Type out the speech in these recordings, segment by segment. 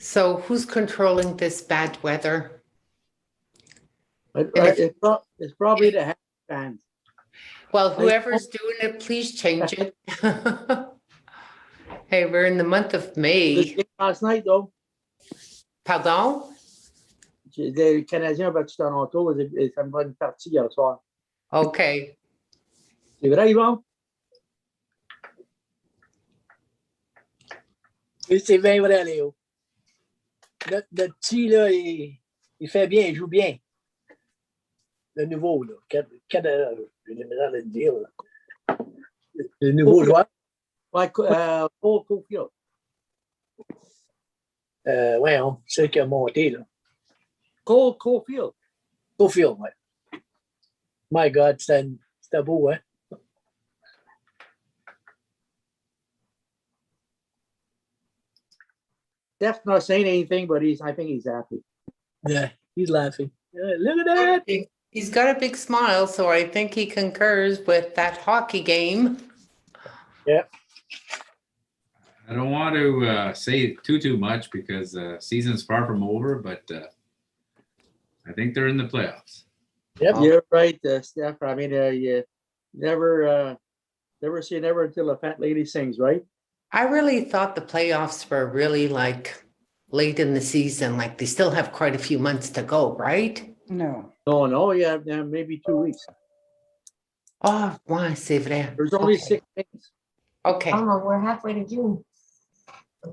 So who's controlling this bad weather? It's probably the happy fans. Well, whoever's doing it, please change it. Hey, we're in the month of May. Last night, though, Pardon? les Canadiens ont battu Toronto. Ça me va une partie hier soir. Okay. C'est vrai, Yvon? Oui, c'est bien vrai, Léo. Notre petit, là, il fait bien, il joue bien. Le nouveau, là. J'ai de la misère de le dire, là. Le nouveau joueur. Ouais, Cole Caulfield. Ouais, c'est qui a monté, là. Cole Caulfield. Caulfield, ouais. My God, c'était beau, hein? Steph's not saying anything, but I think he's happy. Yeah, he's laughing. Look at that. He's got a big smile, so I think he concurs with that hockey game. Yeah. I don't want to say too much because the season's far from over, but I think they're in the playoffs. Yep. You're right, Steph. I mean, you never say never until a fat lady sings, right? I really thought the playoffs were really like late in the season, like they still have quite a few months to go, right? No. No, yeah, maybe 2 weeks. Oh, ouais, c'est vrai. There's only Okay. 6 days. Okay, Oh, we're halfway to June.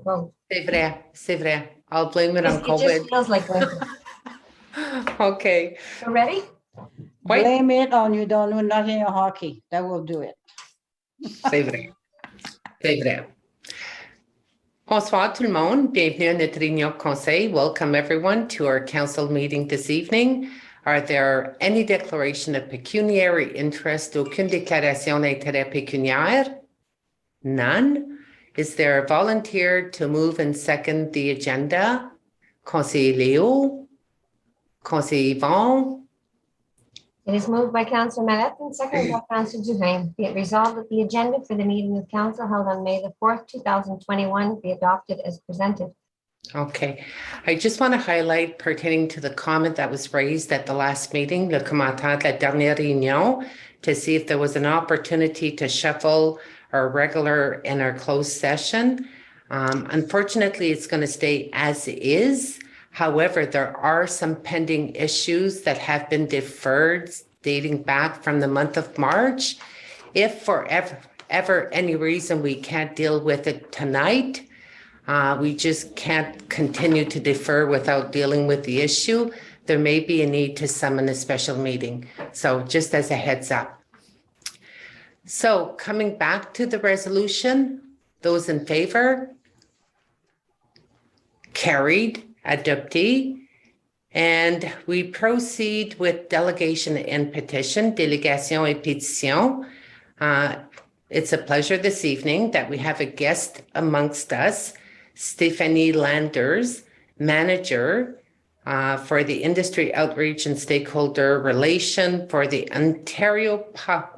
Well, c'est vrai, c'est vrai. I'll blame it on it just COVID. feels like winter. Okay. You ready? Wait. Blame it on you don't know nothing of hockey. That will do it. C'est vrai. C'est vrai. Bonsoir tout le monde. Bienvenue à notre réunion conseil. Welcome everyone to our council meeting this evening. Are there any declaration of pecuniary interest? Aucune déclaration d'intérêt pécuniaire? None. Is there a volunteer to move and second the agenda? Conseiller Léo? Conseiller Yvon? It is moved by Councillor Mallette and seconded by Councillor Duhaime. Be it resolved that the agenda for the meeting of council held on May the 4th, 2021 be adopted as presented. Okay, I just want to highlight pertaining to the comment that was raised at the last meeting, le commentaire de la dernière réunion, to see if there was an opportunity to shuffle our regular and our closed session. Unfortunately, it's going to stay as is. However, there are some pending issues that have been deferred dating back from the month of March. If for ever any reason we can't deal with it tonight, we just can't continue to defer without dealing with the issue. There may be a need to summon a special meeting. So just as a heads up. So coming back to the resolution, those in favor? Carried, adoptee. And we proceed with delegation and petition, délégation et pétition. It's a pleasure this evening that we have a guest amongst us, Stephanie Landers, manager for the Industry Outreach and Stakeholder Relation for the Ontario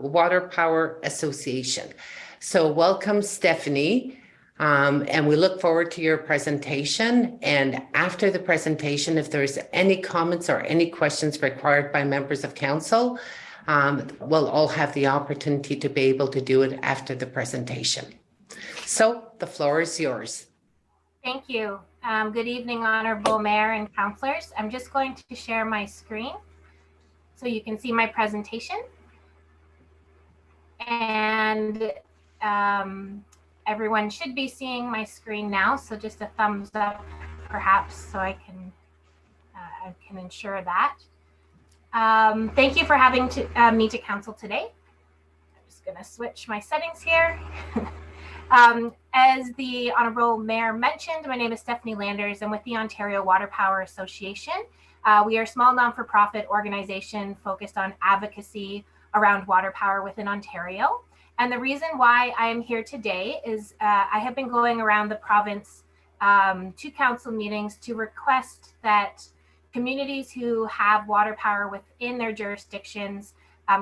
Waterpower Association. So welcome, Stephanie. And we look forward to your presentation. And after the presentation, if there's any comments or any questions required by members of council, we'll all have the opportunity to be able to do it after the presentation. So the floor is yours. Thank you. Good evening, Honorable Mayor and councillors. I'm just going to share my screen so you can see my presentation. And everyone should be seeing my screen now, so just a thumbs up perhaps so I can ensure that. Thank you for having me to council today. I'm just going to switch my settings here. As the Honorable Mayor mentioned, my name is Stephanie Landers. I'm with the Ontario Waterpower Association. We are a small non-for-profit organization focused on advocacy around water power within Ontario. And the reason why I am here today is I have been going around the province to council meetings to request that communities who have water power within their jurisdictions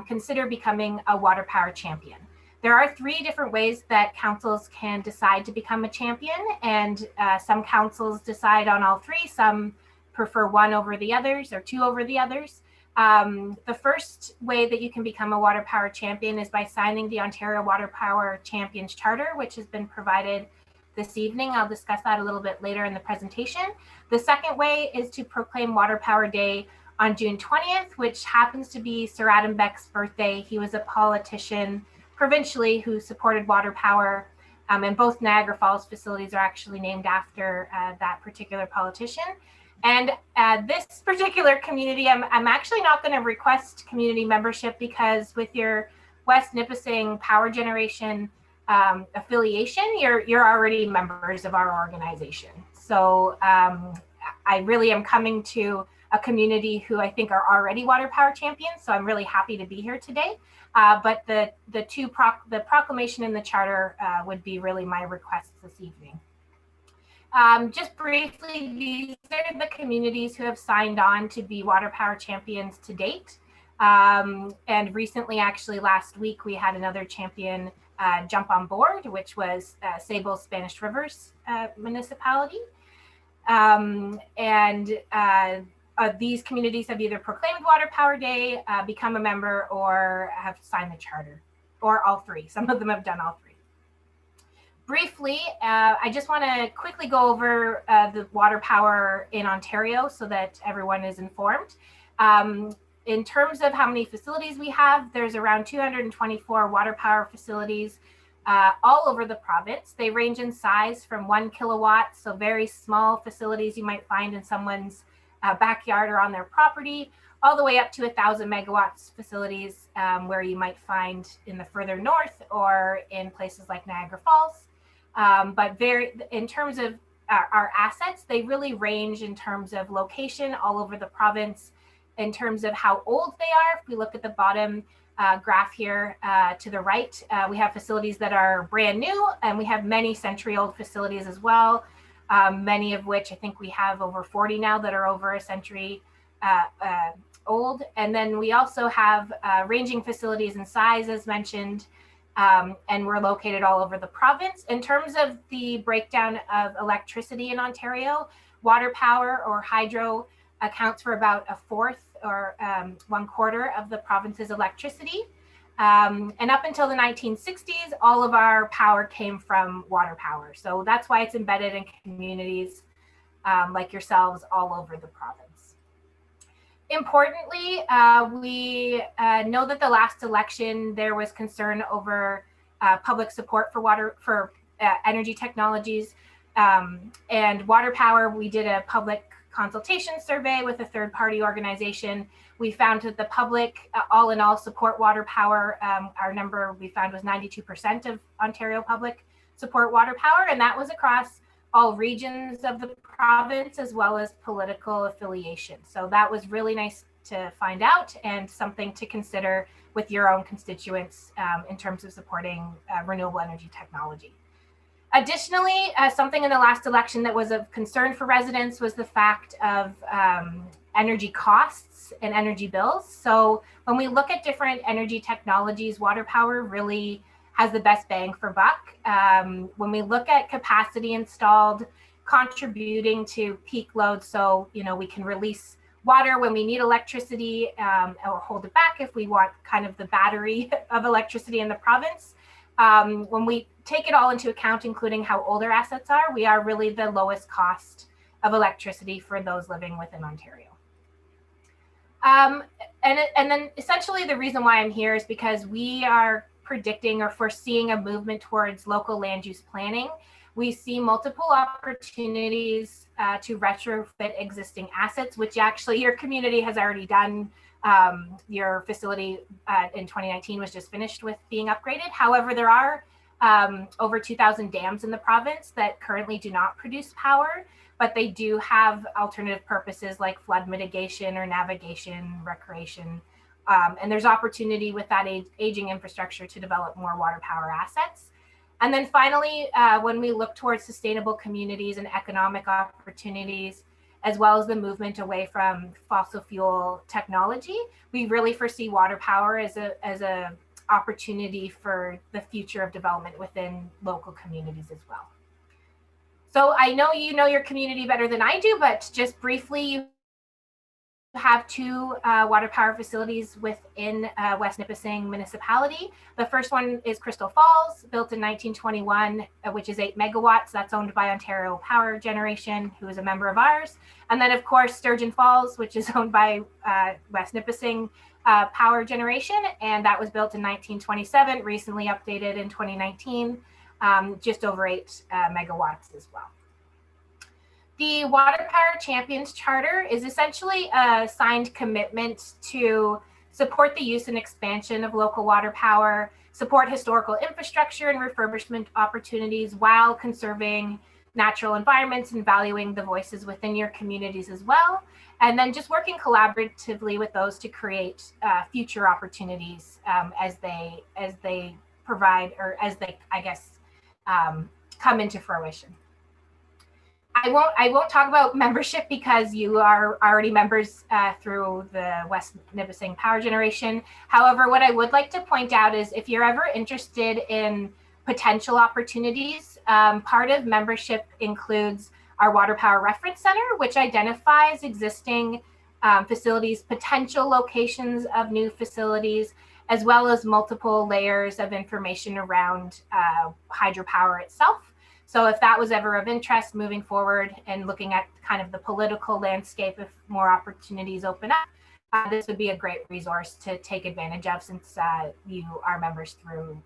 consider becoming a water power champion. There are 3 different ways that councils can decide to become a champion, and some councils decide on all 3. Some prefer one over the others or 2 over the others. The first way that you can become a Waterpower champion is by signing the Ontario Waterpower Champions Charter, which has been provided this evening. I'll discuss that a little bit later in the presentation. The second way is to proclaim Waterpower Day on June 20th, which happens to be Sir Adam Beck's birthday. He was a politician provincially who supported water power, and both Niagara Falls facilities are actually named after that particular politician. And this particular community, I'm actually not going to request community membership, because with your West Nipissing power generation affiliation, you're already members of our organization. So I really am coming to a community who I think are already water power champions. So I'm really happy to be here today. But the proclamation and the charter would be really my requests this evening. Just briefly, these are the communities who have signed on to be water power champions to date. And recently, actually last week, we had another champion jump on board, which was Sable Spanish Rivers Municipality. These communities have either proclaimed Water Power Day, become a member, or have signed the charter, or all 3. Some of them have done all 3. Briefly, I just want to quickly go over the water power in Ontario so that everyone is informed. In terms of how many facilities we have, there's around 224 water power facilities all over the province. They range in size from 1 kilowatt, so very small facilities you might find in someone's backyard or on their property, all the way up to 1,000 megawatts facilities where you might find in the further north or in places like Niagara Falls. But in terms of our assets, they really range in terms of location all over the province. In terms of how old they are, if we look at the bottom graph here to the right, we have facilities that are brand new, and we have many century-old facilities as well, many of which I think we have over 40 now that are over a century old. And then we also have ranging facilities in size, as mentioned, and we're located all over the province. In terms of the breakdown of electricity in Ontario, water power or hydro accounts for about 1/4 or 1/4 of the province's electricity. And up until the 1960s, all of our power came from water power. So that's why it's embedded in communities like yourselves all over the province. Importantly, we know that the last election, there was concern over public support for energy technologies and water power. We did a public consultation survey with a third-party organization. We found that the public, all in all, support water power. Our number we found was 92% of Ontario public support water power, and that was across all regions of the province as well as political affiliation. So that was really nice to find out, and something to consider with your own constituents in terms of supporting renewable energy technology. Additionally, something in the last election that was of concern for residents was the fact of energy costs and energy bills. So when we look at different energy technologies, water power really has the best bang for buck. When we look at capacity installed, contributing to peak load, so we can release water when we need electricity, or hold it back if we want kind of the battery of electricity in the province. When we take it all into account, including how old our assets are, we are really the lowest cost of electricity for those living within Ontario. And then essentially the reason why I'm here is because we are predicting or foreseeing a movement towards local land use planning. We see multiple opportunities to retrofit existing assets, which actually your community has already done. Your facility in 2019 was just finished with being upgraded. However, there are over 2,000 dams in the province that currently do not produce power, but they do have alternative purposes like flood mitigation or navigation, recreation. And there's opportunity with that aging infrastructure to develop more water power assets. And then finally, when we look towards sustainable communities and economic opportunities, as well as the movement away from fossil fuel technology, we really foresee water power as a opportunity for the future of development within local communities as well. So I know you know your community better than I do, but just briefly, you have two water power facilities within West Nipissing Municipality. The first one is Crystal Falls, built in 1921, which is 8 megawatts. That's owned by Ontario Power Generation, who is a member of ours. And then, of course, Sturgeon Falls, which is owned by West Nipissing Power Generation, and that was built in 1927, recently updated in 2019, just over 8 megawatts as well. The Waterpower Champions Charter is essentially a signed commitment to support the use and expansion of local water power, support historical infrastructure and refurbishment opportunities while conserving natural environments and valuing the voices within your communities as well. And then just working collaboratively with those to create future opportunities as they provide, or as they, I guess, come into fruition. I won't talk about membership because you are already members through the West Nipissing Power Generation. However, what I would like to point out is if you're ever interested in potential opportunities, part of membership includes our Water Power Reference Center, which identifies existing facilities, potential locations of new facilities, as well as multiple layers of information around hydropower itself. So if that was ever of interest moving forward and looking at kind of the political landscape, if more opportunities open up, this would be a great resource to take advantage of since you are members through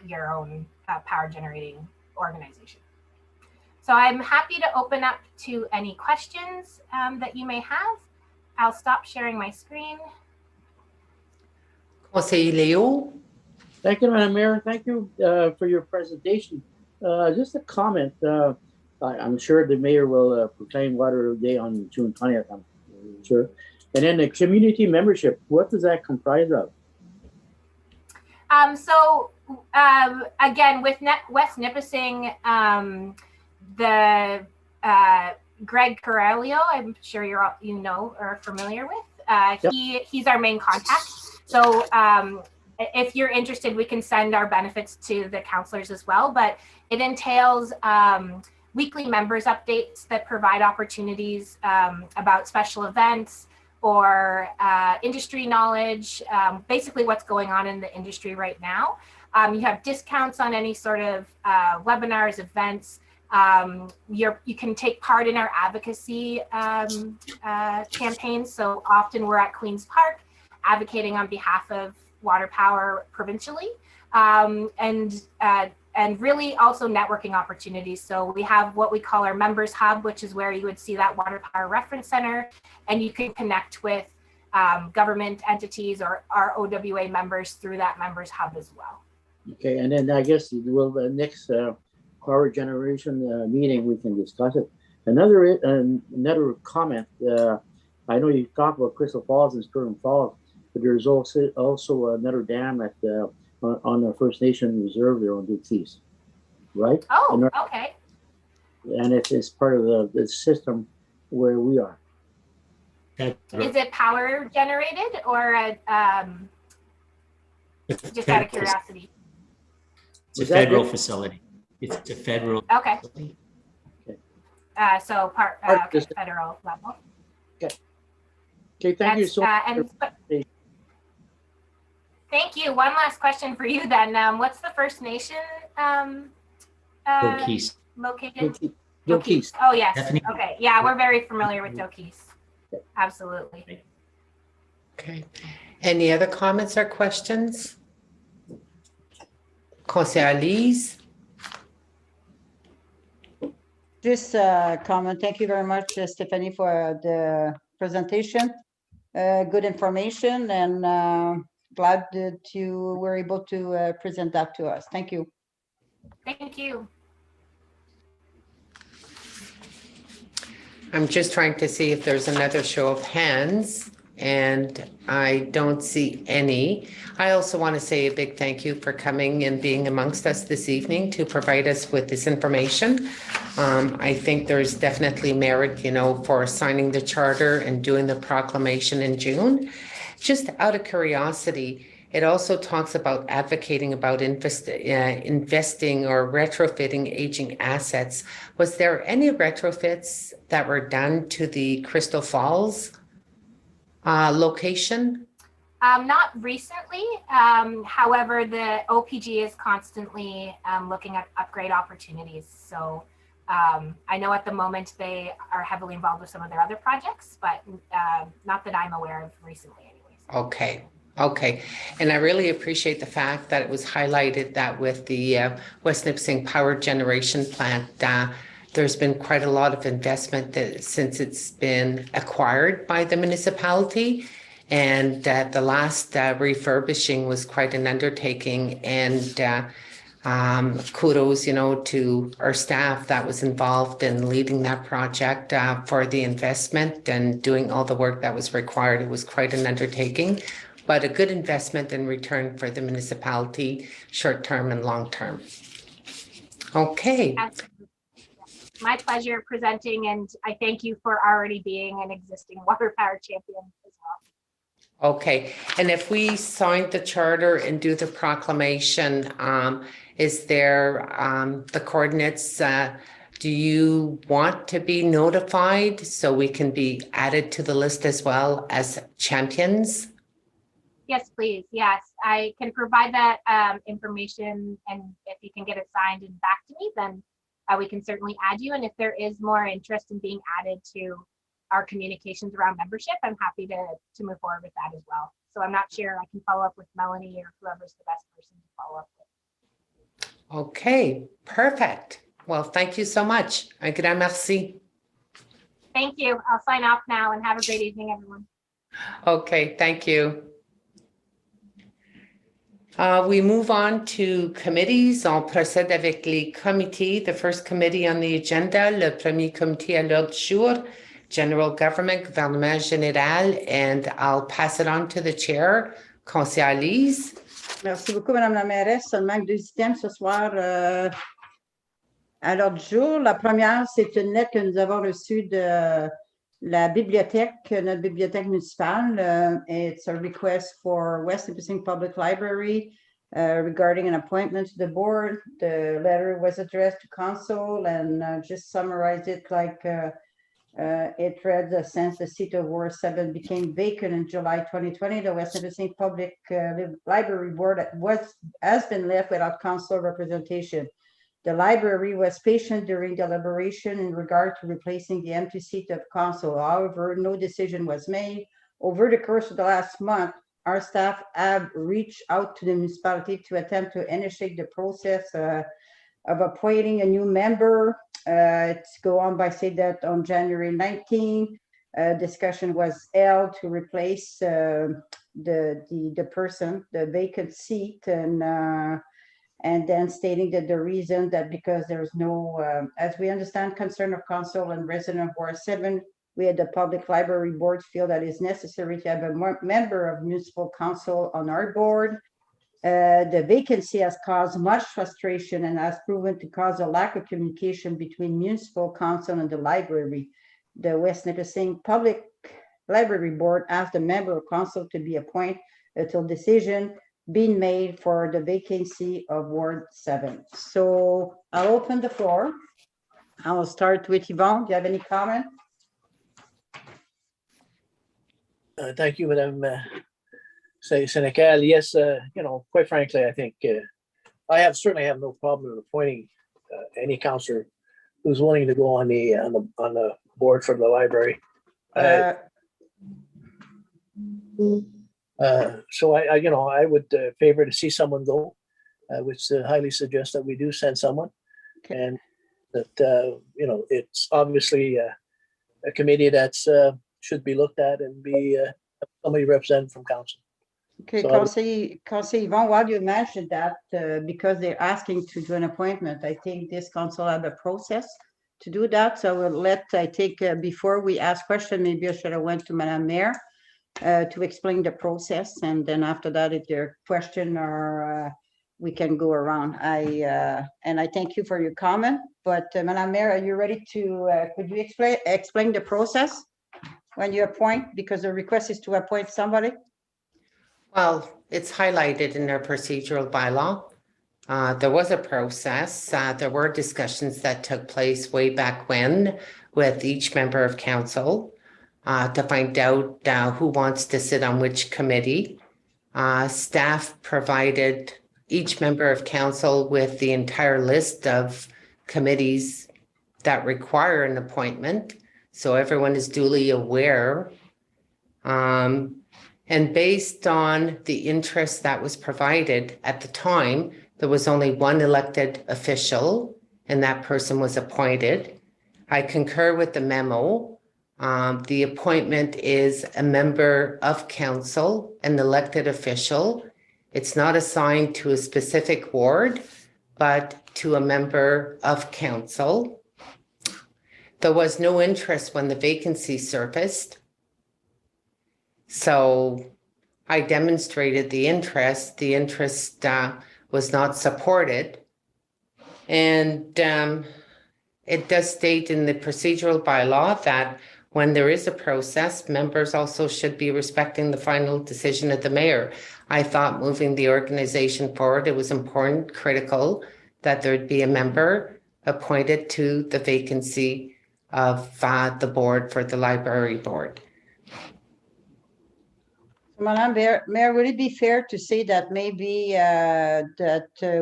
your own power generating organization. So I'm happy to open up to any questions that you may have. I'll stop sharing my screen. Conseiller Léo. Thank you, Madam Mayor. Thank you for your presentation. Just a comment. I'm sure the mayor will proclaim Water Day on June 20th, I'm sure. And then the community membership, what does that comprise of? Again, with West Nipissing, the Greg Correlio, I'm sure you know or are familiar with. Yep. He's our main contact. So if you're interested, we can send our benefits to the counselors as well. But it entails weekly members updates that provide opportunities about special events or industry knowledge, basically what's going on in the industry right now. You have discounts on any sort of webinars, events. You can take part in our advocacy campaigns. So often we're at Queen's Park advocating on behalf of water power provincially, and really also networking opportunities. So we have what we call our members hub, which is where you would see that Water Power Reference Center, and you can connect with government entities or our OWA members through that members hub as well. Okay, and then I guess we'll the next power generation meeting we can discuss it. Another comment. I know you talked about Crystal Falls and Sturgeon Falls, but there's also another dam at on the First Nation Reserve there on Dukes, right? Oh, okay. And it's part of the system where we are. Is it power generated or just out of curiosity? It's a federal facility. It's a federal. Okay. Okay. So federal level. Okay. Okay. Thank you so much. Thank you. One last question for you then. What's the First Nation Dokis. located? Dokis. Oh, yes. Definitely. Okay. Yeah, we're very familiar with Dokis. Absolutely. Okay. Any other comments or questions? Conseiller Lise. Just a comment. Thank you very much, Stephanie, for the presentation. Good information, and glad that you were able to present that to us. Thank you. Thank you. I'm just trying to see if there's another show of hands, and I don't see any. I also want to say a big thank you for coming and being amongst us this evening to provide us with this information. I think there's definitely merit, for signing the charter and doing the proclamation in June. Just out of curiosity, It also talks about advocating about investing or retrofitting aging assets. Was there any retrofits that were done to the Crystal Falls location? Not recently. However, the OPG is constantly looking at upgrade opportunities. So I know at the moment they are heavily involved with some of their other projects, but not that I'm aware of recently anyways. Okay. Okay. And I really appreciate the fact that it was highlighted that with the West Nipissing power generation plant, there's been quite a lot of investment since it's been acquired by the municipality. And the last refurbishing was quite an undertaking. And kudos, to our staff that was involved in leading that project for the investment and doing all the work that was required. It was quite an undertaking, but a good investment in return for the municipality, short-term and long-term. Okay. My pleasure presenting, and I thank you for already being an existing Waterpower Champion as well. Okay, and if we sign the charter and do the proclamation, is there the coordinates? Do you want to be notified so we can be added to the list as well as champions? Yes, please. Yes, I can provide that information, and if you can get it signed and back to me, then we can certainly add you. And if there is more interest in being added to our communications around membership, I'm happy to move forward with that as well. So I'm not sure. I can follow up with Melanie or whoever's the best person to follow up with. Okay, perfect. Well, thank you so much. Un grand merci. Thank you. I'll sign off now and have a great evening, everyone. Okay, thank you. We move on to committees. On procède avec les comités. The first committee on the agenda, le premier comité à l'ordre du jour, General Government, Gouvernement Général, and I'll pass it on to the chair, Conseillère Lise. Merci beaucoup, Madame la mairesse. Seulement 2 items ce soir à l'ordre du jour. La première, c'est une lettre que nous avons reçue de la bibliothèque, notre bibliothèque municipale. It's a request for West Nipissing Public Library regarding an appointment to the board. The letter was addressed to council and just summarize it like it read, since the seat of Ward 7 became vacant in July 2020, the West Nipissing Public Library Board has been left without council representation. The library was patient during deliberation in regard to replacing the empty seat of council. However, no decision was made. Over the course of the last month, our staff have reached out to the municipality to attempt to initiate the process of appointing a new member. It's go on by saying that on January 19, discussion was held to replace the person, the vacant seat, and then stating that the reason that because there's no, as we understand, concern of council and resident of Ward 7, we had the public library board feel that it's necessary to have a member of municipal council on our board. The vacancy has caused much frustration and has proven to cause a lack of communication between municipal council and the library. The West Nipissing Public Library Board asked the member of council to be appointed until decision being made for the vacancy of Ward 7. So I'll open the floor. I will start with Yvonne. Do you have any comment? Thank you, Madame Senecal. Yes, quite frankly, I think I certainly have no problem in appointing any councillor who's willing to go on the board for the library. So I would favor to see someone go, which highly suggest that we do send someone, and that it's obviously a committee that's should be looked at and be somebody represented from council. Okay, So Councillor Yvonne, while you mentioned that, because they're asking to do an appointment, I think this council have a process to do that. So we'll before we ask question, maybe I should have went to Madame Mayor to explain the process, and then after that, if there are question or we can go around. And I thank you for your comment, but Madame Mayor, are you ready to, could you explain the process when you appoint, because the request is to appoint somebody? Well, it's highlighted in their procedural bylaw. There was a process. There were discussions that took place way back when with each member of council to find out who wants to sit on which committee. Staff provided each member of council with the entire list of committees that require an appointment. So everyone is duly aware. And based on the interest that was provided at the time, there was only one elected official and that person was appointed. I concur with the memo. The appointment is a member of council, an elected official. It's not assigned to a specific ward, but to a member of council. There was no interest when the vacancy surfaced. So I demonstrated the interest. The interest was not supported. And it does state in the procedural bylaw that when there is a process, members also should be respecting the final decision of the mayor. I thought moving the organization forward, it was important, critical, that there'd be a member appointed to the vacancy of the board for the library board. Madam Mayor, would it be fair to say that maybe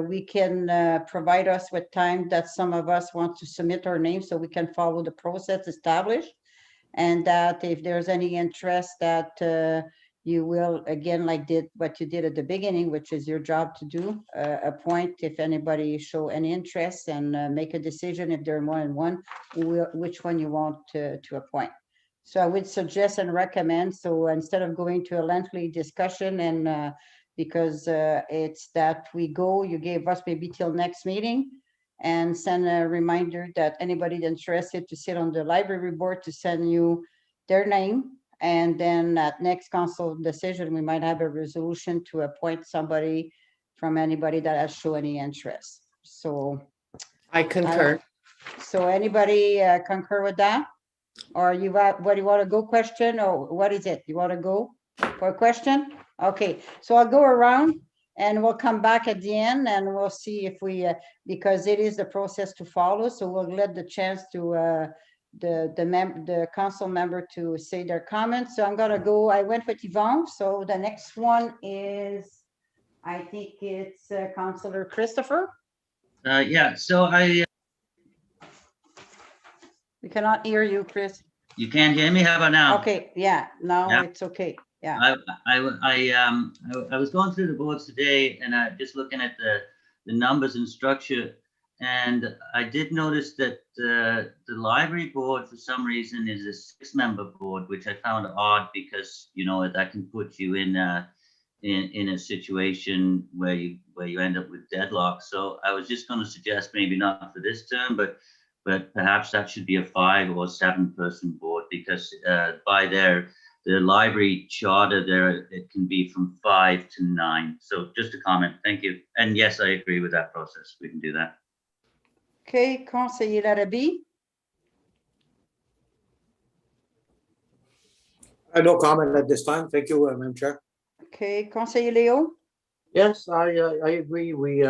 we can provide us with time that some of us want to submit our names so we can follow the process established? And that if there's any interest that you will, again, like what you did at the beginning, which is your job to do, appoint if anybody show any interest and make a decision if there are more than one, which one you want to appoint. So I would suggest and recommend, so instead of going to a lengthy discussion and because it's that you gave us maybe till next meeting and send a reminder that anybody interested to sit on the library board to send you their name. And then at next council decision, we might have a resolution to appoint somebody from anybody that has shown any interest. So I concur. So anybody concur with that? Or you want, what do you want to go question or what is it? You want to go for a question? Okay, so I'll go around and we'll come back at the end and we'll see if we, because it is the process to follow. So we'll let the chance to the council member to say their comments. So I'm gonna go, I went with Yvonne. So the next one is, I think it's Councillor Christopher. Yeah, so We cannot hear you, Chris. you can't hear me? How about now? Okay, yeah, now Yeah. it's okay. Yeah. I was going through the boards today and just looking at the numbers and structure, and I did notice that the library board for some reason is a 6-member board, which I found odd because that can put you in a situation where you end up with deadlock. So I was just going to suggest maybe not for this term, but perhaps that should be a 5 or 7-person board because by the library charter there, it can be from 5 to 9. So just a comment. Thank you. And yes, I agree with that process. We can do that. Okay, Conseiller Larrabee. No comment at this time. Thank you, Madam Chair. Okay, Conseiller Leo. Yes, I agree. We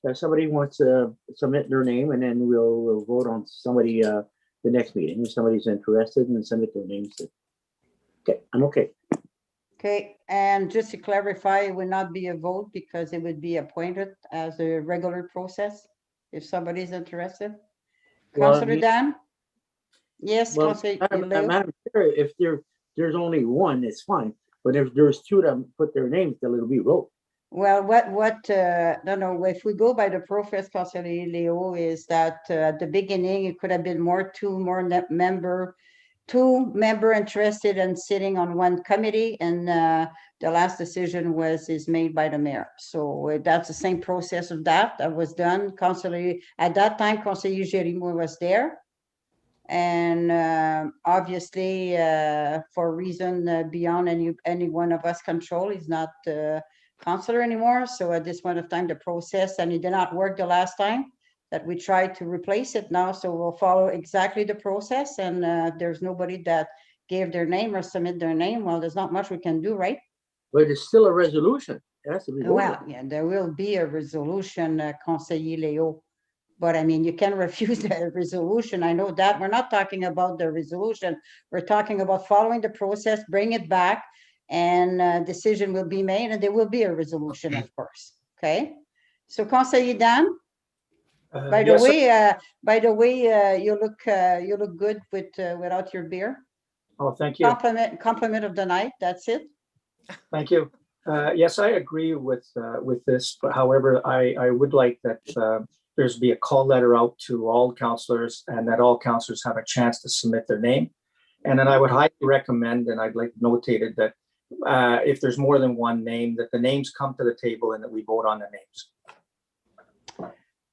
if somebody wants to submit their name, and then we'll vote on somebody the next meeting. If somebody's interested, and submit their names. Okay, I'm okay. Okay, and just to clarify, it would not be a vote because it would be appointed as a regular process if somebody's interested. Well, Councillor Dan? Yes, Well, Councillor Leo. Madam Chair, if there's only one, it's fine. But if there's 2 that put their names, then it'll be vote. Well, no, if we go by the process, Councillor Leo, is that at the beginning, it could have been two member interested in sitting on one committee, and the last decision is made by the mayor. So that's the same process of that was done. At that time, Councillor Jerimo was there. And obviously, for a reason beyond any one of us control, he's not councillor anymore. So at this point of time, the process, and it did not work the last time that we tried to replace it now. So we'll follow exactly the process. And there's nobody that gave their name or submit their name. Well, there's not much we can do, right? But it's still a resolution. It has to be voted Well, on. yeah, there will be a resolution, Conseiller Leo. But I mean, you can refuse the resolution. I know that. We're not talking about the resolution. We're talking about following the process, bring it back, and a decision will be made, and there will be a resolution, of course. Okay? So, Conseiller Dan, by the way, you look good without your beer. Oh, thank you. Compliment of the night. That's it. Thank you. Yes, I agree with this, but however, I would like that there's be a call letter out to all councillors and that all councillors have a chance to submit their name. And then I would highly recommend, and I'd like notated that if there's more than one name, that the names come to the table and that we vote on the names.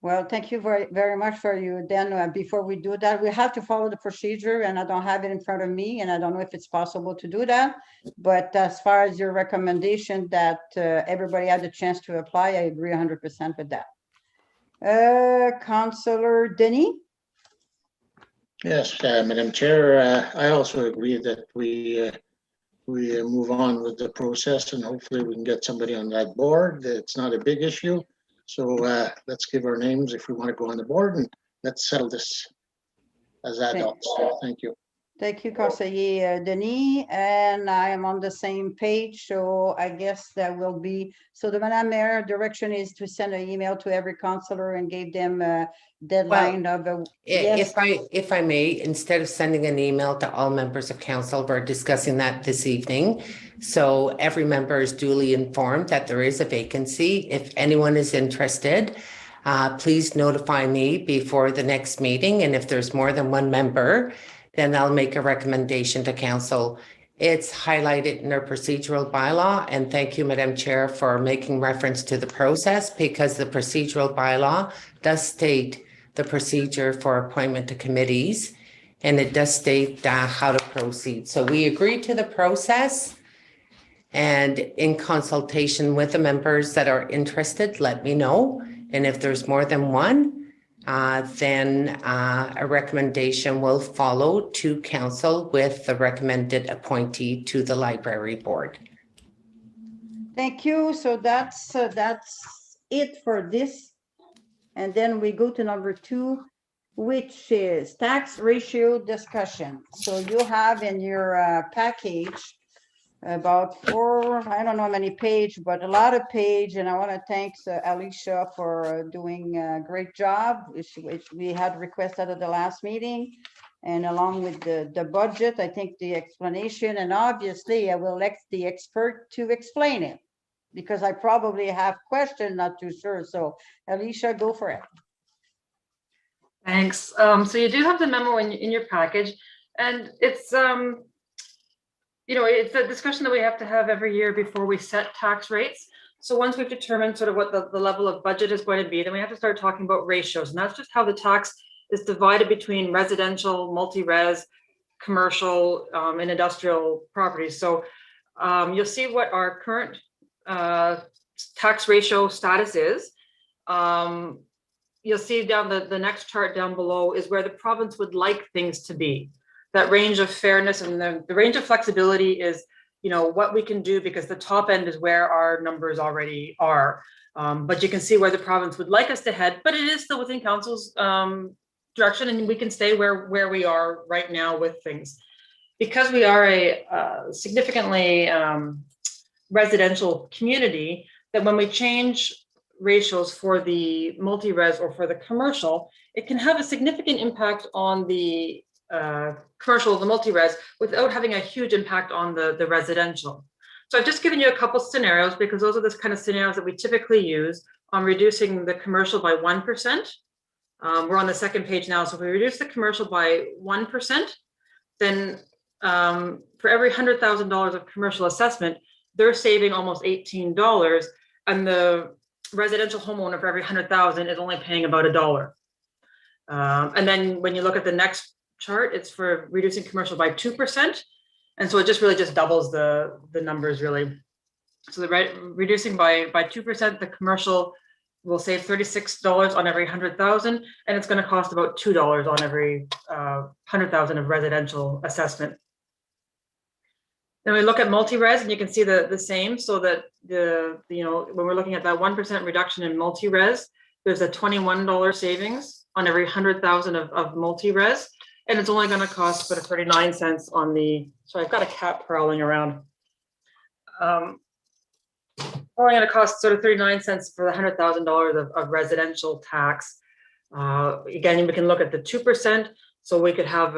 Well, thank you very, very much for you. Then before we do that, we have to follow the procedure, and I don't have it in front of me, and I don't know if it's possible to do that. But as far as your recommendation that everybody had a chance to apply, I agree 100% with that. Councillor Denis? Yes, Madam Chair, I also agree that we move on with the process and hopefully we can get somebody on that board. It's not a big issue. So let's give our names if we want to go on the board and let's settle this as adults. Thank you. Thank you, Conseiller Denis, and I am on the same page, so I guess that will be, so the Madame Mayor direction is to send an email to every councillor and give them a deadline of a, yes. If I may, instead of sending an email to all members of council, we're discussing that this evening. So every member is duly informed that there is a vacancy. If anyone is interested, please notify me before the next meeting, and if there's more than one member, then I'll make a recommendation to council. It's highlighted in our procedural bylaw, and thank you, Madam Chair, for making reference to the process, because the procedural bylaw does state the procedure for appointment to committees, and it does state how to proceed. So we agree to the process, and in consultation with the members that are interested, let me know. And if there's more than one, then a recommendation will follow to council with the recommended appointee to the library board. Thank you. So that's it for this. And then we go to number 2, which is tax ratio discussion. So you have in your package about 4, I don't know how many page, but a lot of page. And I want to thank Alicia for doing a great job, which we had requested at the last meeting. And along with the budget, I think the explanation, and obviously I will let the expert to explain it because I probably have questions, not too sure. So Alicia, go for it. Thanks. So you do have the memo in your package, and it's it's a discussion that we have to have every year before we set tax rates. So once we've determined sort of what the level of budget is going to be, then we have to start talking about ratios. And that's just how the tax is divided between residential, multi-res, commercial, and industrial properties. So you'll see what our current tax ratio status is. You'll see down the next chart down below is where the province would like things to be. That range of fairness and the range of flexibility is, what we can do, because the top end is where our numbers already are. But you can see where the province would like us to head, but it is still within council's direction, and we can stay where we are right now with things. Because we are a significantly residential community, that when we change ratios for the multi-res or for the commercial, it can have a significant impact on the commercial, the multi-res, without having a huge impact on the residential. So I've just given you a couple scenarios because those are the kind of scenarios that we typically use on reducing the commercial by 1%. We're on the second page now. So if we reduce the commercial by 1%, then for every $100,000 of commercial assessment, they're saving almost $18, and the residential homeowner for every 100,000 is only paying about $1. And then when you look at the next chart, it's for reducing commercial by 2%. And so it just really just doubles the numbers really. So the reducing by 2%, the commercial will save $36 on every 100,000, and it's going to cost about $2 on every 100,000 of residential assessment. Then we look at multi-res and you can see the same, so that when we're looking at that 1% reduction in multi-res, there's a $21 savings on every 100,000 of multi-res. And it's only going to cost about 39 cents on the, so I've got a cat prowling around. Only going to cost sort of 39 cents for the $100,000 of residential tax. Again, we can look at the 2%. So we could have,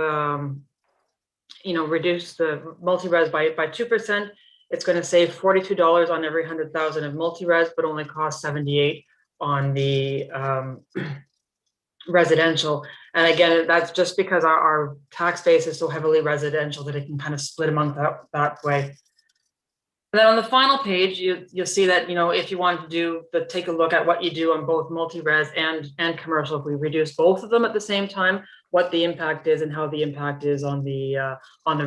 reduce the multi-res by 2%. It's going to save $42 on every 100,000 of multi-res, but only cost 78 on the residential. And again, that's just because our tax base is so heavily residential that it can kind of split among that way. And then on the final page, you'll see that, if you want to take a look at what you do on both multi-res and commercial, if we reduce both of them at the same time, what the impact is and how the impact is on the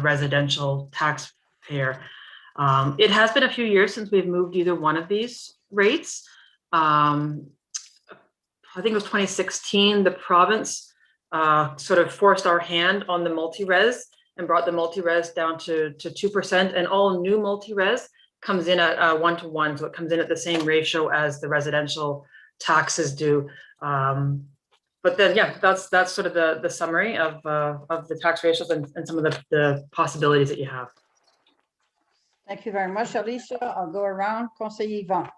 residential taxpayer. It has been a few years since we've moved either one of these rates. I think it was 2016, the province sort of forced our hand on the multi-res and brought the multi-res down to 2%, and all new multi-res comes in at 1-to-1. So it comes in at the same ratio as the residential taxes do. But then, yeah, that's sort of the summary of the tax ratios and some of the possibilities that you have. Thank you very much, Alicia. I'll go around. Conseiller Yvan.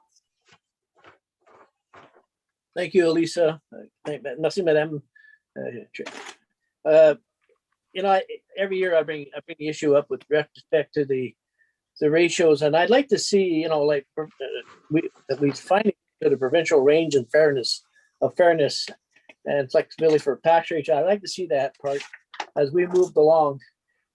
Thank you, Elisa. Merci, Madame. Every year I bring the issue up with respect to the ratios, and I'd like to see, that we finally to the provincial range and fairness and flexibility for tax rates. I'd like to see that part as we moved along.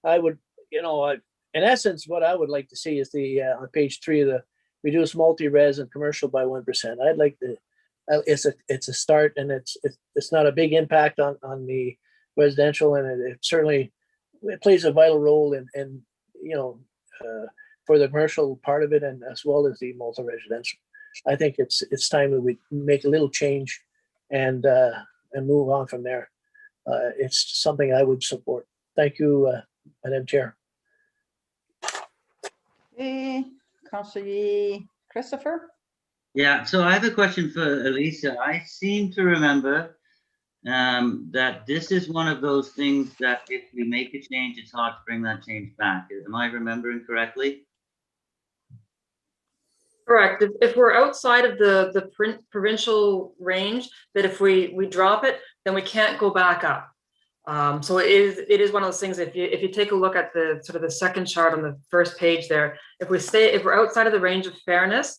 I would, in essence, what I would like to see is on page 3 of the reduce multi-res and commercial by 1%. I'd like to. It's a start, and it's not a big impact on the residential, and it certainly plays a vital role in for the commercial part of it, and as well as the multi-residential. I think it's time that we make a little change and move on from there. It's something I would support. Thank you, Madam Chair. Okay, Councillor Christopher. Yeah, so I have a question for Elisa. I seem to remember that this is one of those things that if we make a change, it's hard to bring that change back. Am I remembering correctly? Correct. If we're outside of the provincial range, that if we drop it, then we can't go back up. So it is one of those things. If you take a look at the sort of the second chart on the first page there, if we're outside of the range of fairness,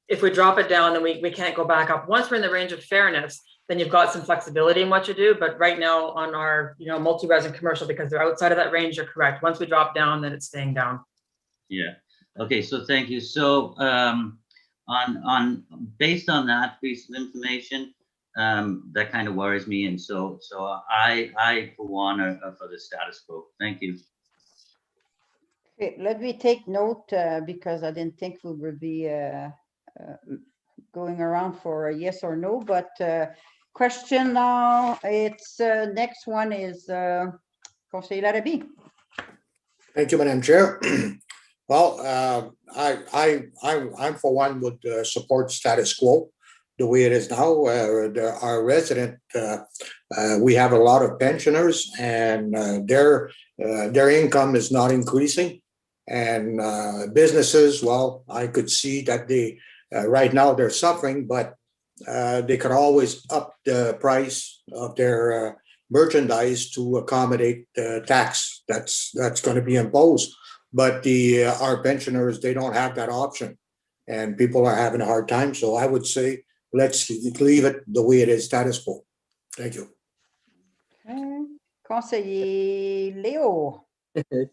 if we drop it down, then we can't go back up. Once we're in the range of fairness, then you've got some flexibility in what you do. But right now on our multi-res and commercial, because they're outside of that range, you're correct. Once we drop down, then it's staying down. Yeah. Okay. So thank you. So based on that piece of information, that kind of worries me, and so I for one are for the status quo. Thank you. Okay, let me take note because I didn't think we would be going around for a yes or no, but question now. It's next one is Conseiller Larrabee. Thank you, Madam Chair. Well, I for one would support status quo the way it is now. Our resident, we have a lot of pensioners, and their income is not increasing. And businesses, well, I could see that they right now they're suffering, but they could always up the price of their merchandise to accommodate the tax that's going to be imposed. But our pensioners, they don't have that option, and people are having a hard time. So I would say let's leave it the way it is, status quo. Thank you. Okay. Conseiller Leo.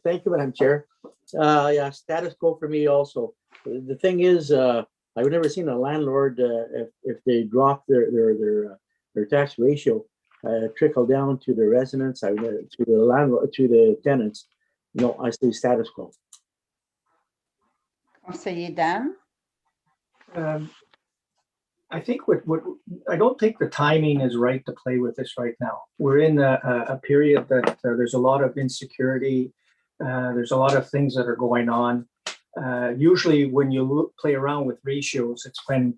Thank you, Madam Chair. Yeah, status quo for me also. The thing is, I've never seen a landlord if they drop their tax ratio trickle down to the residents, to the landlord, to the tenants. No, I say status quo. Conseiller Dan. I think I don't think the timing is right to play with this right now. We're in a period that there's a lot of insecurity There's a lot of things that are going on. Usually when you play around with ratios, it's when,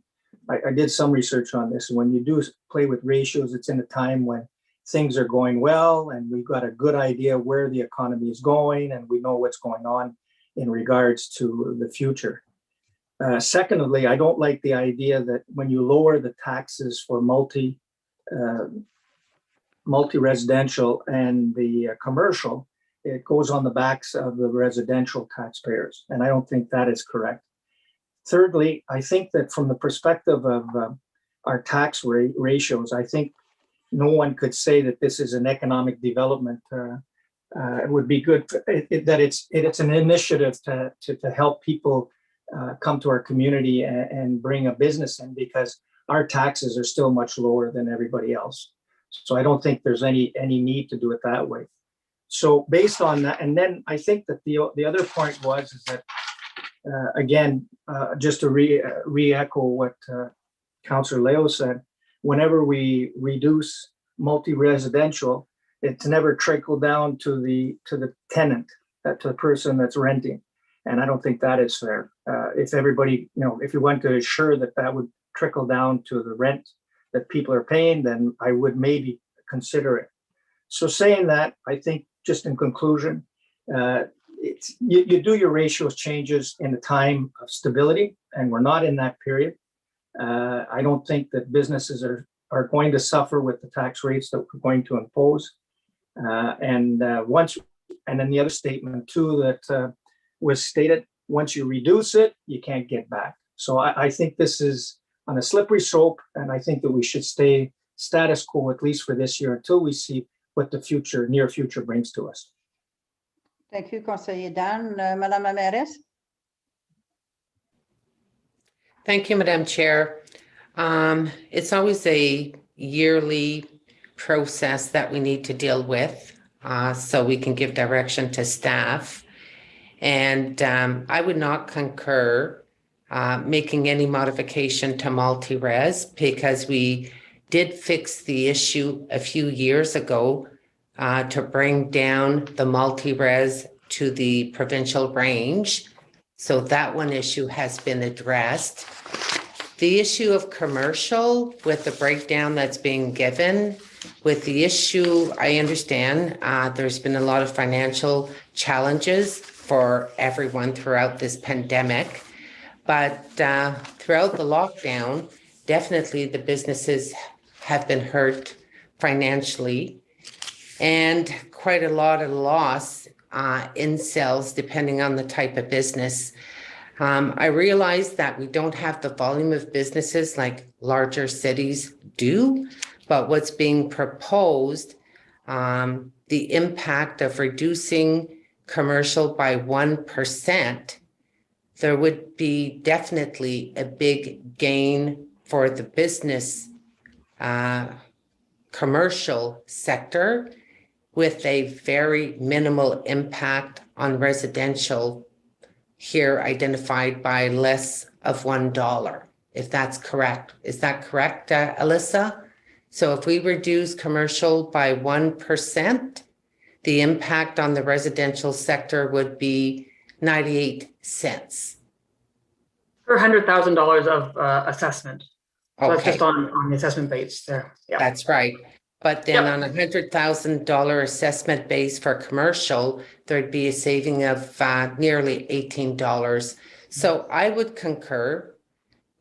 I did some research on this, when you do play with ratios, it's in a time when things are going well and we've got a good idea where the economy is going and we know what's going on in regards to the future. Secondly, I don't like the idea that when you lower the taxes for multi-residential and the commercial, it goes on the backs of the residential taxpayers. And I don't think that is correct. Thirdly, I think that from the perspective of our tax ratios, I think no one could say that this is an economic development. It would be good that it's an initiative to help people come to our community and bring a business in, because our taxes are still much lower than everybody else. So I don't think there's any need to do it that way. So based on that, and then I think that the other point is that, again, just to re-echo what Councillor Leo said, whenever we reduce multi-residential, it's never trickled down to the tenant, to the person that's renting. And I don't think that is fair. If everybody, if you want to assure that that would trickle down to the rent that people are paying, then I would maybe consider it. So saying that, I think just in conclusion, you do your ratios changes in a time of stability, and we're not in that period. I don't think that businesses are going to suffer with the tax rates that we're going to impose. And then the other statement too that was stated, once you reduce it, you can't get back. So I think this is on a slippery slope, and I think that we should stay status quo at least for this year until we see what the near future brings to us. Thank you, Conseiller Dan. Madame la Mairesse. Thank you, Madam Chair. It's always a yearly process that we need to deal with, so we can give direction to staff. And I would not concur making any modification to multi-res, because we did fix the issue a few years ago to bring down the multi-res to the provincial range. So that one issue has been addressed. The issue of commercial, with the breakdown that's being given, with the issue, I understand there's been a lot of financial challenges for everyone throughout this pandemic. But throughout the lockdown, definitely the businesses have been hurt financially, and quite a lot of loss in sales depending on the type of business. I realize that we don't have the volume of businesses like larger cities do, but what's being proposed, the impact of reducing commercial by 1%, there would be definitely a big gain for the business commercial sector, with a very minimal impact on residential, here identified by less of $1, if that's correct. Is that correct, Alyssa? So if we reduce commercial by 1%, the impact on the residential sector would be 98 cents. For $100,000 of assessment. So that's Okay. just on the assessment base there. Yeah. That's right. But then on a $100,000 assessment base for commercial, there'd be a saving of nearly $18. So I would concur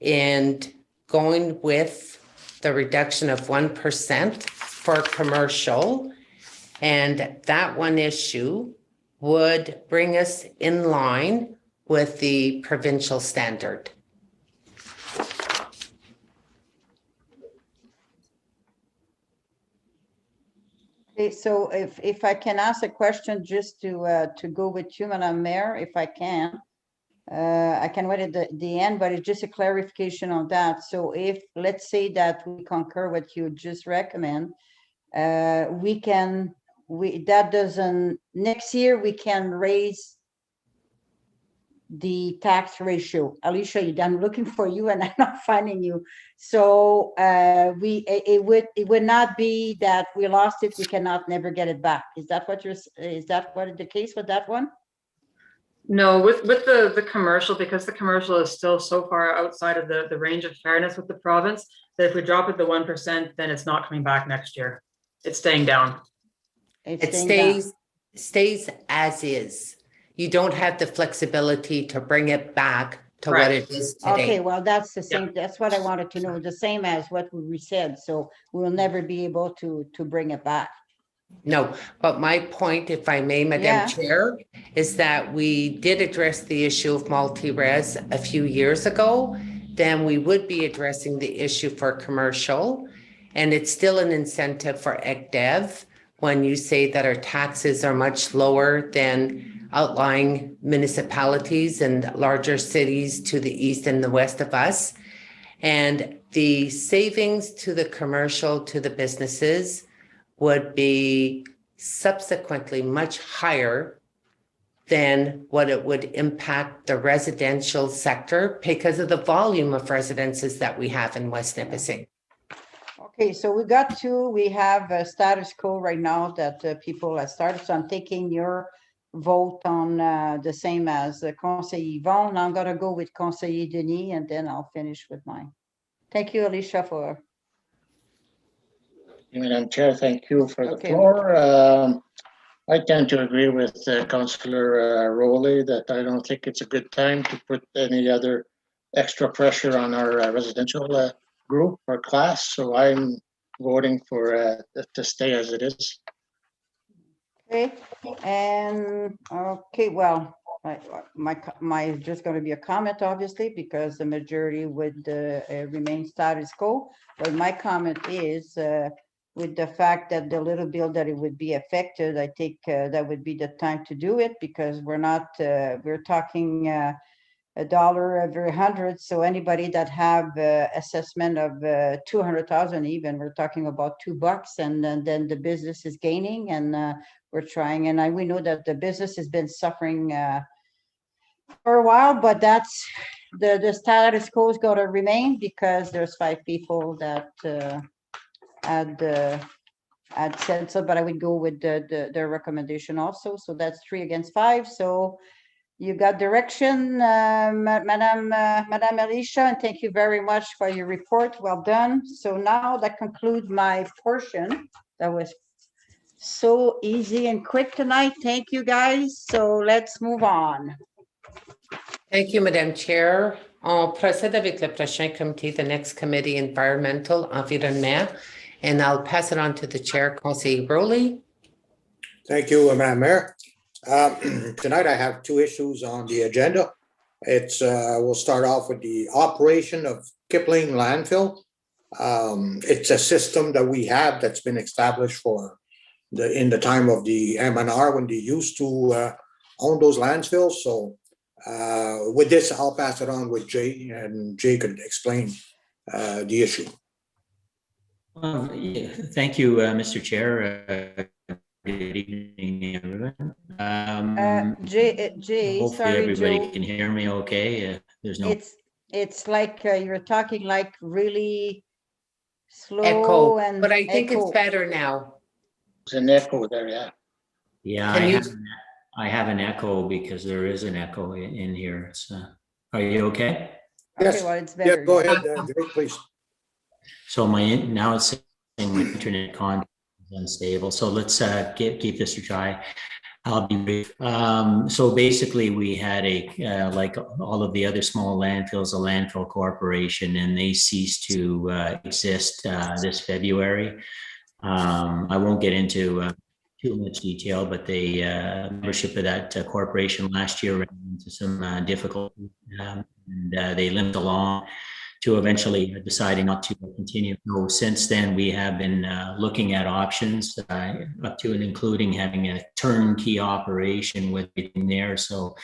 in going with the reduction of 1% for commercial. And that one issue would bring us in line with the provincial standard. Okay, so if I can ask a question just to go with you, Madam Mayor, if I can. I can wait at the end, but it's just a clarification on that. So if, let's say that we concur what you just recommend, next year we can raise the tax ratio. Alicia, I'm looking for you and I'm not finding you. So it would not be that we lost it, we cannot never get it back. Is that what the case with that one? No, with the commercial, because the commercial is still so far outside of the range of fairness with the province, that if we drop it to 1%, then it's not coming back next year. It's staying down. It stays as is. You don't have the flexibility to bring it back to what it is today. Okay, well, that's the same. That's what I wanted to know. The same as what we said. So we'll never be able to bring it back. No, but my point, if I may, Madam Chair, is that we did address the issue of multi-res a few years ago. Then we would be addressing the issue for commercial. And it's still an incentive for ECDEV when you say that our taxes are much lower than outlying municipalities and larger cities to the east and the west of us. And the savings to the commercial, to the businesses, would be subsequently much higher than what it would impact the residential sector because of the volume of residences that we have in West Nipissing. Okay, so we have a status quo right now that people have started. So I'm taking your vote on the same as Conseiller Yvon. Now I'm going to go with Conseiller Denis and then I'll finish with mine. Thank you, Alicia, for. Madam Chair, thank you for the floor. I tend to agree with Councillor Rowley that I don't think it's a good time to put any other extra pressure on our residential group or class. So I'm voting for to stay as it is. Okay, and well, my just going to be a comment, obviously, because the majority would remain status quo. But my comment is with the fact that the little bill that it would be affected, I think that would be the time to do it because we're talking $1 every 100. So anybody that have assessment of 200,000, even we're talking about $2, and then the business is gaining, and we're trying. And we know that the business has been suffering for a while, but that's the status quo is going to remain because there's 5 people that had said so, but I would go with their recommendation also. So that's 3 against 5. So you got direction, Madame Alicia, and thank you very much for your report. Well done. So now that concludes my portion. That was so easy and quick tonight. Thank you, guys. So let's move on. Thank you, Madame Chair. On procède avec le prochain comité, the next committee, Environmental, Environnement, and I'll pass it on to the Chair, Conseiller Rowley. Thank you, Madam Mayor. Tonight I have 2 issues on the agenda. We'll start off with the operation of Kipling landfill. It's a system that we have that's been established in the time of the MNR when they used to own those landfills. So with this, I'll pass it on with Jay, and Jay could explain the issue. Thank you, Mr. Chair. Good evening, everyone. Jay, hopefully sorry, everybody Joe. can hear me okay. There's no. It's like you're talking like really slow Echo, and but I think echo. it's better now. There's an echo there, yeah. Yeah, I have an echo because there is an echo in here. Are you okay? Yes. Okay, well, it's better. Yeah, go ahead, Jay, please. So now it's saying my internet connection is unstable. So let's keep this a try. I'll be brief. So basically, we had like all of the other small landfills, a landfill corporation, and they ceased to exist this February. I won't get into too much detail, but the membership of that corporation last year ran into some difficulties, and they limped along to eventually deciding not to continue. So since then, we have been looking at options up to and including having a turnkey operation with it in there. So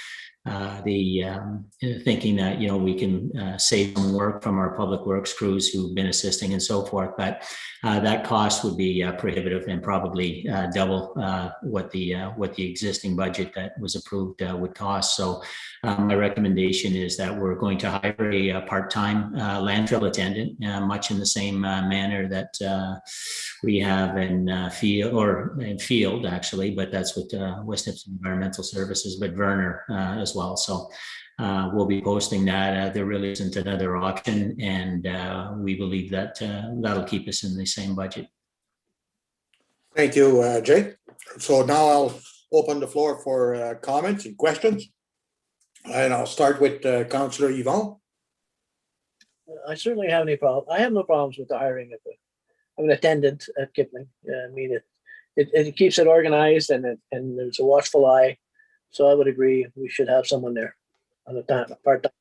thinking that, we can save some work from our public works crews who've been assisting and so forth. But that cost would be prohibitive and probably double what the existing budget that was approved would cost. So my recommendation is that we're going to hire a part-time landfill attendant, much in the same manner that we have in field actually, but that's with West Nipissing Environmental Services, but Werner as well. So we'll be posting that. There really isn't another option, and we believe that that'll keep us in the same budget. Thank you, Jay. So now I'll open the floor for comments and questions. And I'll start with Councillor Yvon. I certainly have any problem. I have no problems with the hiring of an attendant at Kipling. I mean, it keeps it organized and there's a watchful eye. So I would agree we should have someone there on the part-time.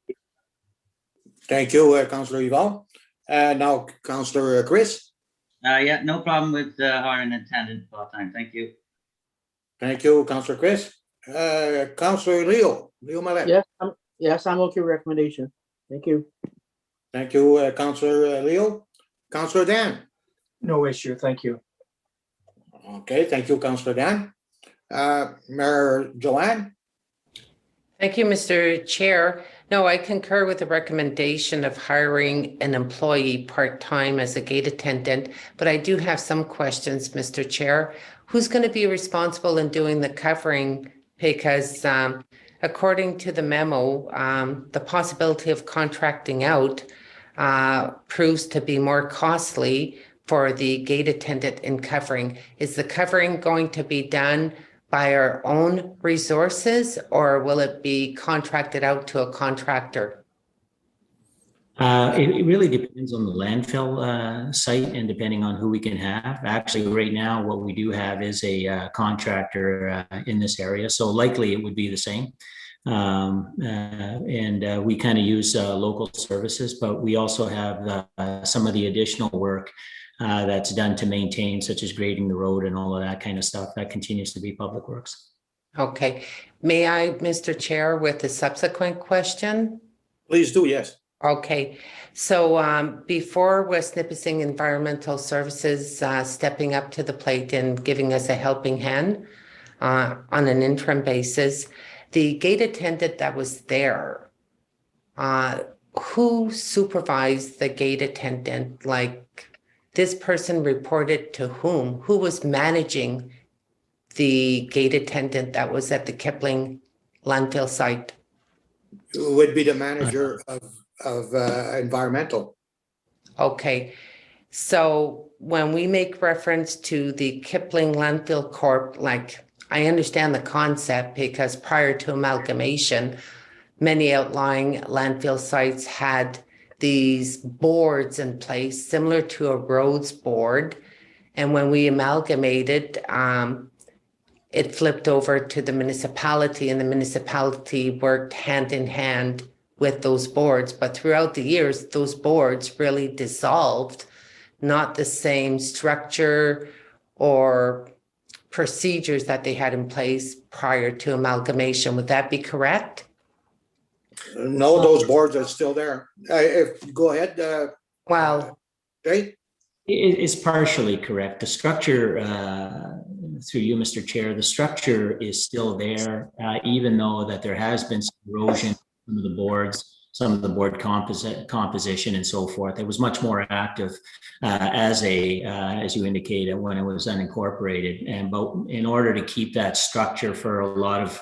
Thank you, Councillor Yvon. And now Councillor Chris. Yeah, no problem with hiring an attendant part-time. Thank you. Thank you, Councillor Chris. Councillor Leo Mallet. Yes, I'm okay with recommendation. Thank you. Thank you, Councillor Leo. Councillor Dan. No issue. Thank you. Okay, thank you, Councillor Dan. Mayor Joanne. Thank you, Mr. Chair. No, I concur with the recommendation of hiring an employee part-time as a gate attendant, but I do have some questions, Mr. Chair. Who's going to be responsible in doing the covering? Because according to the memo, the possibility of contracting out proves to be more costly for the gate attendant in covering. Is the covering going to be done by our own resources, or will it be contracted out to a contractor? It really depends on the landfill site and depending on who we can have. Actually, right now, what we do have is a contractor in this area, so likely it would be the same. And we kind of use local services, but we also have some of the additional work that's done to maintain, such as grading the road and all of that kind of stuff. That continues to be Public Works. Okay. May I, Mr. Chair, with a subsequent question? Please do, yes. Okay. So before West Nipissing Environmental Services stepping up to the plate and giving us a helping hand on an interim basis, the gate attendant that was there, who supervised the gate attendant? Like, this person reported to whom? Who was managing the gate attendant that was at the Kipling landfill site? Who would be the manager of environmental? Okay. So when we make reference to the Kipling Landfill Corp, like, I understand the concept because prior to amalgamation, many outlying landfill sites had these boards in place similar to a roads board. And when we amalgamated, it flipped over to the municipality, and the municipality worked hand in hand with those boards. But throughout the years, those boards really dissolved, not the same structure or procedures that they had in place prior to amalgamation. Would that be correct? No, those boards are still there. Go ahead. Well, Jay? It's partially correct. The structure, through you, Mr. Chair, the structure is still there, even though that there has been some erosion of some of the boards, some of the board composition and so forth. It was much more active as you indicated, when it was unincorporated. But in order to keep that structure for a lot of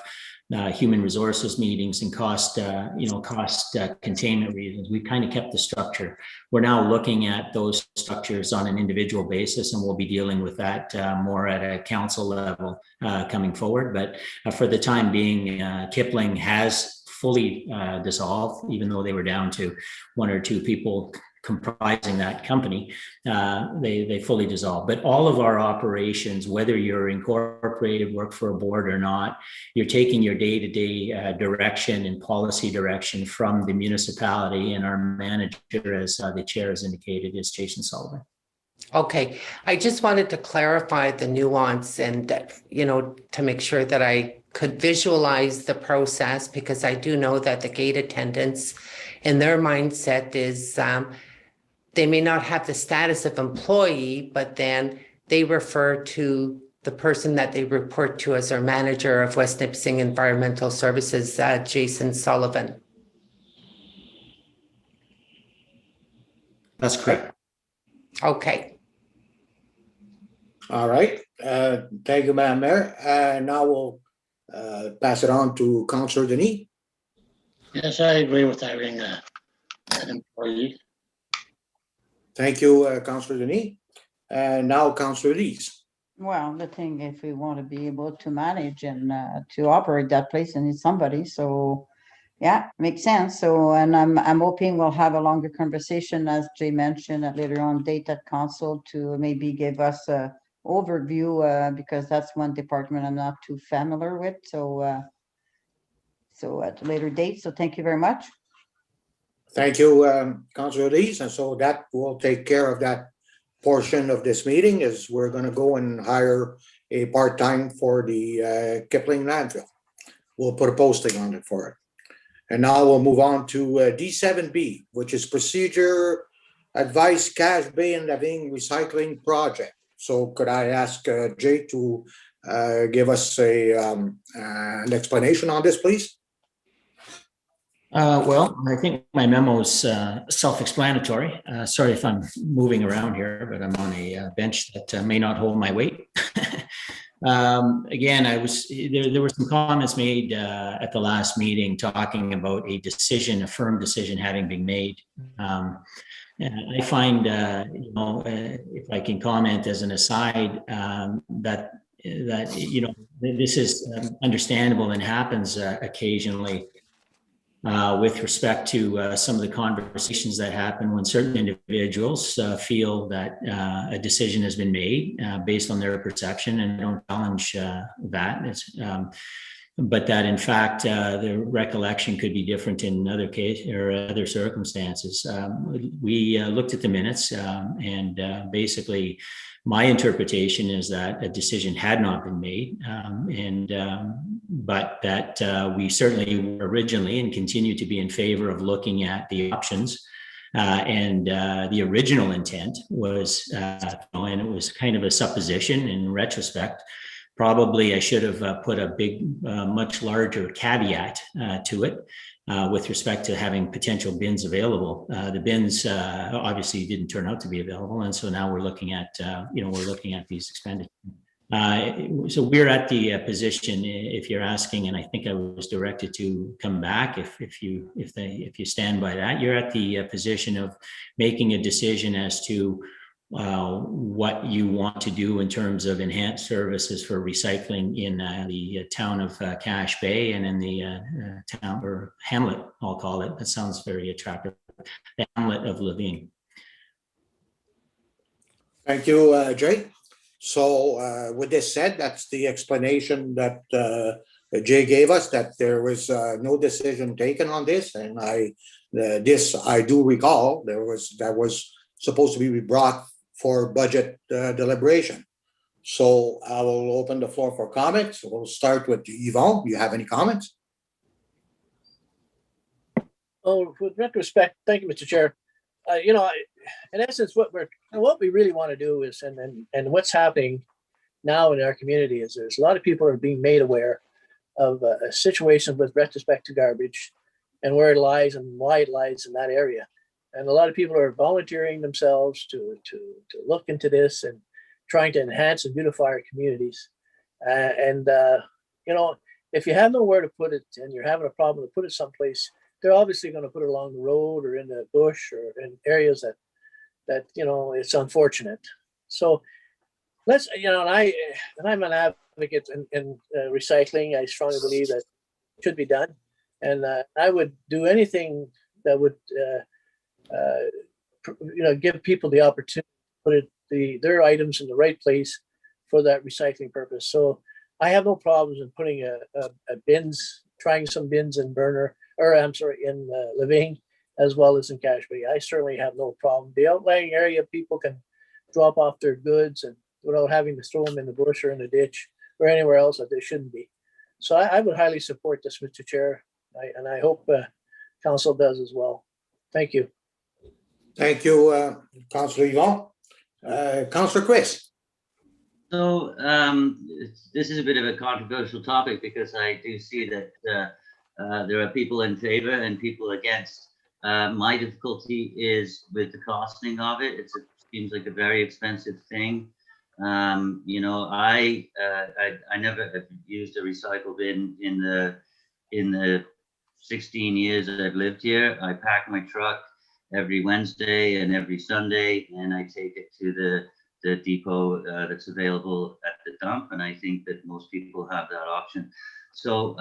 human resources meetings and cost containment reasons, we kind of kept the structure. We're now looking at those structures on an individual basis, and we'll be dealing with that more at a council level coming forward. But for the time being, Kipling has fully dissolved, even though they were down to one or two people comprising that company. They fully dissolved. But all of our operations, whether you're incorporated, work for a board or not, you're taking your day-to-day direction and policy direction from the municipality, and our manager, as the chair has indicated, is Jason Sullivan. Okay, I just wanted to clarify the nuance and, to make sure that I could visualize the process, because I do know that the gate attendants in their mindset is they may not have the status of employee, but then they refer to the person that they report to as their manager of West Nipissing Environmental Services, Jason Sullivan. That's correct. Okay. All right. Thank you, Madam Mayor. Now we'll pass it on to Councillor Denis. Yes, I agree with having an employee. Thank you, Councillor Denis. And now Councillor Lees. Well, the thing, if we want to be able to manage and to operate that place, and need somebody, so yeah, makes sense. So, and I'm hoping we'll have a longer conversation, as Jay mentioned, at later on date at council to maybe give us a overview, because that's one department I'm not too familiar with. So, so at a later date. So thank you very much. Thank you, Councillor Lees. And so that will take care of that portion of this meeting. Is we're going to go and hire a part-time for the Kipling landfill. We'll put a posting on it for it. And now we'll move on to D7B, which is procedure advice cash bay and living recycling project. So could I ask Jay to give us an explanation on this, please? Well, I think my memo is self-explanatory. Sorry if I'm moving around here, but I'm on a bench that may not hold my weight. Again, there were some comments made at the last meeting talking about a firm decision having been made. I find, if I can comment as an aside, that this is understandable and happens occasionally. With respect to some of the conversations that happen when certain individuals feel that a decision has been made based on their perception, and I don't challenge that. But that in fact the recollection could be different in other cases or other circumstances. We looked at the minutes, and basically my interpretation is that a decision had not been made, but that we certainly were originally and continue to be in favor of looking at the options. And the original intent was, and it was kind of a supposition in retrospect. Probably I should have put a much larger caveat to it with respect to having potential bins available. The bins obviously didn't turn out to be available, and so now we're looking at these expenditures. So we're at the position, if you're asking, and I think I was directed to come back. If you stand by that, you're at the position of making a decision as to what you want to do in terms of enhanced services for recycling in the town of Cache Bay and in the town or hamlet, I'll call it. That sounds very attractive. The hamlet of Levine. Thank you, Jay. So with this said, that's the explanation that Jay gave us, that there was no decision taken on this. And I do recall that was supposed to be brought for budget deliberation. So I will open the floor for comments. We'll start with Yvonne. Do you have any comments? Oh, with retrospect, thank you, Mr. Chair. In essence, what we really want to do is, and what's happening now in our community is there's a lot of people are being made aware of a situation with respect to garbage and where it lies and why it lies in that area. And a lot of people are volunteering themselves to look into this and trying to enhance and beautify our communities. If you have nowhere to put it and you're having a problem to put it someplace, they're obviously going to put it along the road or in the bush or in areas that it's unfortunate. So let's, and I'm an advocate in recycling. I strongly believe that it should be done. And I would do anything that would, give people the opportunity to put their items in the right place for that recycling purpose. So I have no problems in putting trying some bins in in Levine, as well as in Cache Bay. I certainly have no problem. The outlying area, people can drop off their goods and without having to throw them in the bush or in the ditch or anywhere else that they shouldn't be. So I would highly support this, Mr. Chair, and I hope council does as well. Thank you. Thank you, Councillor Yvon. Councillor Chris. So this is a bit of a controversial topic because I do see that there are people in favor and people against. My difficulty is with the costing of it. It seems like a very expensive thing. You know, I never have used a recycle bin in the 16 years that I've lived here. I pack my truck every Wednesday and every Sunday, and I take it to the depot that's available at the dump. And I think that most people have that option. So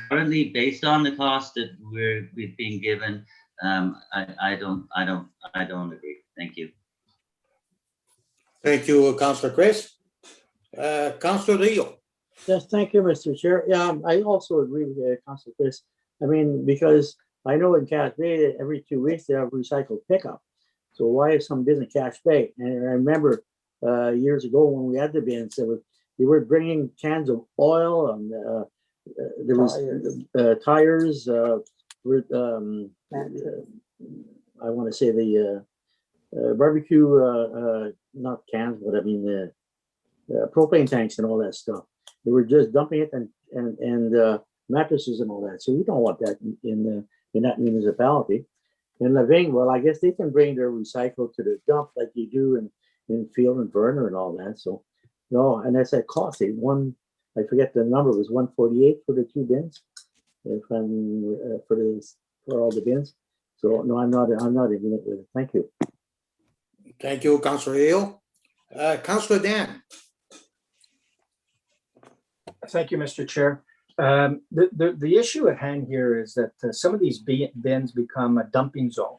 currently, based on the cost that we've been given, I don't agree. Thank you. Thank you, Councillor Chris. Councillor Leo. Yes, thank you, Mr. Chair. Yeah, I also agree with Councillor Chris. I mean, because I know in Cache Bay, every 2 weeks they have recycled pickup. So why is some business Cache Bay? And I remember years ago when we had the bins, they were bringing cans of oil and there was tires. I want to say the barbecue, not cans, but I mean the propane tanks and all that stuff. They were just dumping it and mattresses and all that. So we don't want that in that municipality. In Living, well, I guess they can bring their recycle to the dump like you do in Field and Verner and all that. So, no, and that's at cost. I forget the number, it was $148 for the 2 bins, if I'm for all the bins. So no, I'm not in it with it. Thank you. Thank you, Councillor Leo. Councillor Dan. Thank you, Mr. Chair. The issue at hand here is that some of these bins become a dumping zone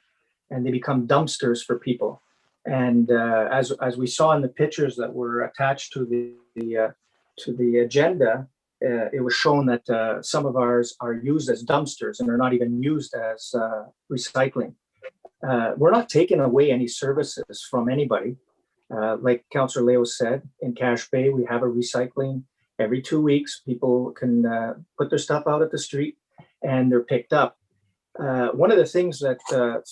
and they become dumpsters for people. And as we saw in the pictures that were attached to the agenda, it was shown that some of ours are used as dumpsters and are not even used as recycling. We're not taking away any services from anybody. Like Councillor Leo said, in Cache Bay, we have a recycling. Every 2 weeks, people can put their stuff out at the street and they're picked up. One of the things that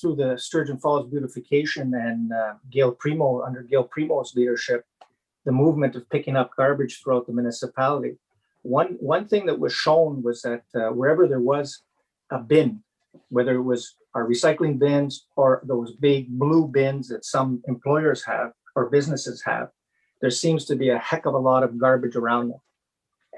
through the Sturgeon Falls beautification and under Gail Primo's leadership, the movement of picking up garbage throughout the municipality, one thing that was shown was that wherever there was a bin, whether it was our recycling bins or those big blue bins that some employers have or businesses have, there seems to be a heck of a lot of garbage around them.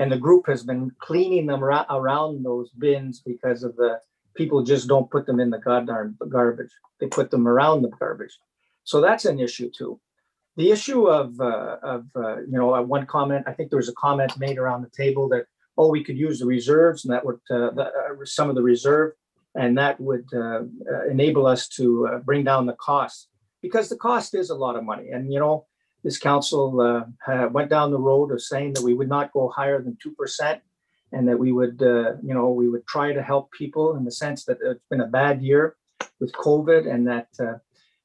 And the group has been cleaning them around those bins because of the people just don't put them in the goddamn garbage. They put them around the garbage. So that's an issue too. The issue of one comment, I think there was a comment made around the table that, oh, we could use the reserves and that would, some of the reserve, and that would enable us to bring down the cost, because the cost is a lot of money. And, you know, this council went down the road of saying that we would not go higher than 2%, and that we would, we would try to help people in the sense that it's been a bad year with COVID, and that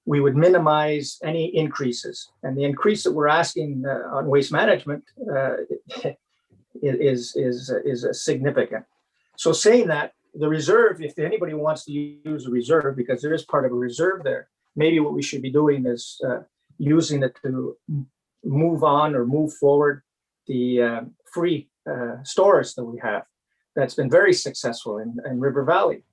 we would minimize any increases. And the increase that we're asking on waste management is significant. So saying that, the reserve, if anybody wants to use a reserve, because there is part of a reserve there, maybe what we should be doing is using it to move on or move forward the free stores that we have. That's been very successful in River Valley.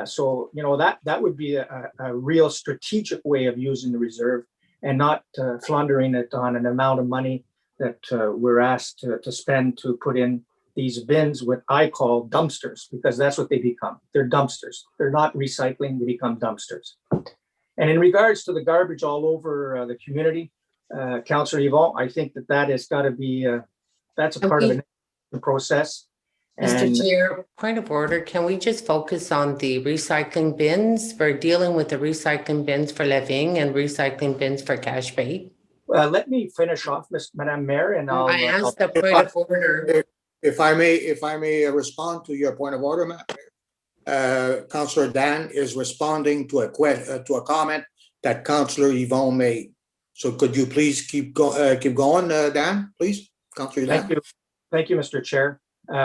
So, you know, that would be a real strategic way of using the reserve, and not floundering it on an amount of money that we're asked to spend to put in these bins, what I call dumpsters, because that's what they become. They're dumpsters. They're not recycling, they become dumpsters. And in regards to the garbage all over the community, Councillor Yvon, I think that has got to be, that's a part of the process. Mr. Chair, point of order, can we just focus on the recycling bins? We're dealing with the recycling bins for Living and recycling bins for Cache Bay. Let me finish off, Madam Mayor, and I asked the point of order. If I may respond to your point of order, Councillor Dan is responding to a comment that Councillor Yvon made. So could you please keep going, Dan, please? Councillor Dan. Thank you, Mr. Chair.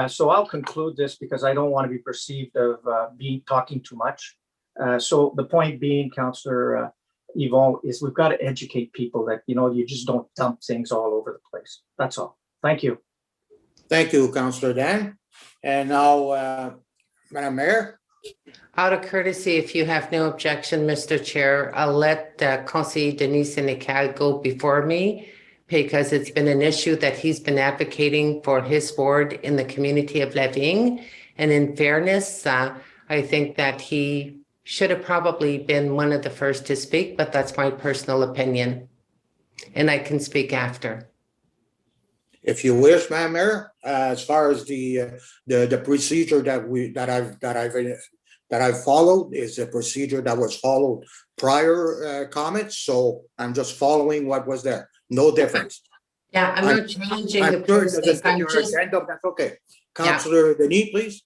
So I'll conclude this because I don't want to be perceived of talking too much. So the point being, Councillor Yvon, is we've got to educate people that, you just don't dump things all over the place. That's all. Thank you. Thank you, Councillor Dan. And now, Madam Mayor. Out of courtesy, if you have no objection, Mr. Chair, I'll let Conseiller Denis Sénécal go before me because it's been an issue that he's been advocating for his ward in the community of Lavigne. And in fairness, I think that he should have probably been one of the first to speak, but that's my personal opinion. And I can speak after. If you wish, Madam Mayor, as far as the procedure that I've followed is a procedure that was followed prior comments. So I'm just following what was there. No difference. Yeah, I'm not challenging the process. I'm just. That's okay. Councillor Denis, please.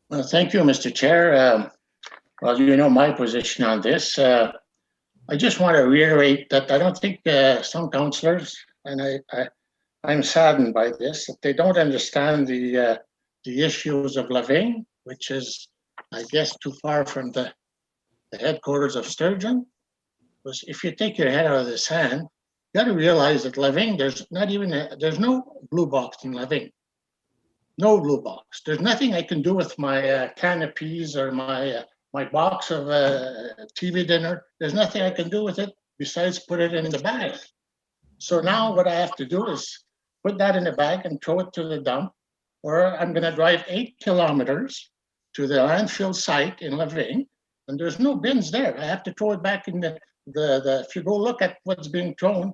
Well, thank you, Mr. Chair. Well, you know my position on this. I just want to reiterate that I don't think some councillors, and I'm saddened by this, that they don't understand the issues of Lavigne, which is, I guess, too far from the headquarters of Sturgeon. Because if you take your head out of the sand, you got to realize that Lavigne, there's no blue box in Lavigne. No blue box. There's nothing I can do with my canopies or my box of TV dinner. There's nothing I can do with it besides put it in the bag. So now what I have to do is put that in a bag and throw it to the dump, or I'm going to drive 8 kilometers to the landfill site in Lavigne, and there's no bins there. I have to throw it back in the if you go look at what's being thrown,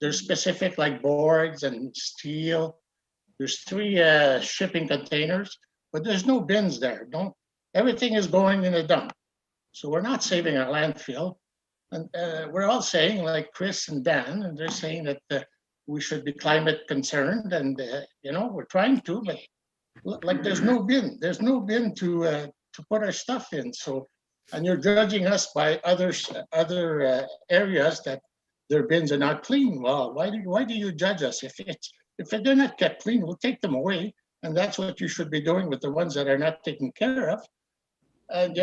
there's specific like boards and steel. There's 3 shipping containers, but there's no bins there. Everything is going in a dump. So we're not saving our landfill. And we're all saying, like Chris and Dan, and they're saying that we should be climate concerned. And, we're trying to, but like there's no bin. There's no bin to put our stuff in. So, and you're judging us by other areas that their bins are not clean. Well, why do you judge us? If they're not kept clean, we'll take them away. And that's what you should be doing with the ones that are not taken care of. And,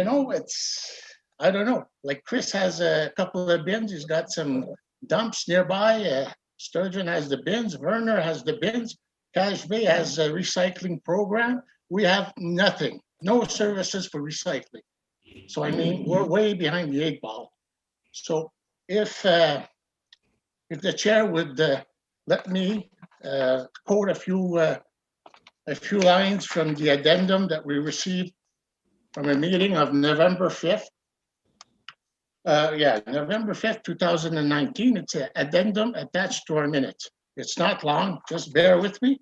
I don't know, like Chris has a couple of bins. He's got some dumps nearby. Sturgeon has the bins. Werner has the bins. Cache Bay has a recycling program. We have nothing, no services for recycling. So, I mean, we're way behind the 8 ball. So if the chair would let me quote a few lines from the addendum that we received from a meeting of November 5th. November 5th, 2019. It's an addendum attached to our minutes. It's not long, just bear with me.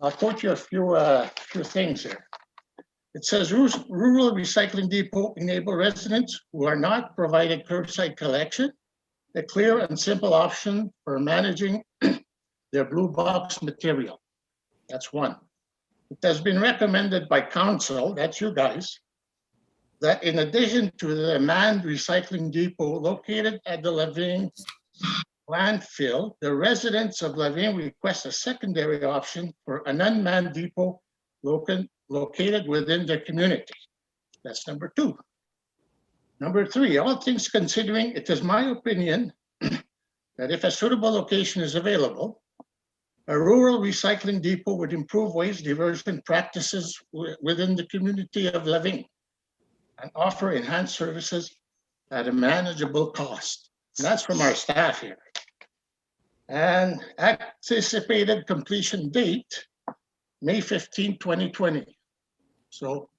I'll quote you a few things here. It says rural recycling depot enable residents who are not provided curbside collection a clear and simple option for managing their blue box material. That's one. It has been recommended by council, that's you guys, that in addition to the manned recycling depot located at the Lavigne landfill, the residents of Lavigne request a secondary option for an unmanned depot located within their community. That's number 2. Number 3, all things considering, it is my opinion that if a suitable location is available, a rural recycling depot would improve waste diversion practices within the community of Lavigne and offer enhanced services at a manageable cost. And that's from our staff here. And anticipated completion date, May 15, 2020. So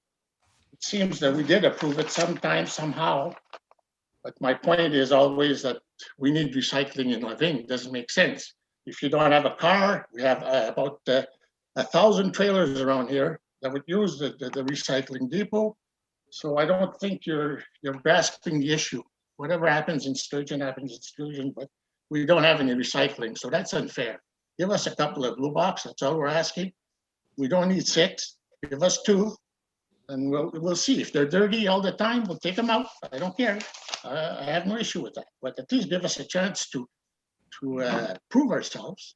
it seems that we did approve it sometime, somehow. But my point is always that we need recycling in Lavigne. It doesn't make sense. If you don't have a car, we have about 1,000 trailers around here that would use the recycling depot. So I don't think you're grasping the issue. Whatever happens in Sturgeon happens in Sturgeon, but we don't have any recycling, so that's unfair. Give us a couple of blue box, that's all we're asking. We don't need 6, give us 2, and we'll see. If they're dirty all the time, we'll take them out. I don't care. I have no issue with that, but at least give us a chance to prove ourselves.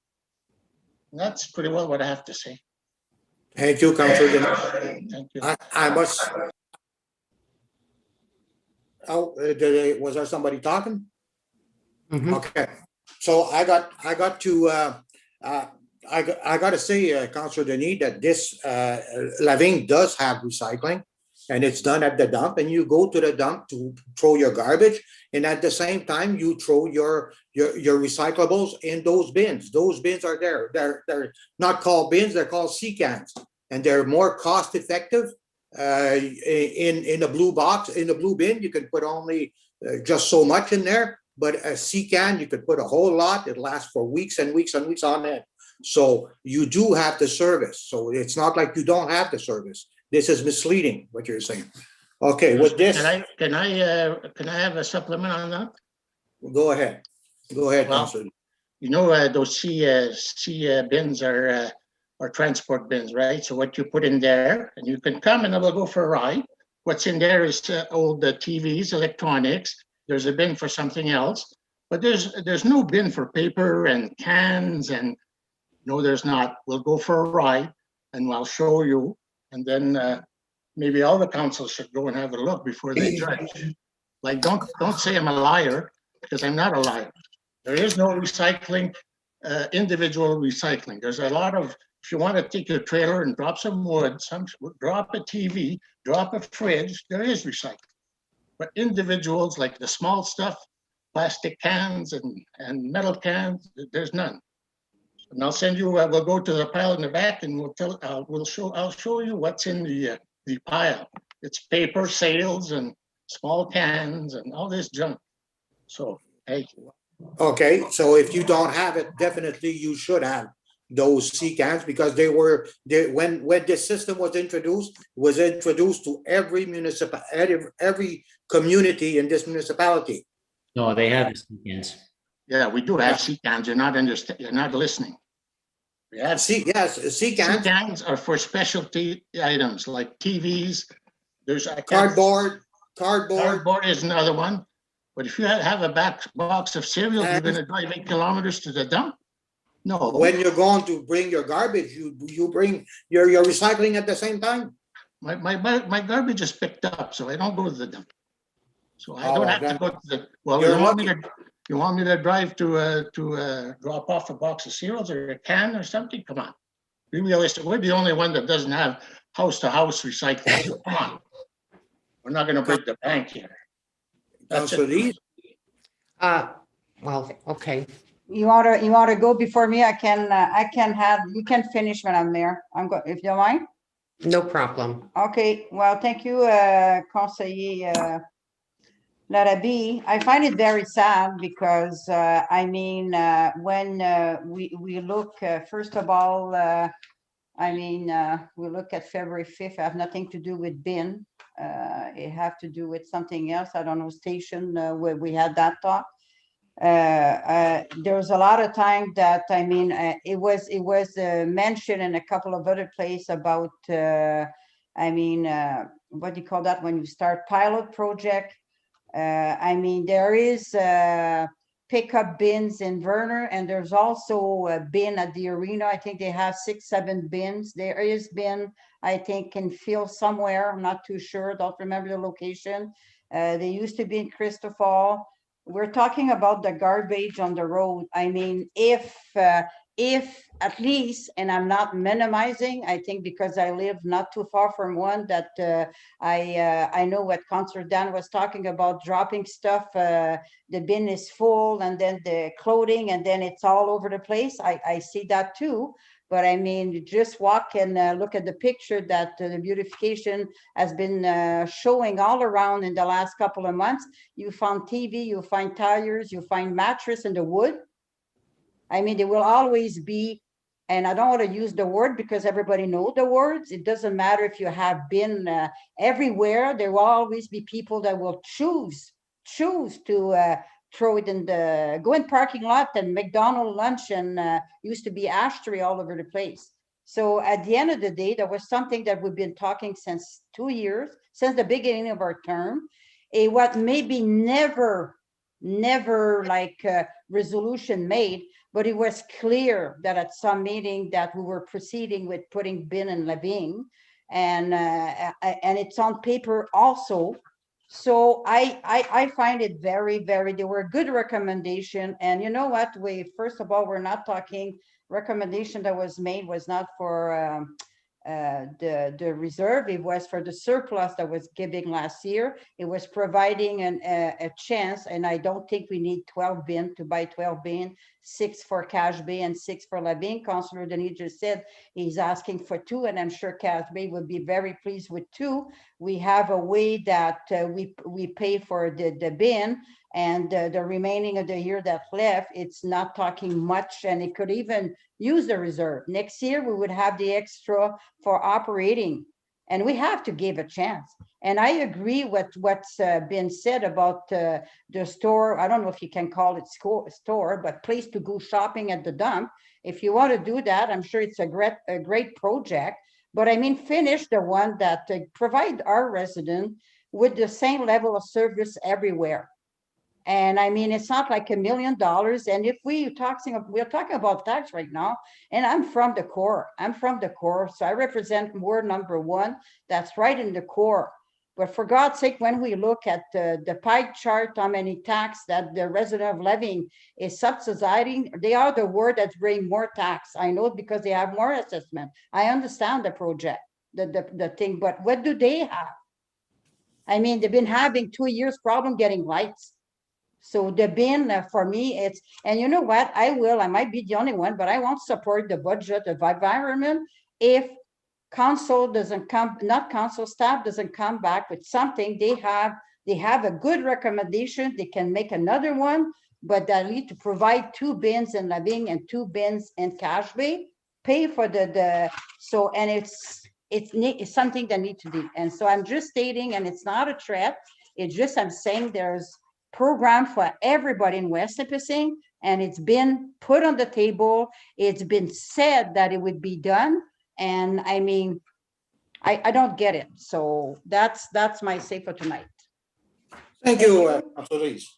That's pretty well what I have to say. Thank you, Councillor Denis. Thank you. I must. Oh, was there somebody talking? Okay, so I got to say, Councillor Denis, that this Lavigne does have recycling, and it's done at the dump, and you go to the dump to throw your garbage, and at the same time you throw your recyclables in those bins. Those bins are there. They're not called bins; they're called sea cans, and they're more cost effective. In the blue box, in the blue bin, you can put only just so much in there. But a sea can, you could put a whole lot. It lasts for weeks and weeks and weeks on end. So you do have the service. So it's not like you don't have the service. This is misleading what you're saying. Okay, with this, Can I have a supplement on that? go ahead. Go ahead, Well, Councillor. You know, those sea bins are transport bins, right? So what you put in there, and you can come and I will go for a ride. What's in there is old TVs, electronics. There's a bin for something else, but there's no bin for paper and cans, and no, there's not. We'll go for a ride and I'll show you, and then maybe all the councils should go and have a look before they judge. Like, don't say I'm a liar, because I'm not a liar. There is no recycling, individual recycling. There's a lot of, if you want to take your trailer and drop some wood, drop a TV, drop a fridge, there is recycling. But individuals, like the small stuff, plastic cans and metal cans, there's none. And I'll send you, we'll go to the pile in the back and I'll show you what's in the pile. It's paper, sails, and small cans and all this junk. So, hey. Okay, so if you don't have it, definitely you should have those sea cans, because when this system was introduced to every every community in this municipality. No, they have the sea cans. Yeah, we do have sea cans. You're not listening. We have sea cans. Sea cans are for specialty items like TVs. There's cardboard. Cardboard is another one. But if you have a box of cereal, you're going to drive 8 kilometers to the dump. No. When you're going to bring your garbage, you bring your recycling at the same time. My garbage is picked up, so I don't go to the dump. So I don't have to go to the. Well, you want me to drive to drop off a box of cereals or a can or something? Come on, be realistic. We're the only one that doesn't have house-to-house recycling. So come on, we're not going to break the bank here. That's it. Well, okay. You want to go before me? I can have, you can finish, Madam Mayor. If you don't mind. No problem. Okay, well, thank you, Conseiller Larrabee. I find it very sad because, I mean, when we look, first of all, I mean, we look at February 5th, I have nothing to do with bin. It have to do with something else. I don't know, station where we had that talk. There was a lot of time that, I mean, it was mentioned in a couple of other places about, I mean, what do you call that when you start pilot project? I mean, there is pickup bins in Verner, and there's also a bin at the arena. I think they have 6-7 bins. There is bin, I think, in field somewhere. I'm not too sure. Don't remember the location. They used to be in Christopher. We're talking about the garbage on the road. I mean, if at least, and I'm not minimizing, I think because I live not too far from one that I know what Councillor Dan was talking about, dropping stuff, the bin is full, and then the clothing, and then it's all over the place. I see that too. But I mean, just walk and look at the picture that the beautification has been showing all around in the last couple of months. You found TV, you find tires, you find mattress in the wood. I mean, there will always be, and I don't want to use the word because everybody knows the words. It doesn't matter if you have been everywhere. There will always be people that will choose to throw it in the, go in parking lot and McDonald's lunch, and used to be ashtray all over the place. So at the end of the day, there was something that we've been talking since 2 years, since the beginning of our term. What maybe never like resolution made, but it was clear that at some meeting that we were proceeding with putting bin and levying, and it's on paper also. So I find it very, they were a good recommendation. And you know what, first of all, we're not talking recommendation that was made was not for the reserve, it was for the surplus that was giving last year. It was providing a chance, and I don't think we need 12 bin to buy 12 bin, 6 for cash bay and 6 for levying. Councillor Denis just said he's asking for 2, and I'm sure cash bay would be very pleased with 2. We have a way that we pay for the bin, and the remaining of the year that's left, it's not talking much, and it could even use the reserve. Next year, we would have the extra for operating, and we have to give a chance. And I agree with what's been said about the store. I don't know if you can call it store, but place to go shopping at the dump. If you want to do that, I'm sure it's a great project. But I mean, finish the one that provide our resident with the same level of service everywhere. And I mean, it's not like $1 million. And if we're talking about tax right now, and I'm from the core. So I represent ward number 1. That's right in the core. But for God's sake, when we look at the pie chart, how many tax that the resident of levying is subsidizing, they are the ward that bring more tax. I know because they have more assessment. I understand the project, the thing, but what do they have? I mean, they've been having 2 years problem getting lights. So the bin for me, it's, and you know what, I might be the only one, but I won't support the budget of environment if council doesn't come, not council staff doesn't come back with something. They have a good recommendation. They can make another one, but they need to provide 2 bins in levying and 2 bins in cash bay, pay for so, and it's something that need to be. And so I'm just stating, and it's not a threat. It's just, I'm saying there's program for everybody in West Nipissing, and it's been put on the table. It's been said that it would be done, and I mean, I don't get it. So that's my say for tonight. Thank you, Councilor Elise.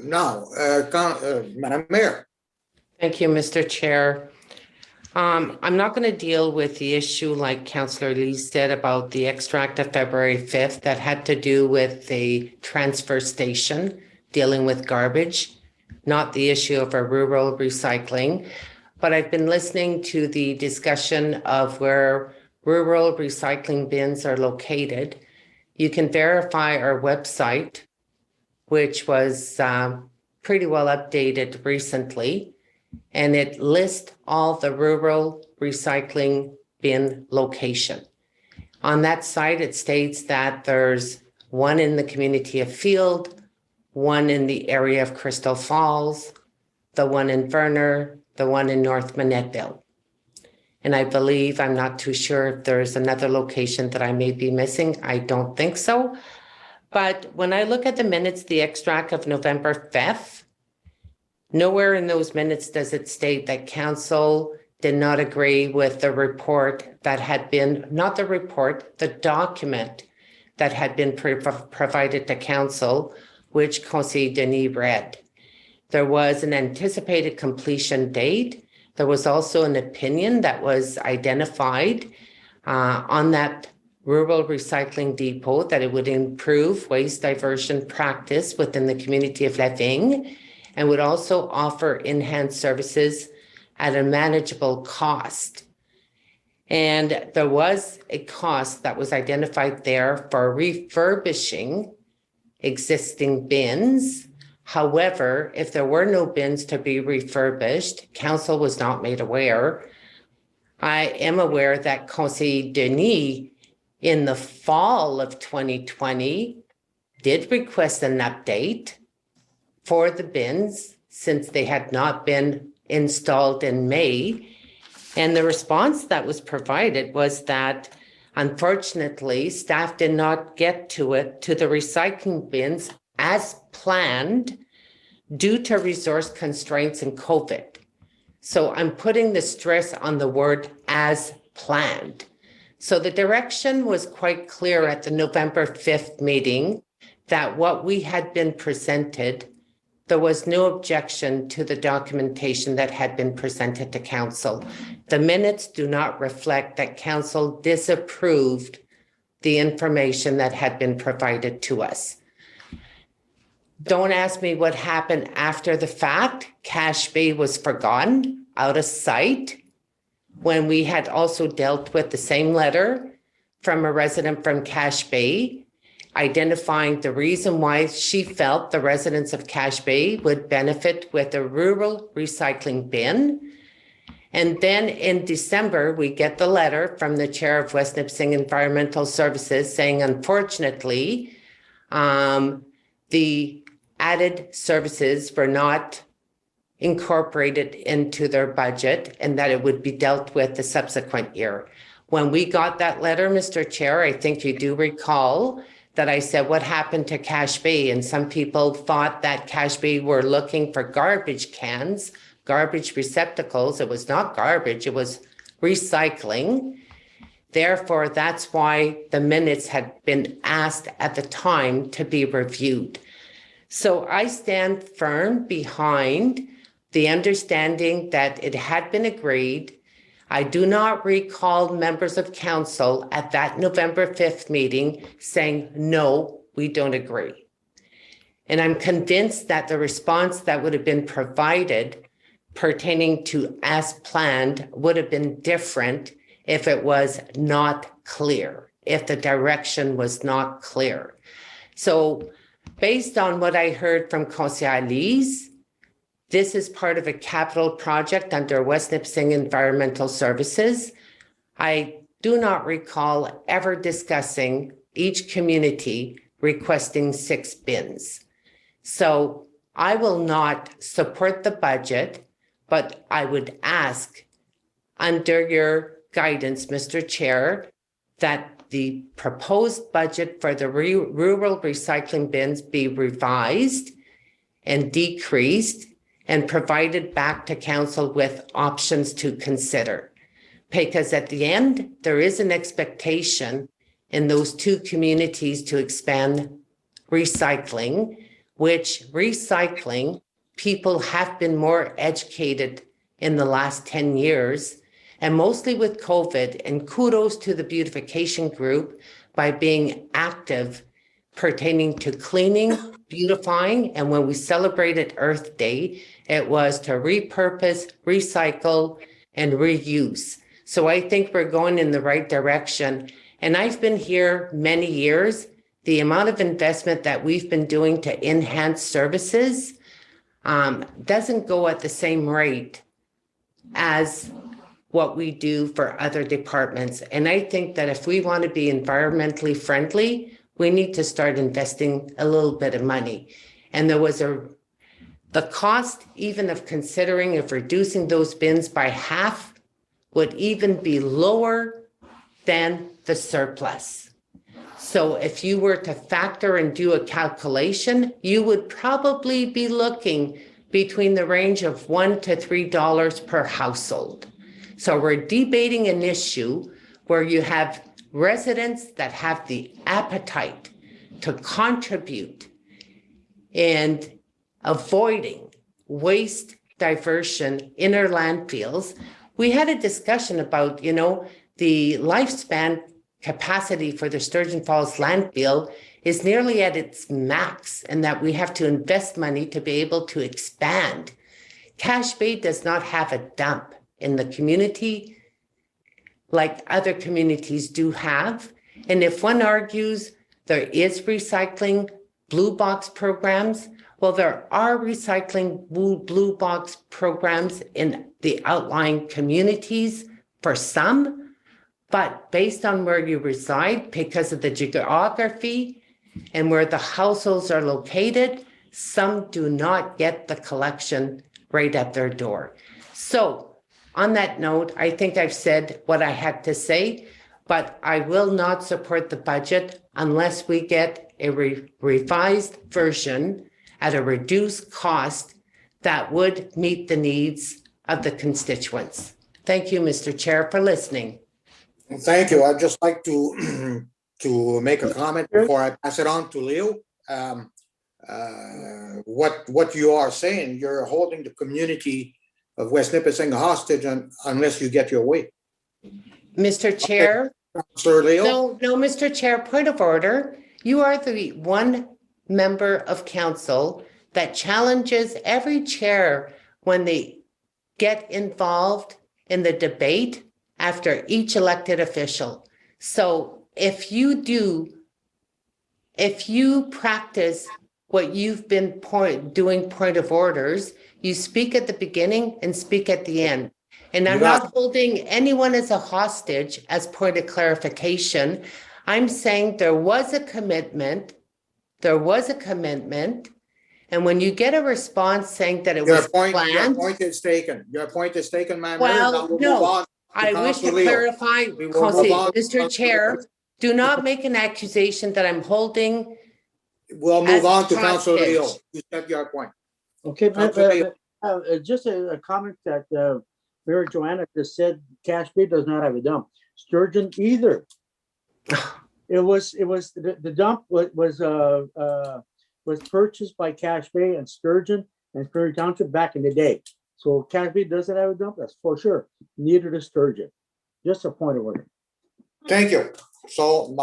Now, Madam Mayor. Thank you, Mr. Chair. I'm not going to deal with the issue like Councillor Lee said about the extract of February 5th that had to do with the transfer station dealing with garbage, not the issue of a rural recycling. But I've been listening to the discussion of where rural recycling bins are located. You can verify our website, which was pretty well updated recently. And it lists all the rural recycling bin location. On that site, it states that there's one in the community of Field, one in the area of Crystal Falls, the one in Verner, the one in North Manettville. And I believe, I'm not too sure if there's another location that I may be missing. I don't think so. But when I look at the minutes, the extract of November 5th, nowhere in those minutes does it state that council did not agree with the report that had been, not the report, the document that had been provided to council, which Conseil Denis read. There was an anticipated completion date. There was also an opinion that was identified on that rural recycling depot that it would improve waste diversion practice within the community of Levying, and would also offer enhanced services at a manageable cost. And there was a cost that was identified there for refurbishing existing bins. However, if there were no bins to be refurbished, council was not made aware. I am aware that Conseil Denis in the fall of 2020 did request an update for the bins since they had not been installed in May. And the response that was provided was that, unfortunately, staff did not get to the recycling bins as planned due to resource constraints and COVID. So I'm putting the stress on the word as planned. So the direction was quite clear at the November 5th meeting that what we had been presented there was no objection to the documentation that had been presented to council. The minutes do not reflect that council disapproved the information that had been provided to us. Don't ask me what happened after the fact. Cache Bay was forgotten, out of sight, when we had also dealt with the same letter from a resident from Cache Bay, identifying the reason why she felt the residents of Cache Bay would benefit with a rural recycling bin. And then in December, we get the letter from the chair of West Nipissing Environmental Services saying, unfortunately, the added services were not incorporated into their budget and that it would be dealt with the subsequent year. When we got that letter, Mr. Chair, I think you do recall that I said, what happened to Cache Bay? And some people thought that Cache Bay were looking for garbage cans, garbage receptacles. It was not garbage, it was recycling. Therefore, that's why the minutes had been asked at the time to be reviewed. So I stand firm behind the understanding that it had been agreed. I do not recall members of council at that November 5th meeting saying, no, we don't agree. And I'm convinced that the response that would have been provided pertaining to as planned would have been different if it was not clear, if the direction was not clear. So based on what I heard from Conseillère Lise, this is part of a capital project under West Nipissing Environmental Services. I do not recall ever discussing each community requesting 6 bins. So I will not support the budget, but I would ask under your guidance, Mr. Chair, that the proposed budget for the rural recycling bins be revised and decreased and provided back to council with options to consider. Because at the end, there is an expectation in those 2 communities to expand recycling, which recycling, people have been more educated in the last 10 years, and mostly with COVID, and kudos to the beautification group by being active pertaining to cleaning, beautifying, and when we celebrated Earth Day, it was to repurpose, recycle, and reuse. So I think we're going in the right direction. And I've been here many years. The amount of investment that we've been doing to enhance services doesn't go at the same rate as what we do for other departments. And I think that if we want to be environmentally friendly, we need to start investing a little bit of money. And there was the cost even of considering of reducing those bins by half would even be lower than the surplus. So if you were to factor and do a calculation, you would probably be looking between the range of $1 to $3 per household. So we're debating an issue where you have residents that have the appetite to contribute and avoiding waste diversion in our landfills. We had a discussion about, the lifespan capacity for the Sturgeon Falls landfill is nearly at its max, and that we have to invest money to be able to expand. Cache Bay does not have a dump in the community like other communities do have. And if one argues there is recycling blue box programs, well, there are recycling blue box programs in the outlying communities for some, but based on where you reside, because of the geography and where the households are located, some do not get the collection right at their door. So on that note, I think I've said what I had to say, but I will not support the budget unless we get a revised version at a reduced cost that would meet the needs of the constituents. Thank you, Mr. Chair, for listening. Thank you. I'd just like to make a comment before I pass it on to Leo. what you are saying. You're holding the community of West Nipissing hostage unless you get your way. Mr. Chair. Councillor Leo? No, Mr. Chair, point of order. You are the one member of council that challenges every chair when they get involved in the debate after each elected official. So if you practice what you've been doing point of orders, you speak at the beginning and speak at the end. And I'm not holding anyone as a hostage as point of clarification. I'm saying there was a commitment. And when you get a response saying that it was planned. Your point is taken. Your point is taken, ma'am. Well, no, I wish to clarify, Mr. Chair, do not make an accusation that I'm holding. We'll move on to Councillor Leo. You said your point. Okay, just a comment that Mayor Joanna just said. Cache Bay does not have a dump. Sturgeon either. It was the dump was purchased by Cache Bay and Sturgeon and Prairie Township back in the day. So Cache Bay doesn't have a dump, that's for sure. Neither does Sturgeon. Just a point of order. Thank you. So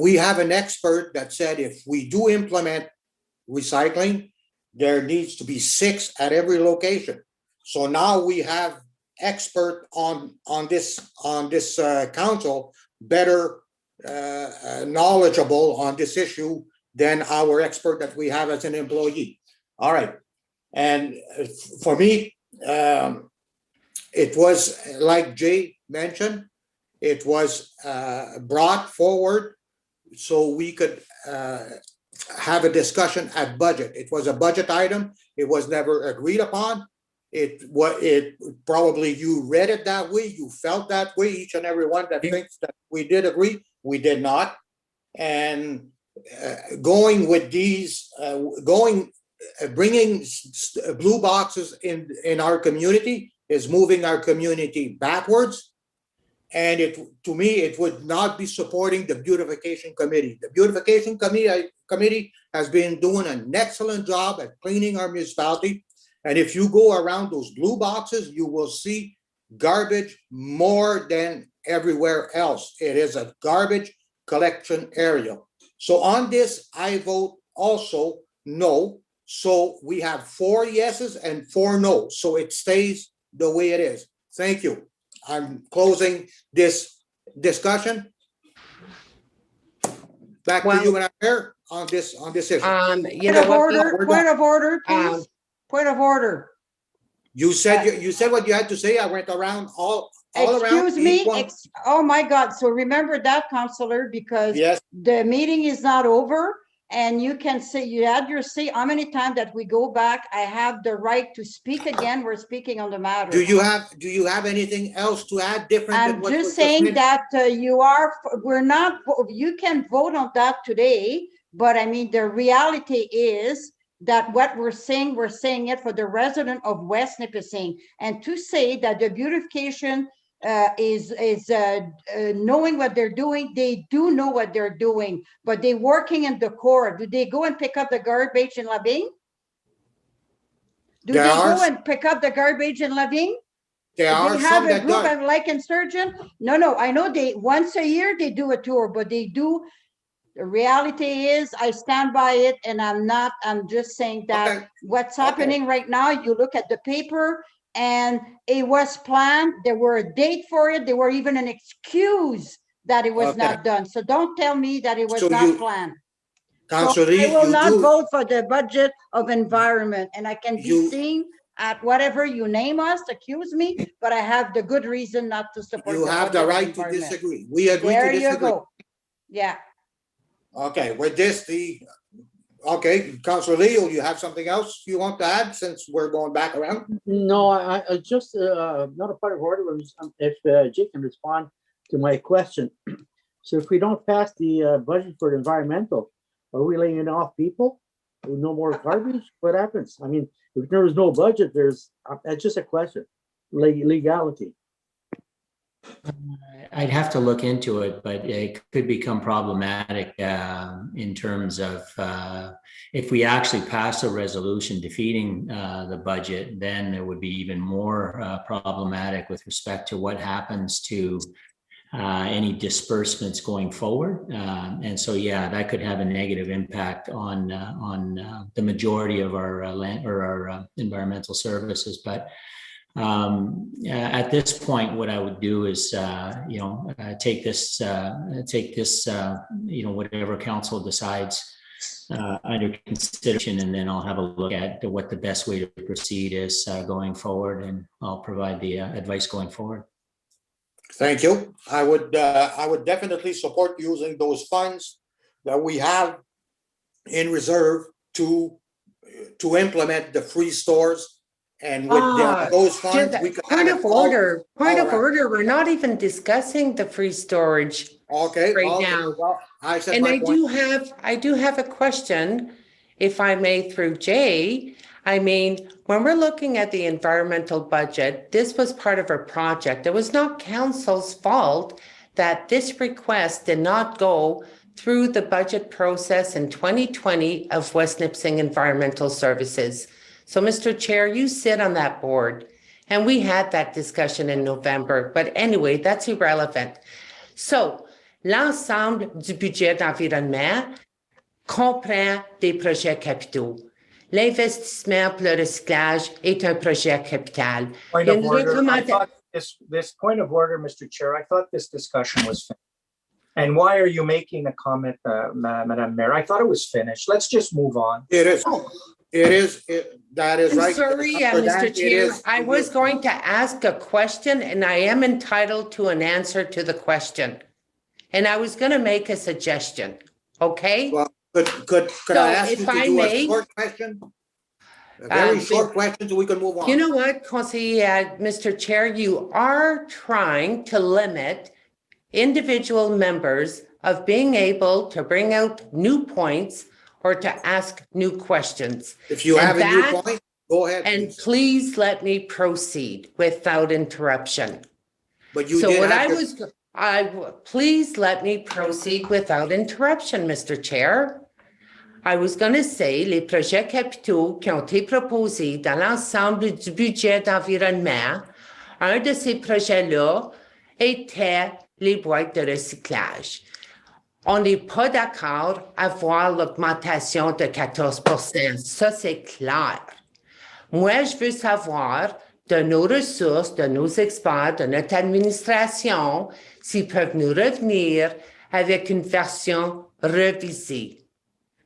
we have an expert that said if we do implement recycling, there needs to be 6 at every location. So now we have expert on this council better knowledgeable on this issue than our expert that we have as an employee. All right. And for me, it was like Jay mentioned, it was brought forward so we could have a discussion at budget. It was a budget item. It was never agreed upon. It probably you read it that way. You felt that way. Each and every one that thinks that we did agree, we did not. And going with these, bringing blue boxes in our community is moving our community backwards. And to me, it would not be supporting the beautification committee. The beautification committee has been doing an excellent job at cleaning our municipality. And if you go around those blue boxes, you will see garbage more than everywhere else. It is a garbage collection area. So on this, I vote also no. So we have 4 yeses and 4 no's. So it stays the way it is. Thank you. I'm closing this discussion. Back to you, Madam Mayor, on this issue. Point of order, please. Point of order. You said what you had to say. I went around all around. Excuse me. Oh my God. So remember that, Councillor, because the meeting is not over. And you can say, you had your say, how many times that we go back, I have the right to speak again. We're speaking on the matter. Do you have anything else to add different? I'm just saying that you can vote on that today, but I mean, the reality is that what we're saying it for the resident of West Nipissing. And to say that the beautification is knowing what they're doing. They do know what they're doing, but they're working in the core. Do they go and pick up the garbage in Lavigne? Do they go and pick up the garbage in Lavigne? They have a group of like in Sturgeon? No, I know they once a year they do a tour, but they do. The reality is I stand by it, and I'm just saying that what's happening right now, you look at the paper, and it was planned. There were a date for it. There were even an excuse that it was not done. So don't tell me that it was not planned. Councillor, I will not vote for the budget of environment, and I can be seen at whatever you name us, accuse me, but I have the good reason not to support. You have the right to disagree. We agree to disagree. There you go. Yeah. Okay, with this, Councillor Leo, you have something else you want to add since we're going back around? No, I just not a part of order. If Jake can respond to my question. So if we don't pass the budget for the environmental, are we laying it off people? No more garbage? What happens? I mean, if there is no budget, it's just a question. Legality. I'd have to look into it, but it could become problematic in terms of if we actually pass a resolution defeating the budget, then it would be even more problematic with respect to what happens to any disbursements going forward. And so, yeah, that could have a negative impact on the majority of our land or our environmental services. But at this point, what I would do is, take this, whatever council decides under consideration, and then I'll have a look at what the best way to proceed is going forward, and I'll provide the advice going forward. Thank you. I would definitely support using those funds that we have in reserve to implement the free stores. And with those funds, we could point have of it all- order, point all of around. order. We're not even discussing the free storage. Okay. right well, now. well, I said And my point. I do have a question, if I may, through Jay. I mean, when we're looking at the environmental budget, this was part of our project. It was not council's fault that this request did not go through the budget process in 2020 of West Nipissing Environmental Services. So, Mr. Chair, you sit on that board, and we had that discussion in November. But anyway, that's irrelevant. So, l'ensemble du budget d'environnement comprend des projets capitaux. L'investissement pour le recyclage est un projet capital. Point Il y a of une order. I recommanda- thought this point of order, Mr. Chair, I thought this discussion was finished. And why are you making a comment, Madam Mayor? I thought it was finished. Let's just move on. It is. It is. That is I'm right. sorry, After Mr. that, it Chair, is- I was going to ask a question, and I am entitled to an answer to the question. And I was going to make a suggestion, okay? Well, could So I ask if you to I do may- a short question? A very short question so we can move on. You know what, Conseiller, Mr. Chair, you are trying to limit individual members of being able to bring out new points or to ask new questions. If you and have a new that- point, go ahead. And please. please let me proceed without interruption. But you So did what have to- please let me proceed without interruption, Mr. Chair. I was going to say, les projets capitaux qui ont été proposés dans l'ensemble du budget d'environnement, un de ces projets-là était les boîtes de recyclage. On n'est pas d'accord à voir l'augmentation de 14%. Ça, c'est clair. Moi, je veux savoir de nos ressources, de nos experts, de notre administration, s'ils peuvent nous revenir avec une version révisée.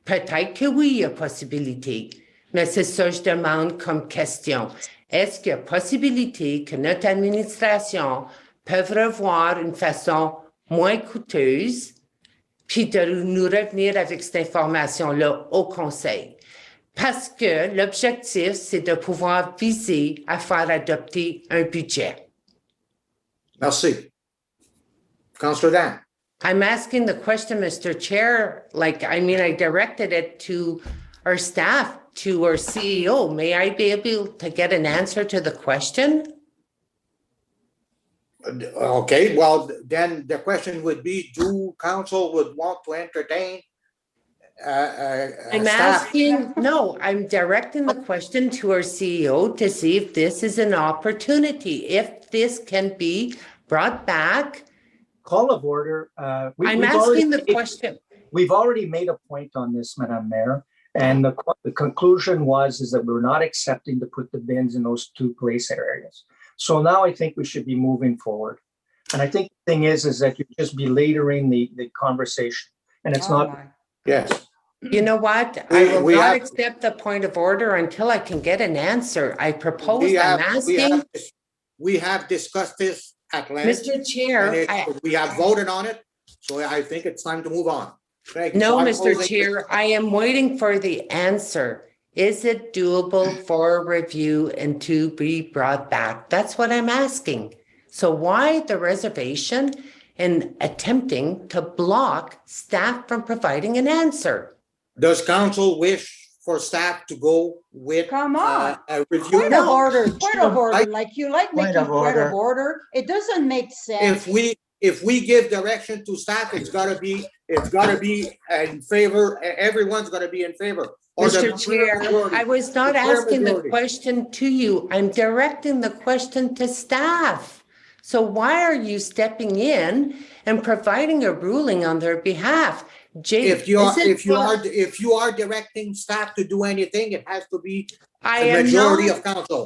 Peut-être que oui, il y a possibilité, mais c'est ça que je demande comme question. Est-ce qu'il y a possibilité que notre administration peut revoir une façon moins coûteuse, puis de nous revenir avec cette information-là au Conseil? Parce que l'objectif, c'est de pouvoir viser à faire adopter un budget. Merci. Councillor Dan. I'm asking the question, Mr. Chair, I directed it to our staff, to our CEO. May I be able to get an answer to the question? Okay, well, then the question would be, do council would want to entertain I'm staff? I'm directing the question to our CEO to see if this is an opportunity, if this can be brought back. Call of order. I'm we've asking already the made- question. We've already made a point on this, Madam Mayor, and the conclusion is that we're not accepting to put the bins in those two place areas. So now I think we should be moving forward. And I think the thing is that you're just belaboring the conversation, and it's not. Yes. You know what? I will We not have- accept the point of order until I can get an answer. I propose, We I'm have, asking, we have discussed this at length. Mr. and Chair, we have voted on it, so I think it's time to move on. Thank you. no, So I'm Mr. closing- Chair, I am waiting for the answer. Is it doable for review and to be brought back? That's what I'm asking. So why the reservation in attempting to block staff from providing an answer? Does council wish for staff to go with Come on. a review. Point of No, order, point of order, I- like you like Point making of point of order. order. It doesn't make sense. If we give direction to staff, it's gotta be in favor, everyone's gonna be in favor. Or the Mr. Chair, majority. I was not The clear asking the majority. question to you. I'm directing the question to staff. So why are you stepping in and providing a ruling on their behalf? Jay, If you isn't- if you are directing staff to do anything, it has to be I the am majority not, of council.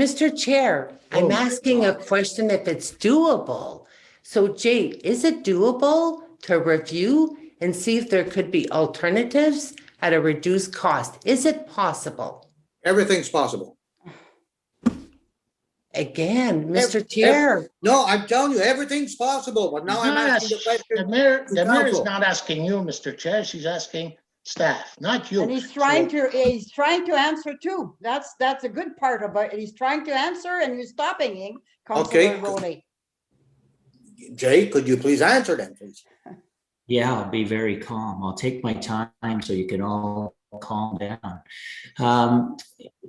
Mr. Chair, I'm Oh, asking a question if it's doable. So Jay, is it doable to review and see if there could be alternatives at a reduced cost? Is it possible? Everything's possible. Again, Mr. Chair, No, I'm telling you, everything's possible, but now He's I'm not asking the ask- question. The mayor is council. not asking you, Mr. Chair, she's asking staff, not you. And he's trying to answer too. That's a good part about it. He's trying to answer and you're stopping him, Okay. Councilor Rowley. Jay, could you please answer them, please? Yeah, I'll be very calm. I'll take my time so you can all calm down.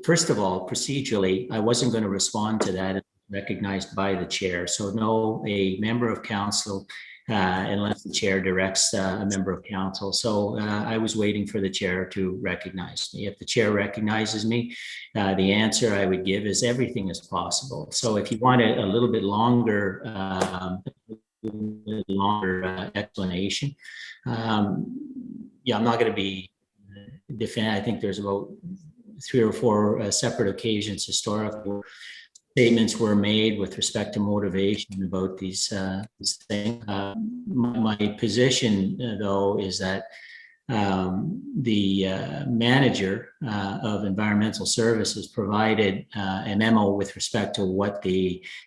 First of all, procedurally, I wasn't going to respond to that recognized by the chair. So no, a member of council, unless the chair directs a member of council. So I was waiting for the chair to recognize me. If the chair recognizes me, the answer I would give is everything is possible. So if you want a little bit longer explanation. Yeah, I'm not going to be defend. I think there's about 3 or 4 separate occasions historical statements were made with respect to motivation about these things. My position, though, is that the manager of environmental services provided a memo with respect to what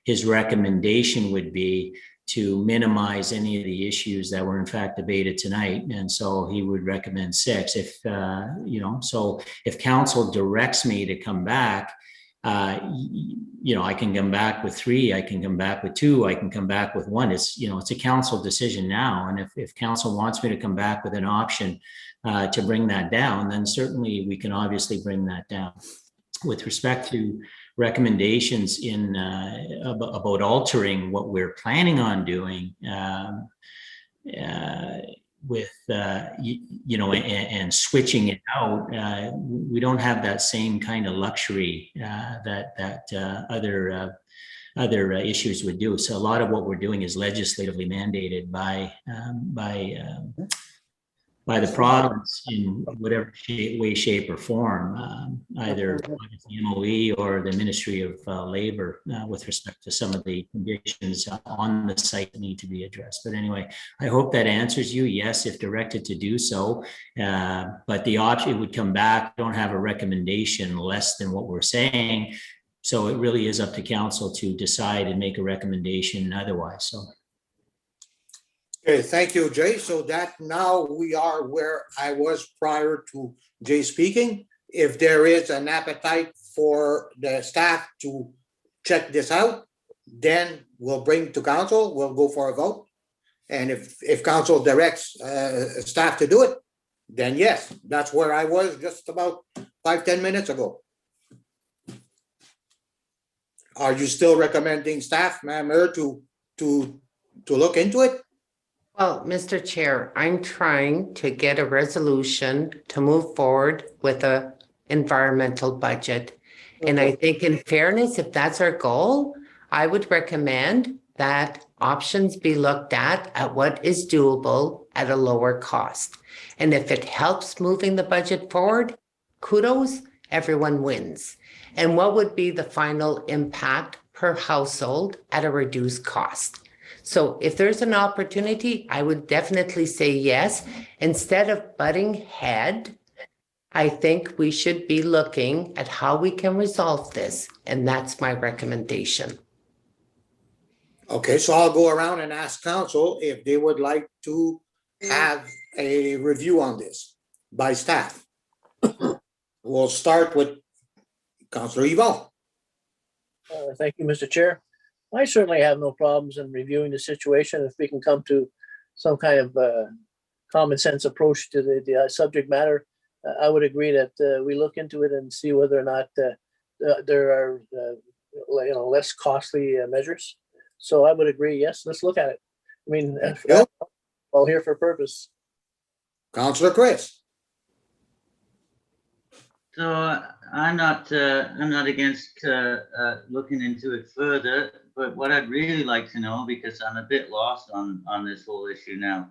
his recommendation would be to minimize any of the issues that were in fact debated tonight. And so he would recommend 6. If, so if council directs me to come back, I can come back with 3, I can come back with 2, I can come back with 1. It's a council decision now. And if council wants me to come back with an option to bring that down, then certainly we can obviously bring that down. With respect to recommendations about altering what we're planning on doing and switching it out, we don't have that same kind of luxury that other issues would do. So a lot of what we're doing is legislatively mandated by the province in whatever way, shape, or form, either the MOE or the Ministry of Labor, with respect to some of the conditions on the site that need to be addressed. But anyway, I hope that answers you. Yes, if directed to do so, but the option would come back. Don't have a recommendation less than what we're saying. So it really is up to council to decide and make a recommendation otherwise. So. Okay, thank you, Jay. So that now we are where I was prior to Jay speaking. If there is an appetite for the staff to check this out, then we'll bring to council, we'll go for a vote. And if council directs staff to do it, then yes, that's where I was just about 5-10 minutes ago. Are you still recommending staff, Madam Mayor, to look into it? well, Mr. Chair, I'm trying to get a resolution to move forward with a environmental budget. And I think in fairness, if that's our goal, I would recommend that options be looked at what is doable at a lower cost. And if it helps moving the budget forward, kudos, everyone wins. And what would be the final impact per household at a reduced cost? So if there's an opportunity, I would definitely say yes. Instead of butting head, I think we should be looking at how we can resolve this. And that's my recommendation. Okay, so I'll go around and ask council if they would like to have a review on this by staff. We'll start with Councilor Yvonne. Thank you, Mr. Chair. I certainly have no problems in reviewing the situation if we can come to some kind of common sense approach to the subject matter. I would agree that we look into it and see whether or not there are less costly measures. So I would agree. Yes, let's look at it. I mean, all here for purpose. Councillor Chris. So I'm not against looking into it further, but what I'd really like to know, because I'm a bit lost on this whole issue now,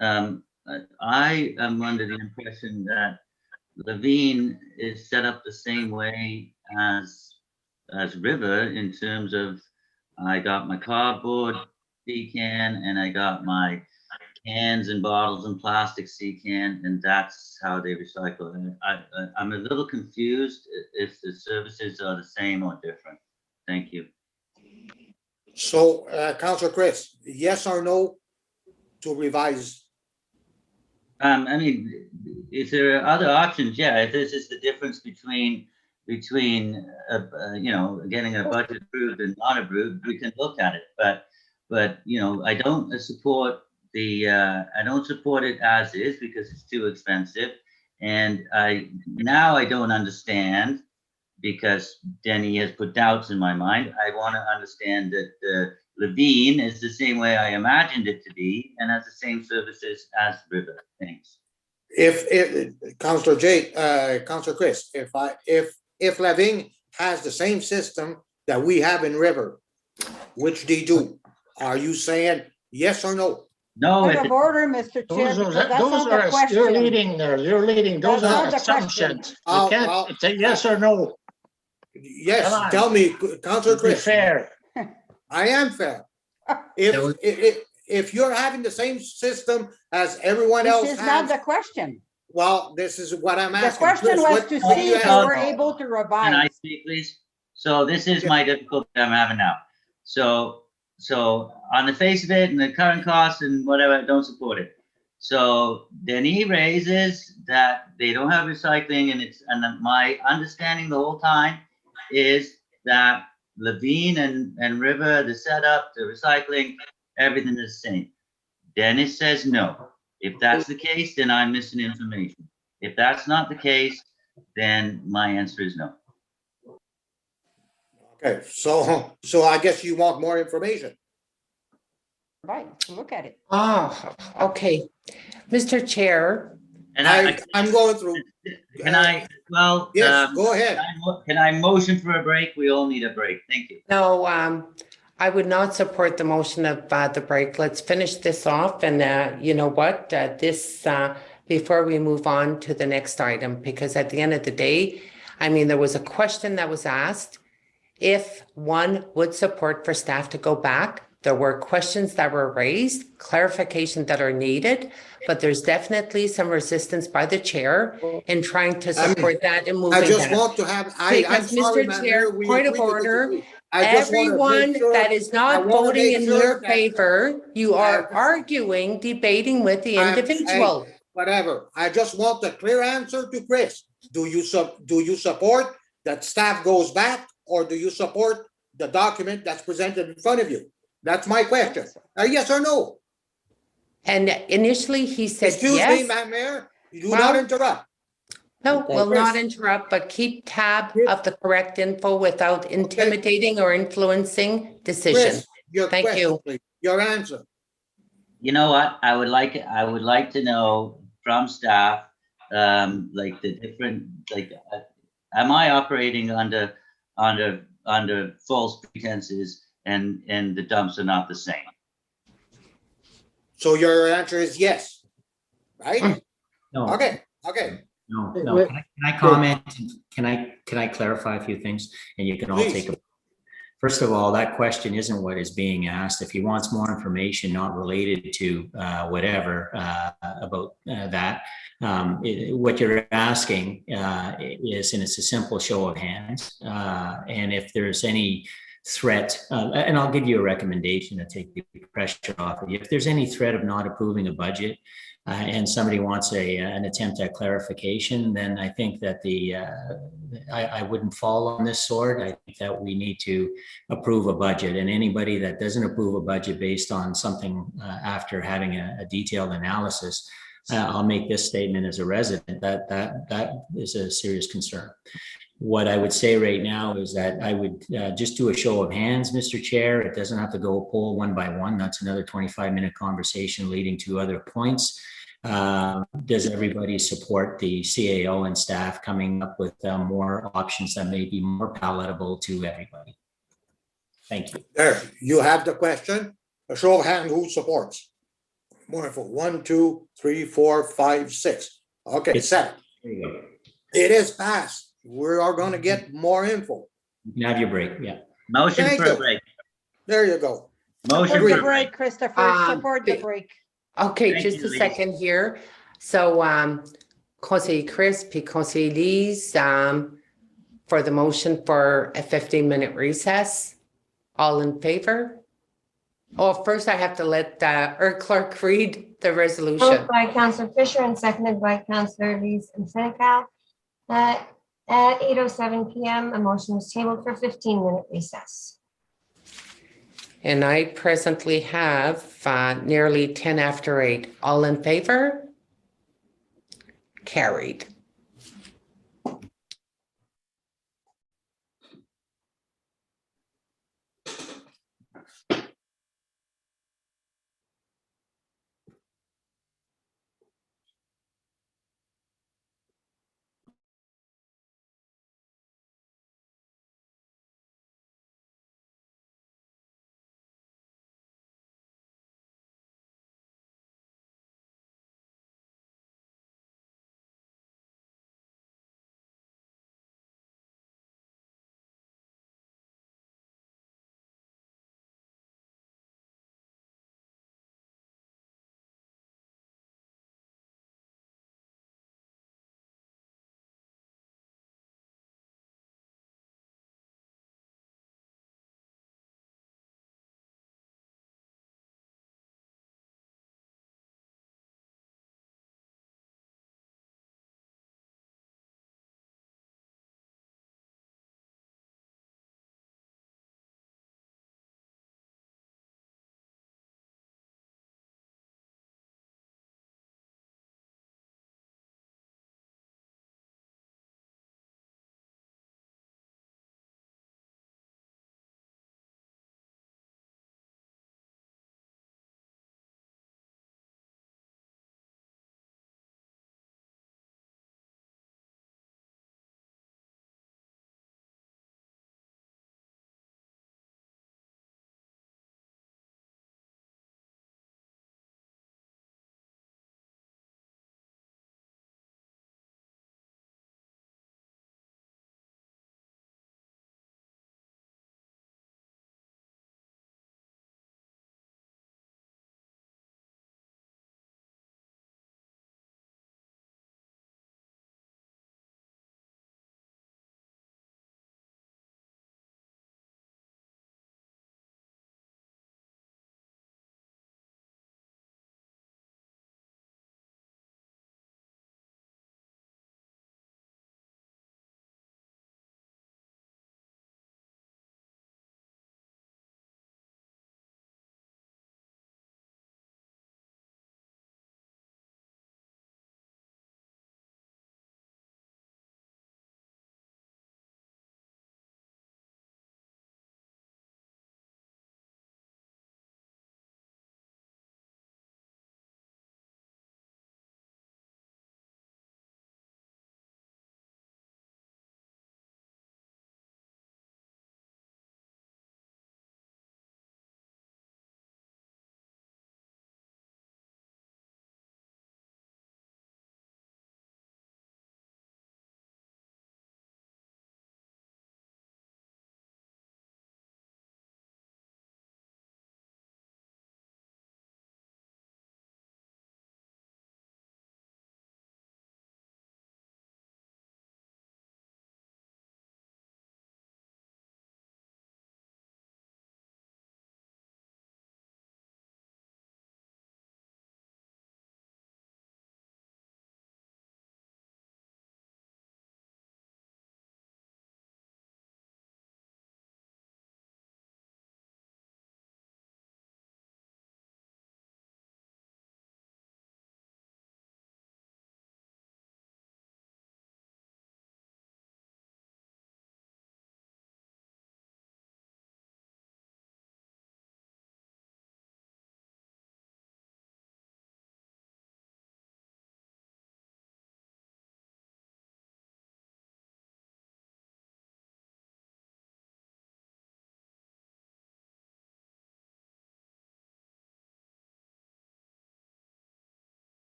I am under the impression that Levine is set up the same way as River in terms of I got my cardboard sea can and I got my cans and bottles and plastic sea can, and that's how they recycle it. I'm a little confused if the services are the same or different. Thank you. So, Councillor Chris, yes or no to revise? I mean, if there are other options, yeah, if this is the difference between getting a budget approved and not approved, we can look at it. But I don't support I don't support it as is because it's too expensive. And I don't understand, because Denny has put doubts in my mind. I want to understand that Levine is the same way I imagined it to be and has the same services as River. Thanks. If Councillor Chris, if Levine has the same system that we have in River, which they do, are you saying yes or no? No. Point of order, Mr. Chair, because that's not the question. You're leading there. You're leading. Those That's are not the assumptions. question. You can't say yes or no. Yes, tell me, Councillor Be Chris. fair. I am fair. If you're having the same system as everyone else This is not has, the question. well, this is what I'm The asking. question Chris, was what to do see you if have? we're able to Can I revise. speak, please? So this is my difficulty I'm having now. So on the face of it and the current costs and whatever, I don't support it. So then he raises that they don't have recycling, and my understanding the whole time is that Levine and River, the setup, the recycling, everything is the same. Dennis says no. If that's the case, then I'm missing information. If that's not the case, then my answer is no. Okay, so I guess you want more information. Right, look at it. Oh, okay. Mr. Chair, And I'm going through. Can I? Well, Yes, go ahead. Can I motion for a break? We all need a break. Thank you. no, I would not support the motion of the break. Let's finish this off, and you know what? Before we move on to the next item, because at the end of the day, I mean, there was a question that was asked if one would support for staff to go back. There were questions that were raised, clarification that are needed, but there's definitely some resistance by the chair in trying to support that and moving I just that. want to have, I'm Because, sorry, Mr. Madam Chair, Mayor, we point of agree to order, disagree. I just wanna make everyone sure- that is I not wanna voting make in sure your that- favor, you are arguing, debating with the individual. Whatever. I just want a clear answer to Chris. Do you support that staff goes back, or do you support the document that's presented in front of you? That's my question. Yes or no? And initially he said Excuse me, yes. Madam Mayor, you do Well, not interrupt. No, will not Chris. interrupt, but keep tab of the correct info without intimidating or influencing decision. Chris, your Thank question, you. please. Your answer. You know what? I would like to know from staff, like the different, like, am I operating under false pretenses and the dumps are not the same? So your answer is yes, right? No. Okay. No. Wait. Can I comment? Can I clarify a few things? And you can all Please. take a. First of all, that question isn't what is being asked. If he wants more information not related to whatever about that, what you're asking is, and it's a simple show of hands. And if there's any threat, and I'll give you a recommendation to take the pressure off of you. If there's any threat of not approving a budget, and somebody wants an attempt at clarification, then I think that I wouldn't fall on this sword. I think that we need to approve a budget, and anybody that doesn't approve a budget based on something after having a detailed analysis, I'll make this statement as a resident, that is a serious concern. What I would say right now is that I would just do a show of hands, Mr. Chair. It doesn't have to go poll one by one. That's another 25-minute conversation leading to other points. Does everybody support the CAO and staff coming up with more options that may be more palatable to everybody? Thank you. There, you have the question. A show of hand, who supports? More info. 1, 2, 3, 4, 5, 6. Okay, It's- 7. There you go. It is passed. We are going to get more info. You can have your break, yeah. Motion Thank for a you. break. There you go. Motion Support for the a break. break, Christopher, support the break. Okay, Thank just you, a Lise. second here. So, Conseiller Chris, puis Conseiller Lise, for the motion for a 15-minute recess. All in favor? Oh, first I have to let our clerk read the resolution. Moved by Councillor Fisher and seconded by Councillor Lise and Seneca. At 8:07 PM, a motion was tabled for 15-minute recess. And I presently have nearly 10 after 8. All in favor? Carried.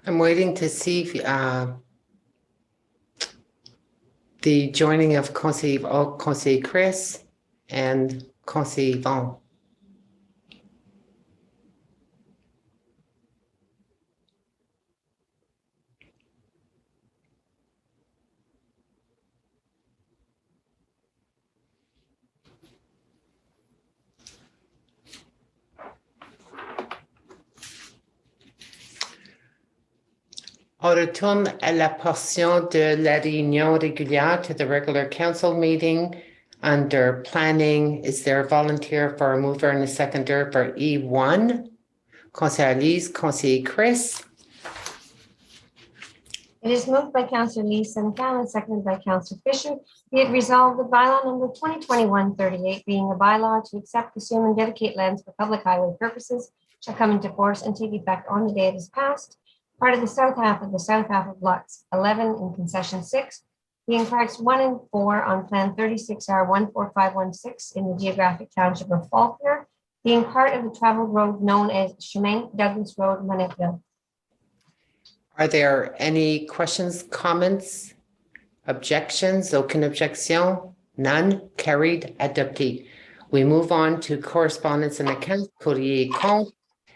I'm waiting to see the joining of Conseil Chris and Conseil Yvon. On retourne à la portion de la réunion régulière to the regular council meeting under planning. Is there a volunteer for a mover and a seconder for E1? Conseil Elise, Conseil Chris. It is moved by Councillor Lee Senecal and seconded by Councillor Fisher. Be it resolved that bylaw number 2021-38 being a bylaw to accept, assume, and dedicate lands for public highway purposes shall come into force and take effect on the day it is passed. Part of the south half of lots 11 in concession 6, being tracks 1 and 4 on plan 36R14516 in the geographic township of Faulkner, being part of the travel road known as Chemin Douglas Road, Manettville. Are there any questions, comments, objections? Aucune objection? None? Carried, adopté. We move on to correspondence and accounts, courrier et compte.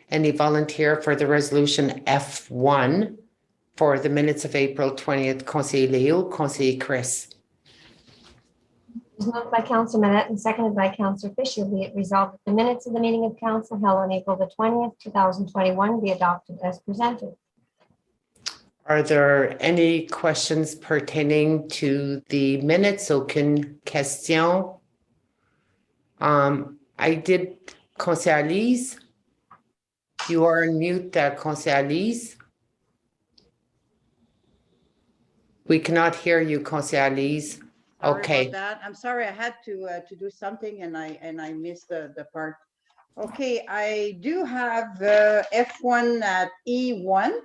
Any volunteer for the resolution F1 for the minutes of April 20th, Conseil Léo, Conseil Chris. It is moved by Councillor Manette and seconded by Councillor Fisher. Be it resolved that the minutes of the meeting of council held on April the 20th, 2021 be adopted as presented. Are there any questions pertaining to the minutes? Aucune question. I did Conseil Elise. You are on mute, Conseil Elise. We cannot hear you, Conseil Elise. Sorry Okay. about that. I'm sorry, I had to do something and I missed the part. Okay, I do have F1 at E1.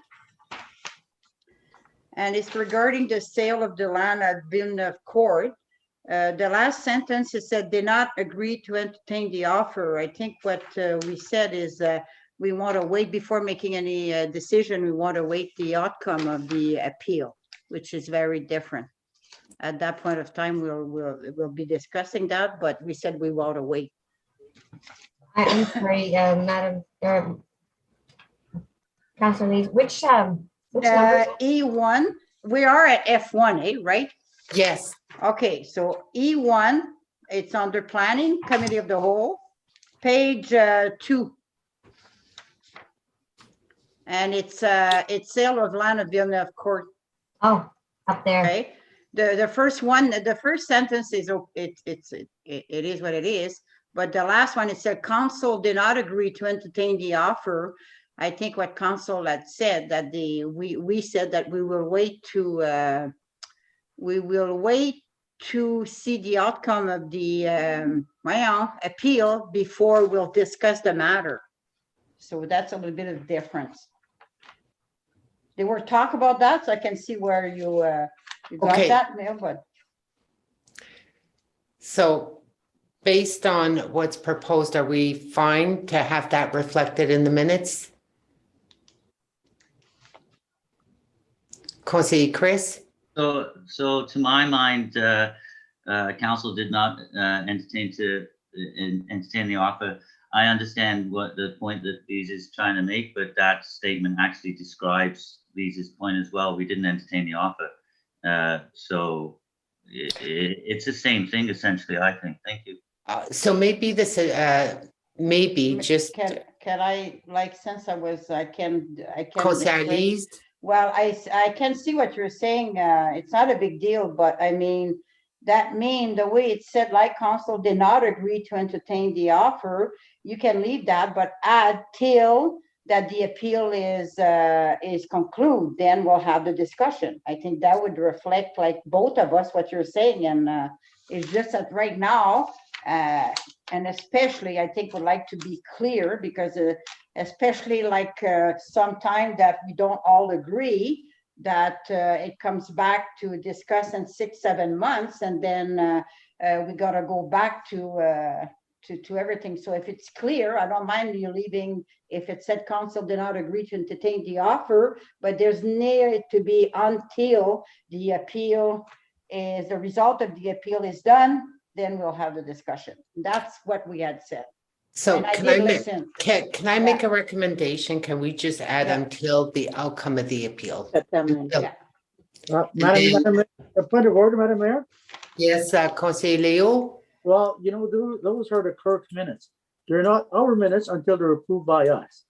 And it's regarding the sale of the land at Villeneuve Court. The last sentence, it said, did not agree to entertain the offer. I think what we said is we want to wait before making any decision. We want to wait the outcome of the appeal, which is very different. At that point of time, we'll be discussing that, but we said we want to wait. I'm sorry, Madam Councillor Lee, which number? E1, we are at F1, right? Yes. Okay, so E1, it's under planning, committee of the whole, page 2. And it's sale of land at Villeneuve Court. Oh, up there. Okay. The first one, the first sentence is it is what it is, but the last one, it said council did not agree to entertain the offer. I think what council had said that we said that we will wait to see the outcome of the appeal before we'll discuss the matter. So that's a little bit of difference. They were talk about that, so I can see where you got Okay. that now, but So based on what's proposed, are we fine to have that reflected in the minutes? Conseil Chris? So to my mind, council did not entertain the offer. I understand what the point that Lisa is trying to make, but that statement actually describes Lisa's point as well. We didn't entertain the offer. So it's the same thing essentially, I think. Thank you. So maybe this, maybe just can I, like, since I can Conseil explain- Elise? Well, I can see what you're saying. It's not a big deal, but I mean, that mean the way it said, like council did not agree to entertain the offer, you can leave that, but add till that the appeal is concluded, then we'll have the discussion. I think that would reflect like both of us, what you're saying. And it's just that right now, and especially I think would like to be clear because especially like sometime that we don't all agree, that it comes back to discuss in 6-7 months, and then we got to go back to to everything. So if it's clear, I don't mind you leaving, if it said council did not agree to entertain the offer, but there's need to be until the appeal is, the result of the appeal is done, then we'll have the discussion. That's what we had said. So And I can did I make, listen. can I make a recommendation? Can we just add Yeah. until the outcome of the appeal? Yeah. Madam, a point of order, Madam Mayor? Yes, Conseil Leo? Well, you know, those are the clerk's minutes. They're not our minutes until they're approved by us.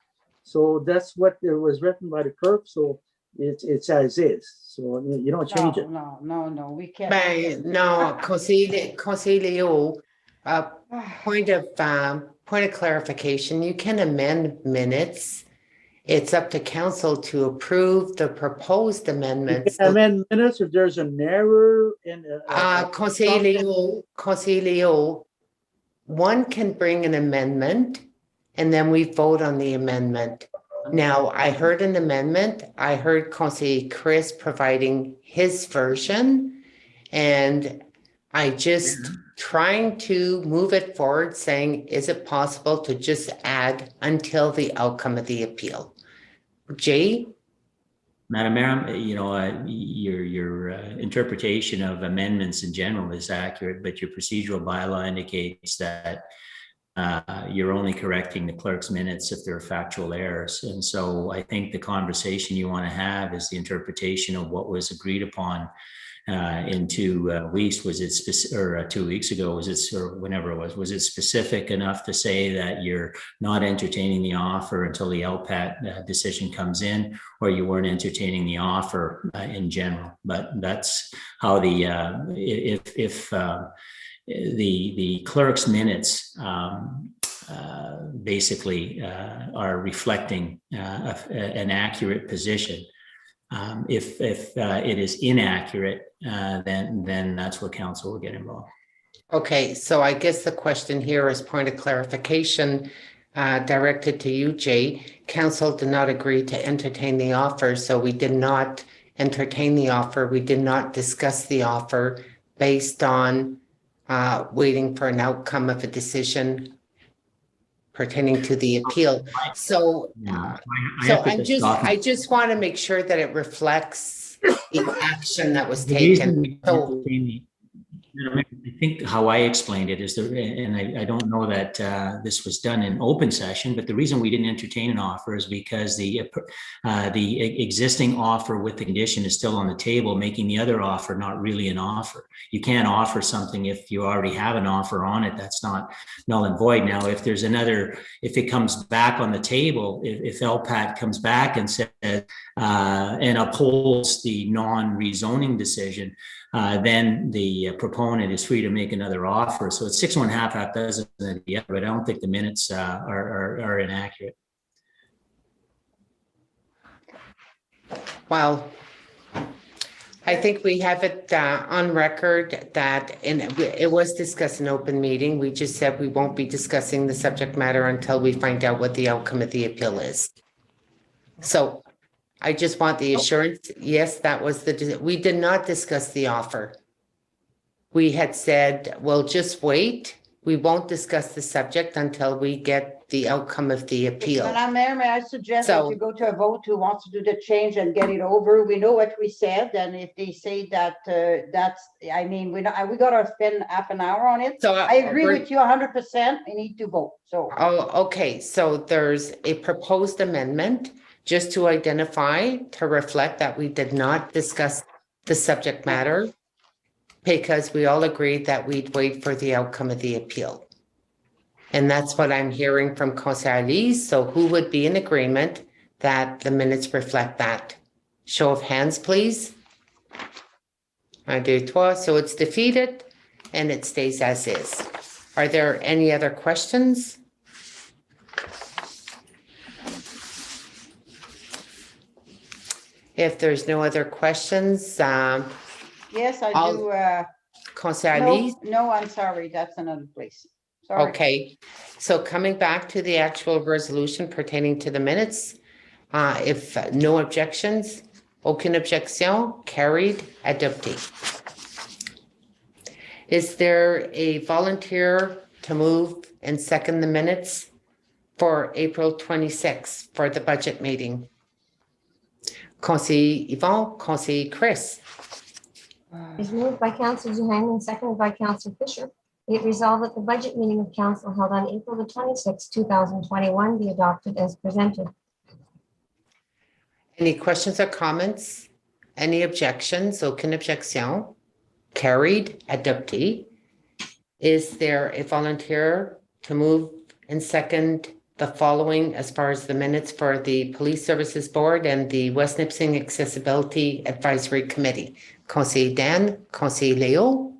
So that's what it was written by the clerk, so it's as is. So you don't change it. No, we can't. No, Conseil Leo, point of clarification, you can amend minutes. It's up to council to approve the proposed amendments. Amend minutes if there's an error in. Conseil Leo, one can bring an amendment and then we vote on the amendment. Now, I heard an amendment. I heard Conseil Chris providing his version, and I just trying to move it forward, saying, is it possible to just add until the outcome of the appeal? Jay? Madam Mayor, you know, your interpretation of amendments in general is accurate, but your procedural bylaw indicates that you're only correcting the clerk's minutes if there are factual errors. And so I think the conversation you want to have is the interpretation of what was agreed upon in 2 weeks. Was it specific, or 2 weeks ago, was it, or whenever it was it specific enough to say that you're not entertaining the offer until the LPAT decision comes in, or you weren't entertaining the offer in general? But that's how the, if the clerk's minutes basically are reflecting an accurate position. If it is inaccurate, then that's where council will get involved. Okay, so I guess the question here is point of clarification directed to you, Jay. Council did not agree to entertain the offer, so we did not entertain the offer. We did not discuss the offer based on waiting for an outcome of a decision pertaining to the appeal. So, I just want to make sure that it reflects the action that was taken. So, I think how I explained it is, and I don't know that this was done in open session, but the reason we didn't entertain an offer is because the existing offer with the condition is still on the table, making the other offer not really an offer. You can't offer something if you already have an offer on it. That's not null and void. Now, if there's another, if it comes back on the table, if LPAT comes back and says and upholds the non-rezoning decision, then the proponent is free to make another offer. So it's 6 1/2, half dozen, but I don't think the minutes are inaccurate. well, I think we have it on record that it was discussed in open meeting. We just said we won't be discussing the subject matter until we find out what the outcome of the appeal is. So I just want the assurance, yes, that was we did not discuss the offer. We had said, we'll just wait. We won't discuss the subject until we get the outcome of the appeal. Madam Mayor, may I suggest that you go to a vote who wants to do the change and get it over? We know what we said, and if they say that, that's, I mean, we got to spend half an hour on it. So I agree with you 100%. We need to vote, so. Oh, okay, so there's a proposed amendment just to identify, to reflect that we did not discuss the subject matter because we all agreed that we'd wait for the outcome of the appeal. And that's what I'm hearing from Conseil. So who would be in agreement that the minutes reflect that? Show of hands, please. 1, 2, 3. So it's defeated and it stays as is. Are there any other questions? If there's no other questions, yes, I do. Conseil. No, I'm sorry. That's another place. Sorry. Okay, so coming back to the actual resolution pertaining to the minutes, if no objections, aucune objection, carried, adopté. Is there a volunteer to move and second the minutes for April 26th for the budget meeting? Conseiller Yvon, Conseiller Chris. Is moved by Councillor Duhaime and seconded by Councillor Fisher. Be it resolved that the budget meeting of council held on April the 26th, 2021 be adopted as presented. Any questions or comments? Any objections? Aucune objection. Carried. Adopté. Is there a volunteer to move and second the following as far as the minutes for the Police Services Board and the West Nipissing Accessibility Advisory Committee? Conseiller Dan, Conseiller Léo.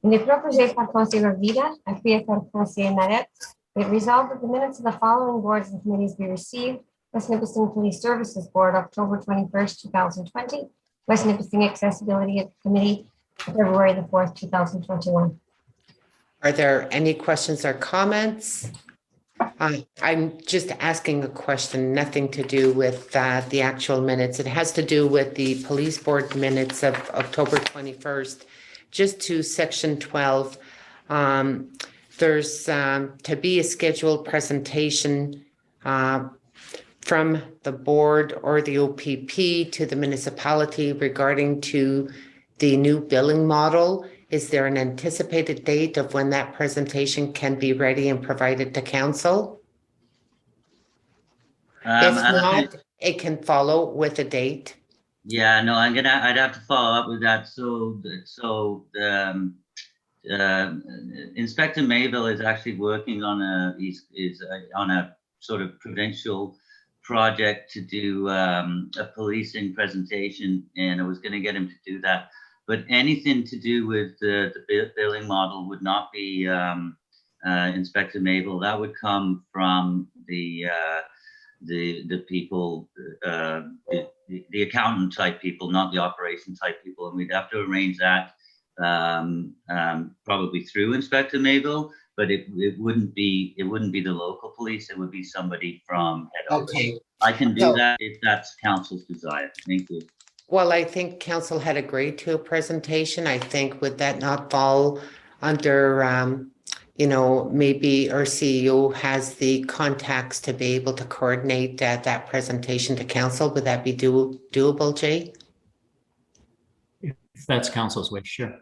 Il est proposé par Councillor Vida, appuyé par Councillor Marette. Be it resolved that the minutes of the following boards and committees be received. West Nipissing Police Services Board, October 21st, 2020. West Nipissing Accessibility Committee, February the 4th, 2021. Are there any questions or comments? I'm just asking a question, nothing to do with the actual minutes. It has to do with the police board minutes of October 21st. Just to section 12, there's to be a scheduled presentation from the board or the OPP to the municipality regarding to the new billing model. Is there an anticipated date of when that presentation can be ready and provided to council? If not, it can follow with a date. Yeah, no, I'd have to follow up with that. So Inspector Mayville is actually working on on a sort of provincial project to do a policing presentation, and I was going to get him to do that. But anything to do with the billing model would not be Inspector Mayville. That would come from the people, the accountant type people, not the operation type people, and we'd have to arrange that probably through Inspector Mayville. But it wouldn't be the local police. It would be somebody from head office. Okay. I can do that if that's council's desire. Thank you. Well, I think council had agreed to a presentation. I think would that not fall under, maybe our CEO has the contacts to be able to coordinate that presentation to council. Would that be doable, Jay? If that's council's wish, sure.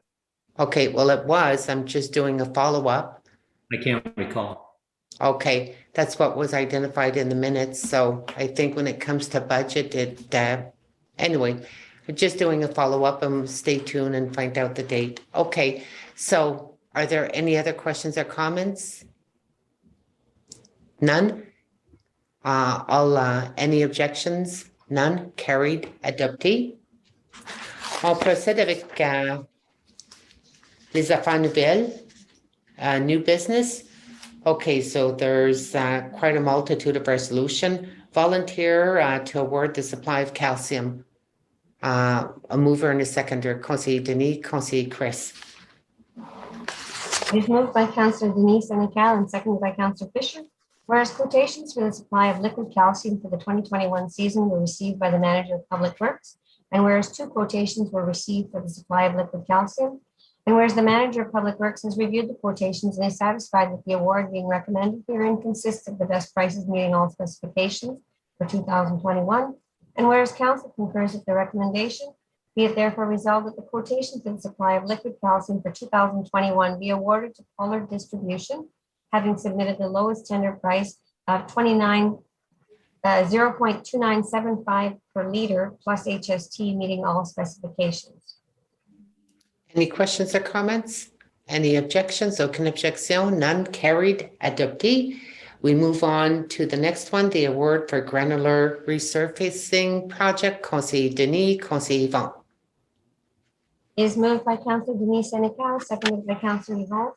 Okay, well, it was. I'm just doing a follow-up. I can't recall. Okay, that's what was identified in the minutes. So I think when it comes to budget, anyway, just doing a follow-up and stay tuned and find out the date. Okay, so are there any other questions or comments? None? Any objections? None? Carried. Adopté. On procède avec les affaires nouvelles, new business. Okay, so there's quite a multitude of resolution. Volunteer to award the supply of calcium. A mover and a seconder, Conseiller Denis, Conseiller Chris. It is moved by Councillor Denise Senecal and seconded by Councillor Fisher. Whereas quotations for the supply of liquid calcium for the 2021 season were received by the Manager of Public Works, and whereas 2 quotations were received for the supply of liquid calcium, and whereas the Manager of Public Works has reviewed the quotations and is satisfied that the award being recommended herein consists of the best prices meeting all specifications for 2021, and whereas Council concurs with the recommendation, be it therefore resolved that the quotation for the supply of liquid calcium for 2021 be awarded to Pollard Distribution, having submitted the lowest tender price of 0.2975 per liter plus HST meeting all specifications. Any questions or comments? Any objections? Aucune objection, none. Carried. Adopté. We move on to the next one, the award for granular resurfacing project. Conseiller Denis, Conseiller Yvon. It is moved by Councillor Denise Senecal, seconded by Councillor Yvon.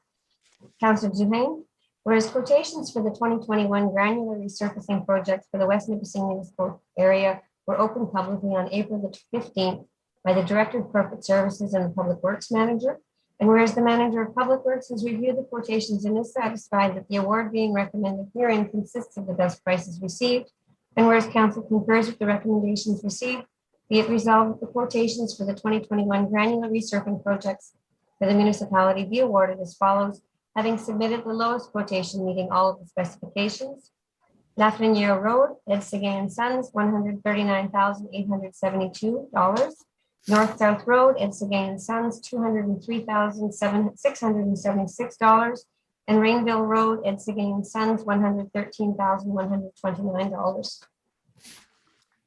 Councillor Duhaime. Whereas quotations for the 2021 granular resurfacing project for the West Nipissing municipal area were opened publicly on April the 15th by the Director of Corporate Services and the Public Works Manager. And whereas the Manager of Public Works has reviewed the quotations and is satisfied that the award being recommended herein consists of the best prices received, and whereas Council concurs with the recommendations received, be it resolved that the quotations for the 2021 granular resurfacing projects for the municipality be awarded as follows, having submitted the lowest quotation meeting all of the specifications. Lafreniere Road, Ed Seguin and Sons, $139,872. North-South Road, Ed Seguin and Sons, $203,676. And Rainville Road, Ed Seguin and Sons, $113,129.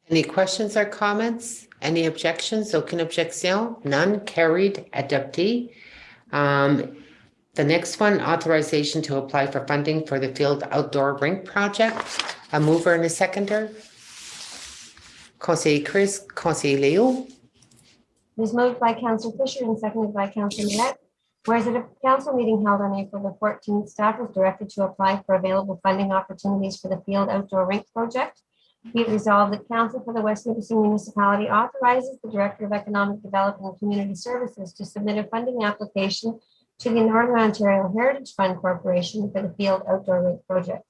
Any questions or comments? Any objections? Aucune objection? None. Carried. Adopté. The next one, authorization to apply for funding for the field outdoor rink project. A mover and a seconder. Conseiller Chris, Conseiller Leo. It was moved by Councillor Fisher and seconded by Councillor Millet. Whereas at a council meeting held on April the 14th, staff was directed to apply for available funding opportunities for the field outdoor rink project. Be it resolved that Council for the West Nipissing Municipality authorizes the Director of Economic Development and Community Services to submit a funding application to the Northern Ontario Heritage Fund Corporation for the field outdoor rink project.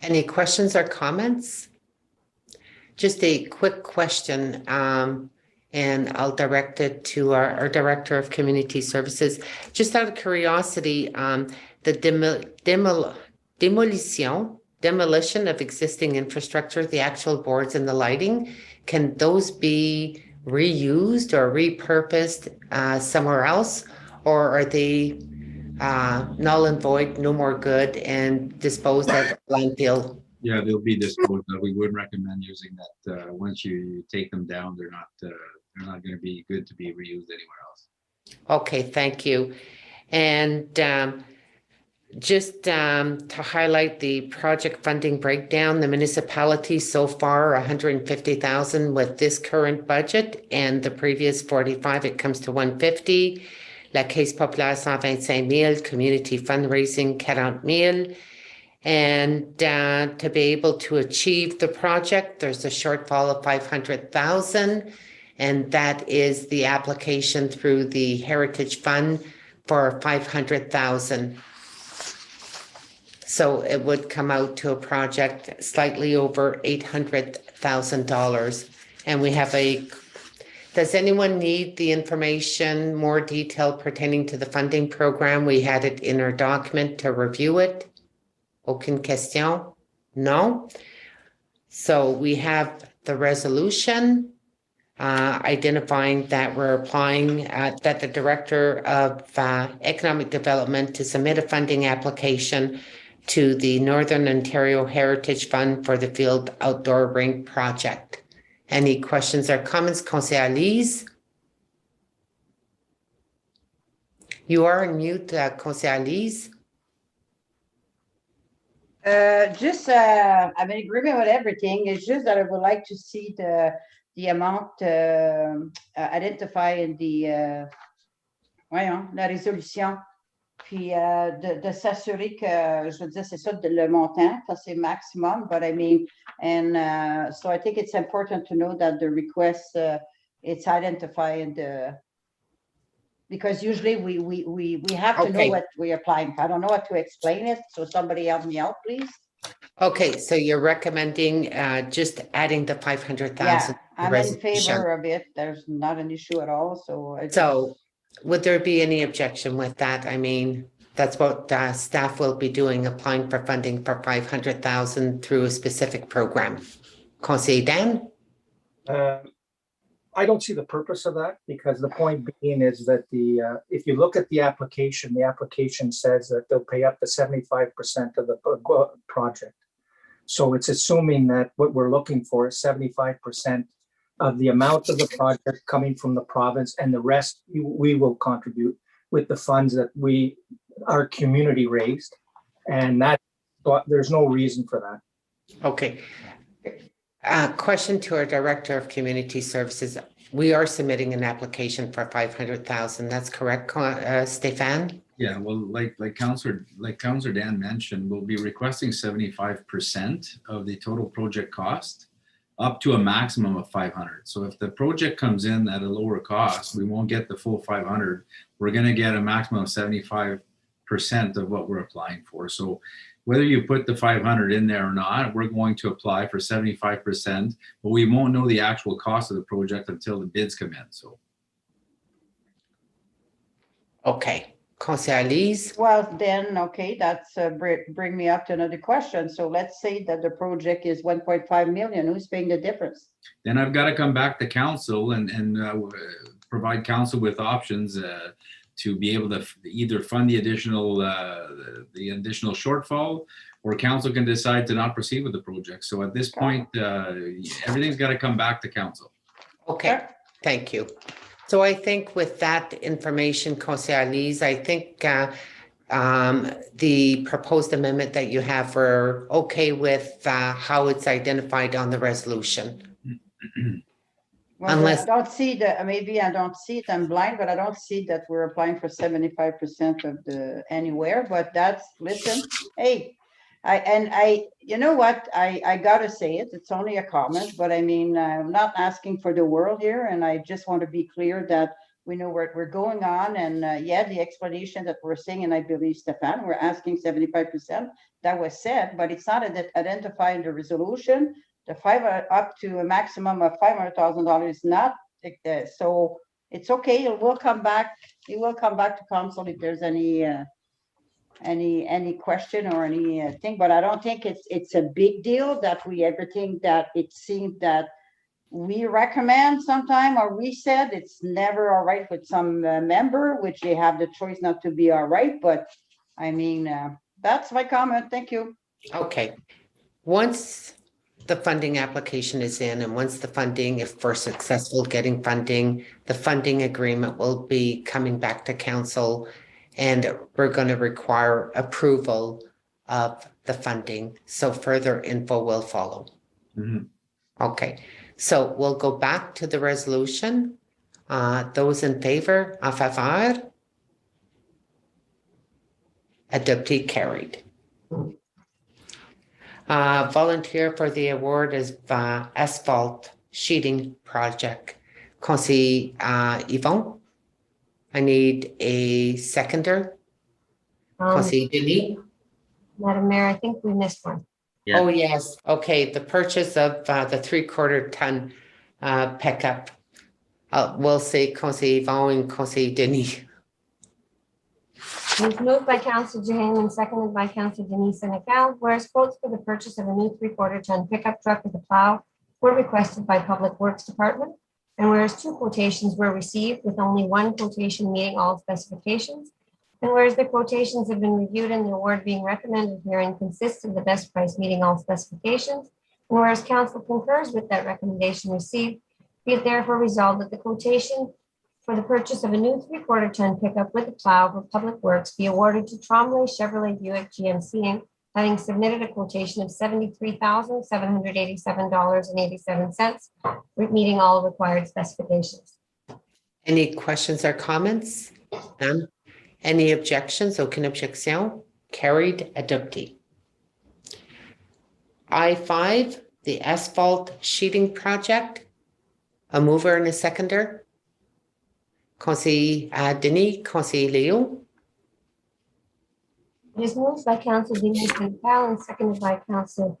Any questions or comments? Just a quick question, and I'll direct it to our Director of Community Services. Just out of curiosity, the demolition of existing infrastructure, the actual boards and the lighting, can those be reused or repurposed somewhere else? Or are they null and void, no more good, and disposed at landfill? Yeah, they'll be disposed of. We would recommend using that. Once you take them down, they're not going to be good to be reused anywhere else. Okay, thank you. And just to highlight the project funding breakdown, the municipality so far 150,000 with this current budget, and the previous 45, it comes to 150. La Caisse Populaire 125,000, community fundraising 40,000. And to be able to achieve the project, there's a shortfall of 500,000, and that is the application through the Heritage Fund for 500,000. So it would come out to a project slightly over $800,000. And we have does anyone need the information, more detail pertaining to the funding program? We had it in our document to review it. Aucune question? No? So we have the resolution identifying that we're applying, that the Director of Economic Development to submit a funding application to the Northern Ontario Heritage Fund for the field outdoor rink project. Any questions or comments? Conseiller Lise? You are on mute, Conseiller Lise. I'm in agreement with everything. It's just that I would like to see the amount identified in the la résolution, puis de s'assurer que, je veux dire, c'est ça, le montant, ça c'est maximum, but I mean, and so I think it's important to know that the request, it's identified in the, because usually we have to know what we're applying. I don't know how to explain it, so somebody help me out, please. Okay, so you're recommending just adding the 500,000. Yeah, I'm in favor of it. There's not an issue at all. So would there be any objection with that? I mean, that's what staff will be doing, applying for funding for 500,000 through a specific program. Conseiller Dan? I don't see the purpose of that, because the point being is that if you look at the application says that they'll pay up to 75% of the project. So it's assuming that what we're looking for is 75% of the amount of the project coming from the province, and the rest we will contribute with the funds that our community raised. And that, there's no reason for that. Okay. Question to our Director of Community Services. We are submitting an application for 500,000. That's correct, Stéphane? Yeah, well, like Councillor Dan mentioned, we'll be requesting 75% of the total project cost, up to a maximum of 500. So if the project comes in at a lower cost, we won't get the full 500. We're going to get a maximum of 75% of what we're applying for. So whether you put the 500 in there or not, we're going to apply for 75%, but we won't know the actual cost of the project until the bids come in. So. Okay. Councillor Elise. Well, then, okay, that's bring me up to another question. So let's say that the project is 1.5 million. Who's paying the difference? Then I've got to come back to council and provide council with options to be able to either fund the additional shortfall, or council can decide to not proceed with the project. So at this point, everything's got to come back to council. Okay, thank you. So I think with that information, Councillor Elise, I think the proposed amendment that you have, we're okay with how it's identified on the resolution. Well, Unless- I don't see that, maybe I don't see it, I'm blind, but I don't see that we're applying for 75% of the anywhere, but that's, listen, hey, you know what, I gotta say it, it's only a comment, but I mean, I'm not asking for the world here, and I just want to be clear that we know where we're going on, and yeah, the explanation that we're saying, and I believe Stefan, we're asking 75%, that was said, but it's not identified in the resolution. The up to a maximum of $500,000 is not, so it's okay, it will come back to council if there's any question or anything, but I don't think it's a big deal that everything that it seemed that we recommend sometime, or we said it's never all right with some member, which they have the choice not to be all right, but I mean, that's my comment, thank you. Okay, once the funding application is in, and once the funding, if we're successful getting funding, the funding agreement will be coming back to council, and we're going to require approval of the funding. So further info will follow. Mhm. Okay, so we'll go back to the resolution. Those in favor, en faveur? Adopted, carried. Volunteer for the award is asphalt sheeting project. Councillor Yvon, I need a seconder. Councillor Denis. Madam Mayor, I think we missed one. Yeah. Oh, yes. Okay, the purchase of the 3/4 ton pickup. We'll say Councillor Yvon and Councillor Denis. It was moved by Councillor Jahan and seconded by Councillor Denise Senecal, whereas quotes for the purchase of a new 3/4 ton pickup truck with a plow were requested by Public Works Department, and whereas 2 quotations were received with only 1 quotation meeting all specifications, and whereas the quotations have been reviewed and the award being recommended herein consists of the best price meeting all specifications, and whereas council concurs with that recommendation received, be it therefore resolved that the quotation for the purchase of a new 3/4 ton pickup with a plow for Public Works be awarded to Trombley Chevrolet Buick GMC Inc., having submitted a quotation of $73,787.87, meeting all required specifications. Any questions or comments? None. Any objections? Aucune objection. Carried, adopted. I-5, the asphalt sheeting project. A mover and a seconder. Councillor Denis, Councillor Leo. It is moved by Councillor Denise Senecal and seconded by Councillor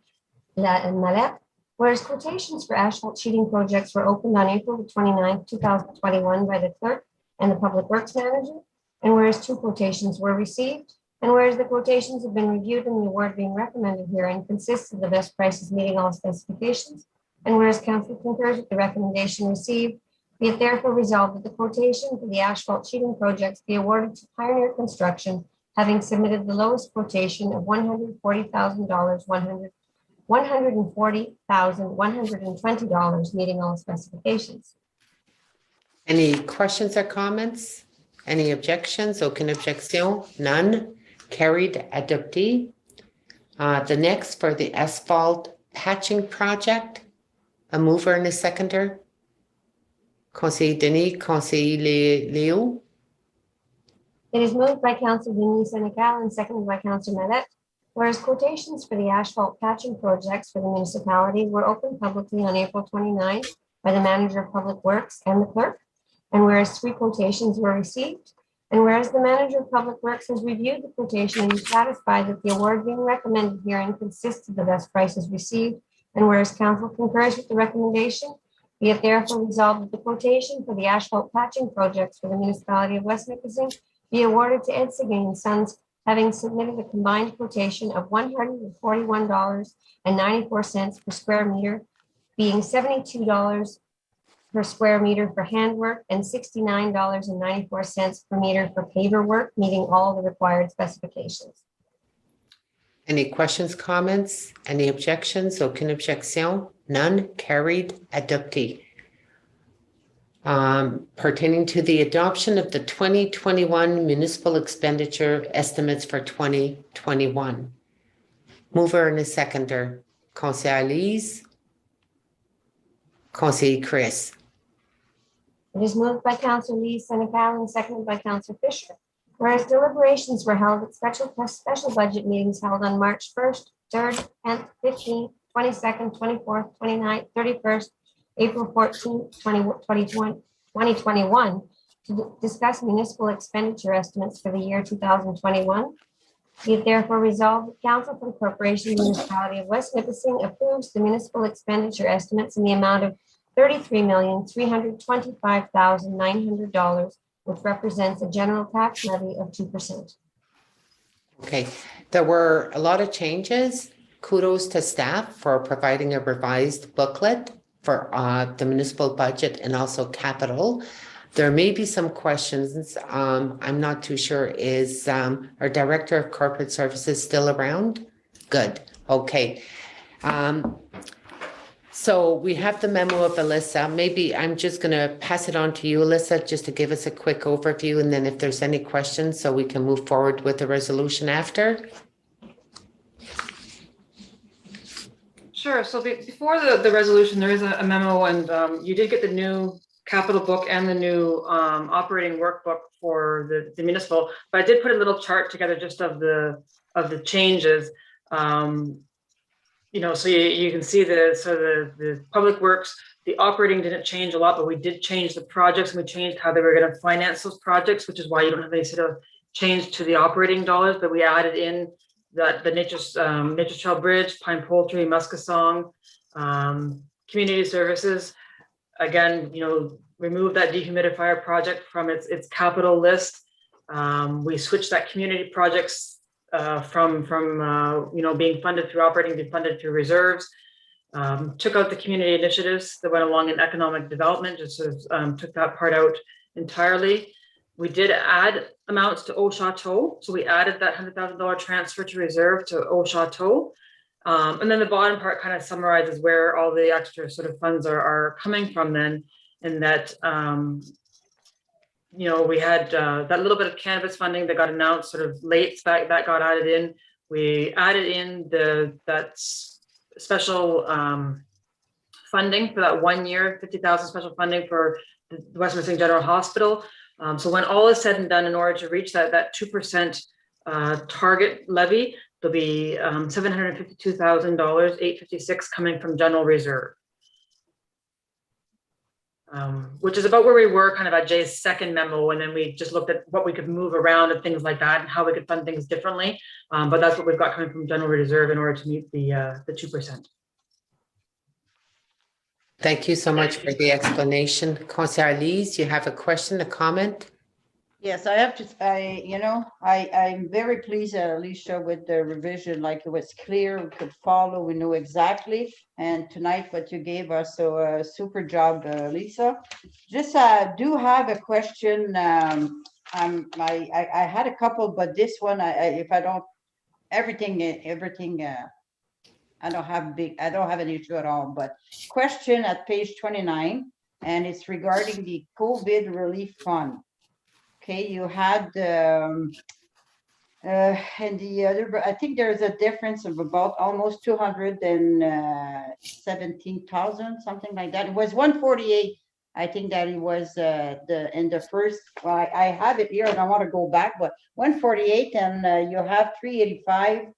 Mallette, whereas quotations for asphalt sheeting projects were opened on April 29, 2021 by the clerk and the Public Works Manager, and whereas 2 quotations were received, and whereas the quotations have been reviewed and the award being recommended herein consists of the best prices meeting all specifications, and whereas council concurs with the recommendation received, be it therefore resolved that the quotation for the asphalt sheeting projects be awarded to Pioneer Construction, having submitted the lowest quotation of $140,120, meeting all specifications. Any questions or comments? Any objections? Aucune objection. None. Carried, adopted. The next for the asphalt patching project. A mover and a seconder. Councillor Denis, Councillor Leo. It is moved by Councillor Denise Senecal and seconded by Councillor Mallette, whereas quotations for the asphalt patching projects for the municipality were opened publicly on April 29 by the Manager of Public Works and the clerk, and whereas 3 quotations were received, and whereas the Manager of Public Works has reviewed the quotation and is satisfied that the award being recommended herein consists of the best prices received, and whereas council concurs with the recommendation, be it therefore resolved that the quotation for the asphalt patching projects for the municipality of West Nipissing be awarded to Nipissing and Sons, having submitted a combined quotation of $141.94 per square meter, being $72 per square meter for handwork and $69.94 per meter for paver work, meeting all the required specifications. Any questions, comments, any objections? Aucune objection? None? Carried. Adopté. Pertaining to the adoption of the 2021 municipal expenditure estimates for 2021. Mover and a seconder. Conseiller Lise. Conseiller Chris. It is moved by Councillor Lee Senecal and seconded by Councillor Fisher. Whereas deliberations were held at special budget meetings held on March 1st, 3rd, 10th, 15th, 22nd, 24th, 29th, 31st, April 14th, 2021 to discuss municipal expenditure estimates for the year 2021. Be it therefore resolved that Council for the Corporation Municipality of West Nipissing approves the municipal expenditure estimates in the amount of $33,325,900, which represents a general tax levy of 2%. Okay, there were a lot of changes. Kudos to staff for providing a revised booklet for the municipal budget and also capital. There may be some questions. I'm not too sure. Is our Director of Corporate Services still around? Good. Okay. So we have the memo of Alyssa. Maybe I'm just going to pass it on to you, Alyssa, just to give us a quick overview. And then if there's any questions, so we can move forward with the resolution after. Sure. So before the resolution, there is a memo, and you did get the new capital book and the new operating workbook for the municipal. But I did put a little chart together just of the changes. So you can see the public works, the operating didn't change a lot, but we did change the projects, and we changed how they were going to finance those projects, which is why you don't have any sort of change to the operating dollars. But we added in the Nature's Trail Bridge, Pine Poultry, Muskasong, community services. Again, remove that dehumidifier project from its capital list. We switched that community projects from being funded through operating to funded through reserves. Took out the community initiatives that went along in economic development, just sort of took that part out entirely. We did add amounts to Eau Chateau, so we added that $100,000 transfer to reserve to Eau Chateau. And then the bottom part kind of summarizes where all the extra sort of funds are coming from then, and that we had that little bit of cannabis funding that got announced sort of late, that got added in. We added in that special funding for that 1 year, 50,000 special funding for the West Nipissing General Hospital. So when all is said and done, in order to reach that 2% target levy, there'll be $752,000, $856 coming from general reserve. Which is about where we were kind of at Jay's second memo, and then we just looked at what we could move around and things like that, and how we could fund things differently. But that's what we've got coming from general reserve in order to meet the 2%. Thank you so much for the explanation. Conseiller Lise, you have a question, a comment? Yes, I have to, I'm very pleased, Alicia, with the revision, like it was clear, we could follow, we knew exactly. And tonight what you gave us, so super job, Lisa. Just do have a question. I had a couple, but this one, if I don't, everything, I don't have an issue at all, but question at page 29, and it's regarding the COVID relief fund. Okay, you had and the other, I think there's a difference of about almost 217,000, something like that. It was 148. I think that it was in the first. Well, I have it here, and I want to go back, but 148, and you have 385.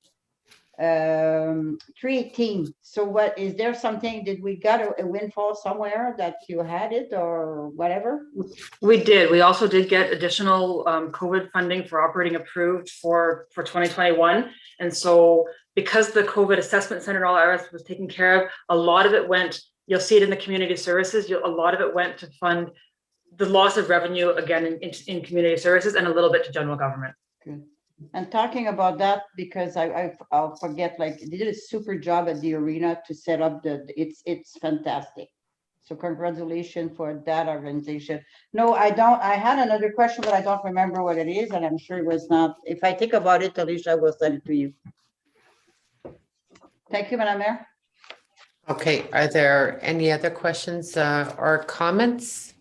318. So what is there something, did we got a windfall somewhere that you had it or whatever? We did. We also did get additional COVID funding for operating approved for 2021. And so because the COVID assessment center and all that was taken care of, a lot of it went, you'll see it in the community services, a lot of it went to fund the loss of revenue again in community services and a little bit to general government. Good. And talking about that, because I'll forget, like, they did a super job at the arena to set up it's fantastic. So congratulations for that organization. No, I had another question, but I don't remember what it is, and I'm sure it was not. If I think about it, Alicia, I will send it to you. Thank you, Madam Mayor. Okay, are there any other questions or comments?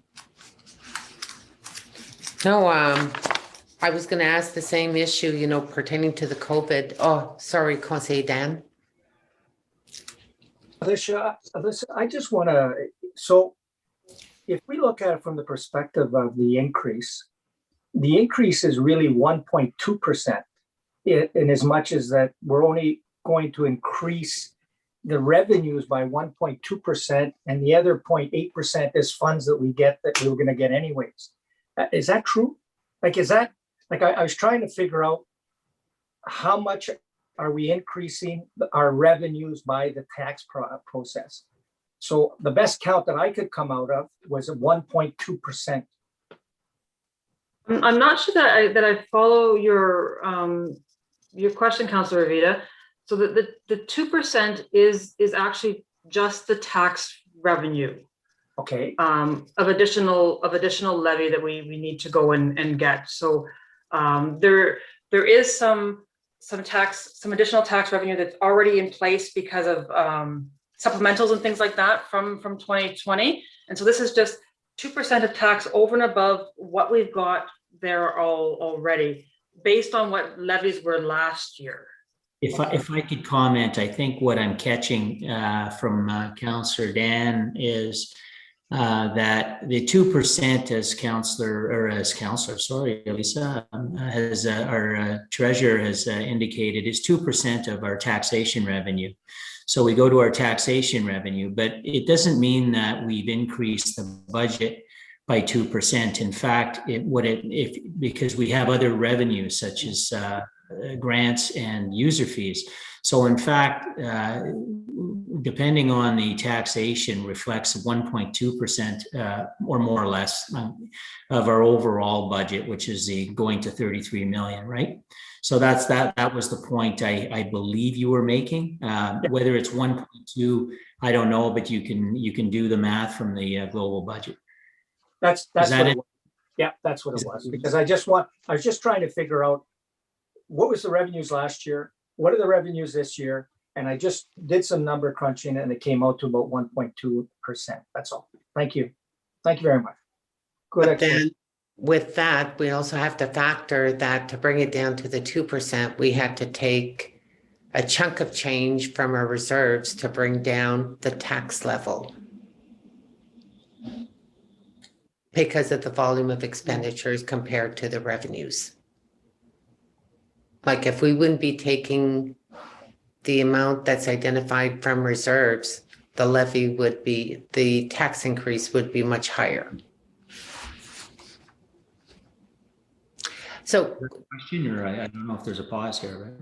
No, I was going to ask the same issue, you know, pertaining to the COVID. Oh, sorry, Conseil Dan. Alicia, I just want to, so if we look at it from the perspective of the increase is really 1.2% in as much as that we're only going to increase the revenues by 1.2%, and the other 0.8% is funds that we get that we were going to get anyways. Is that true? Like, is that, like, I was trying to figure out how much are we increasing our revenues by the tax process? So the best count that I could come out of was a 1.2%. I'm not sure that I follow your question, Councillor Vita. So the 2% is actually just the tax revenue. Okay. Of additional levy that we need to go and get. So there is some additional tax revenue that's already in place because of supplementals and things like that from 2020. And so this is just 2% of tax over and above what we've got there already, based on what levies were last year. If I could comment, I think what I'm catching from Councillor Dan is that the 2%, Elisa, has our treasurer has indicated, is 2% of our taxation revenue. So we go to our taxation revenue, but it doesn't mean that we've increased the budget by 2%. In fact, because we have other revenues such as grants and user fees. So in fact, depending on the taxation, reflects 1.2% or more or less of our overall budget, which is going to 33 million, right? So that was the point I believe you were making. Whether it's 1.2, I don't know, but you can do the math from the global budget. That's what it was. Yeah, that's what it was. Because I was just trying to figure out what was the revenues last year, what are the revenues this year, and I just did some number crunching and it came out to about 1.2%. That's all. Thank you. Thank you very much. Good explanation. With that, we also have to factor that to bring it down to the 2%, we had to take a chunk of change from our reserves to bring down the tax level because of the volume of expenditures compared to the revenues. Like if we wouldn't be taking the amount that's identified from reserves, the levy would be, the tax increase would be much higher. So, question, or I don't know if there's a pause here,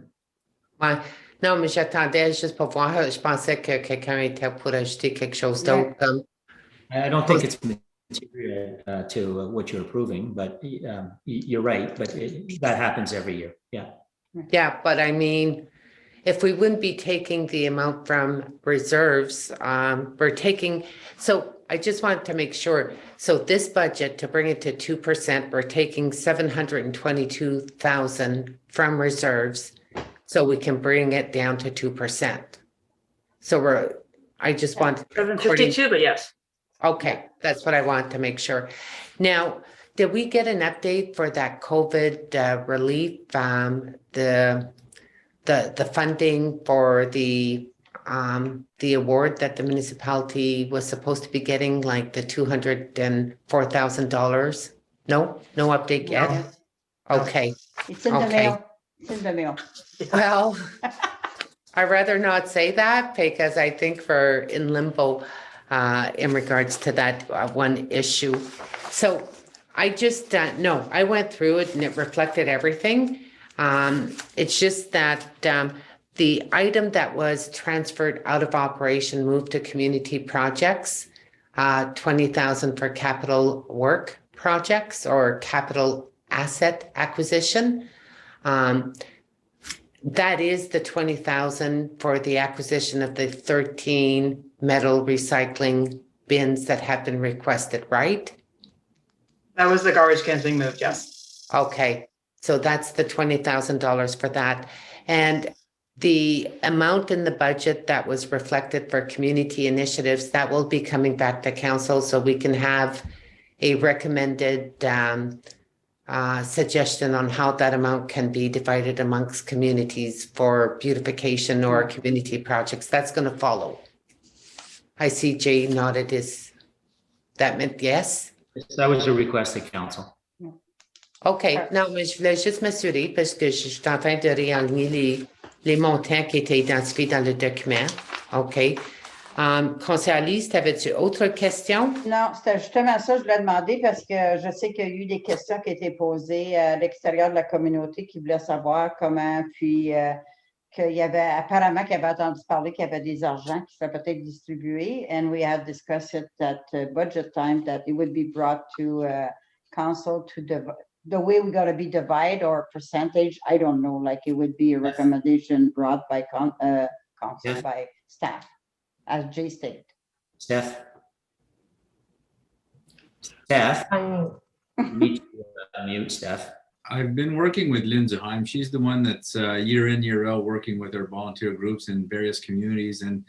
right? Non, mais j'attendais juste pour voir. Je pensais que quelqu'un était pour ajouter quelque chose d'autre. I don't think it's material to what you're approving, but you're right. But that happens every year. Yeah. Yeah, but I mean, if we wouldn't be taking the amount from reserves, we're taking. So I just wanted to make sure. So this budget, to bring it to 2%, we're taking 722,000 from reserves, so we can bring it down to 2%. So I just want 752, but yes. Okay, that's what I want to make sure. Now, did we get an update for that COVID relief? The funding for the award that the municipality was supposed to be getting, like the $204,000. No update yet. No. Okay. It's in the mail. It's in the mail. Well, I'd rather not say that because I think we're in limbo in regards to that one issue. So I just no, I went through it and it reflected everything. It's just that the item that was transferred out of operation moved to community projects. 20,000 for capital work projects or capital asset acquisition. That is the 20,000 for the acquisition of the 13 metal recycling bins that have been requested, right? That was the garbage cans being moved, yes. Okay, so that's the $20,000 for that. And the amount in the budget that was reflected for community initiatives, that will be coming back to council so we can have a recommended suggestion on how that amount can be divided amongst communities for beautification or community projects. That's going to follow. I see Jay nodded his, that meant yes? That was a request of council. OK, non, mais je voulais juste m'assurer parce que je suis en train de réaligner les montants qui étaient identifiés dans le document. OK. Conseiller Alice, avais-tu autre question? Non, c'était justement ça que je voulais demander parce que je sais qu'il y a eu des questions qui étaient posées à l'extérieur de la communauté qui voulaient savoir comment, puis qu'il y avait apparemment qu'il avait entendu parler qu'il y avait des argents qui seraient peut-être distribués. And we had discussed it at budget time that it would be brought to council to the way we got to be divided or percentage. I don't know, like it would be a recommendation brought by council, by staff. As Jay stated. Steph? Steph? Unmute, Steph. I've been working with Lynn Zaheim. She's the one that's year in, year out working with our volunteer groups in various communities. And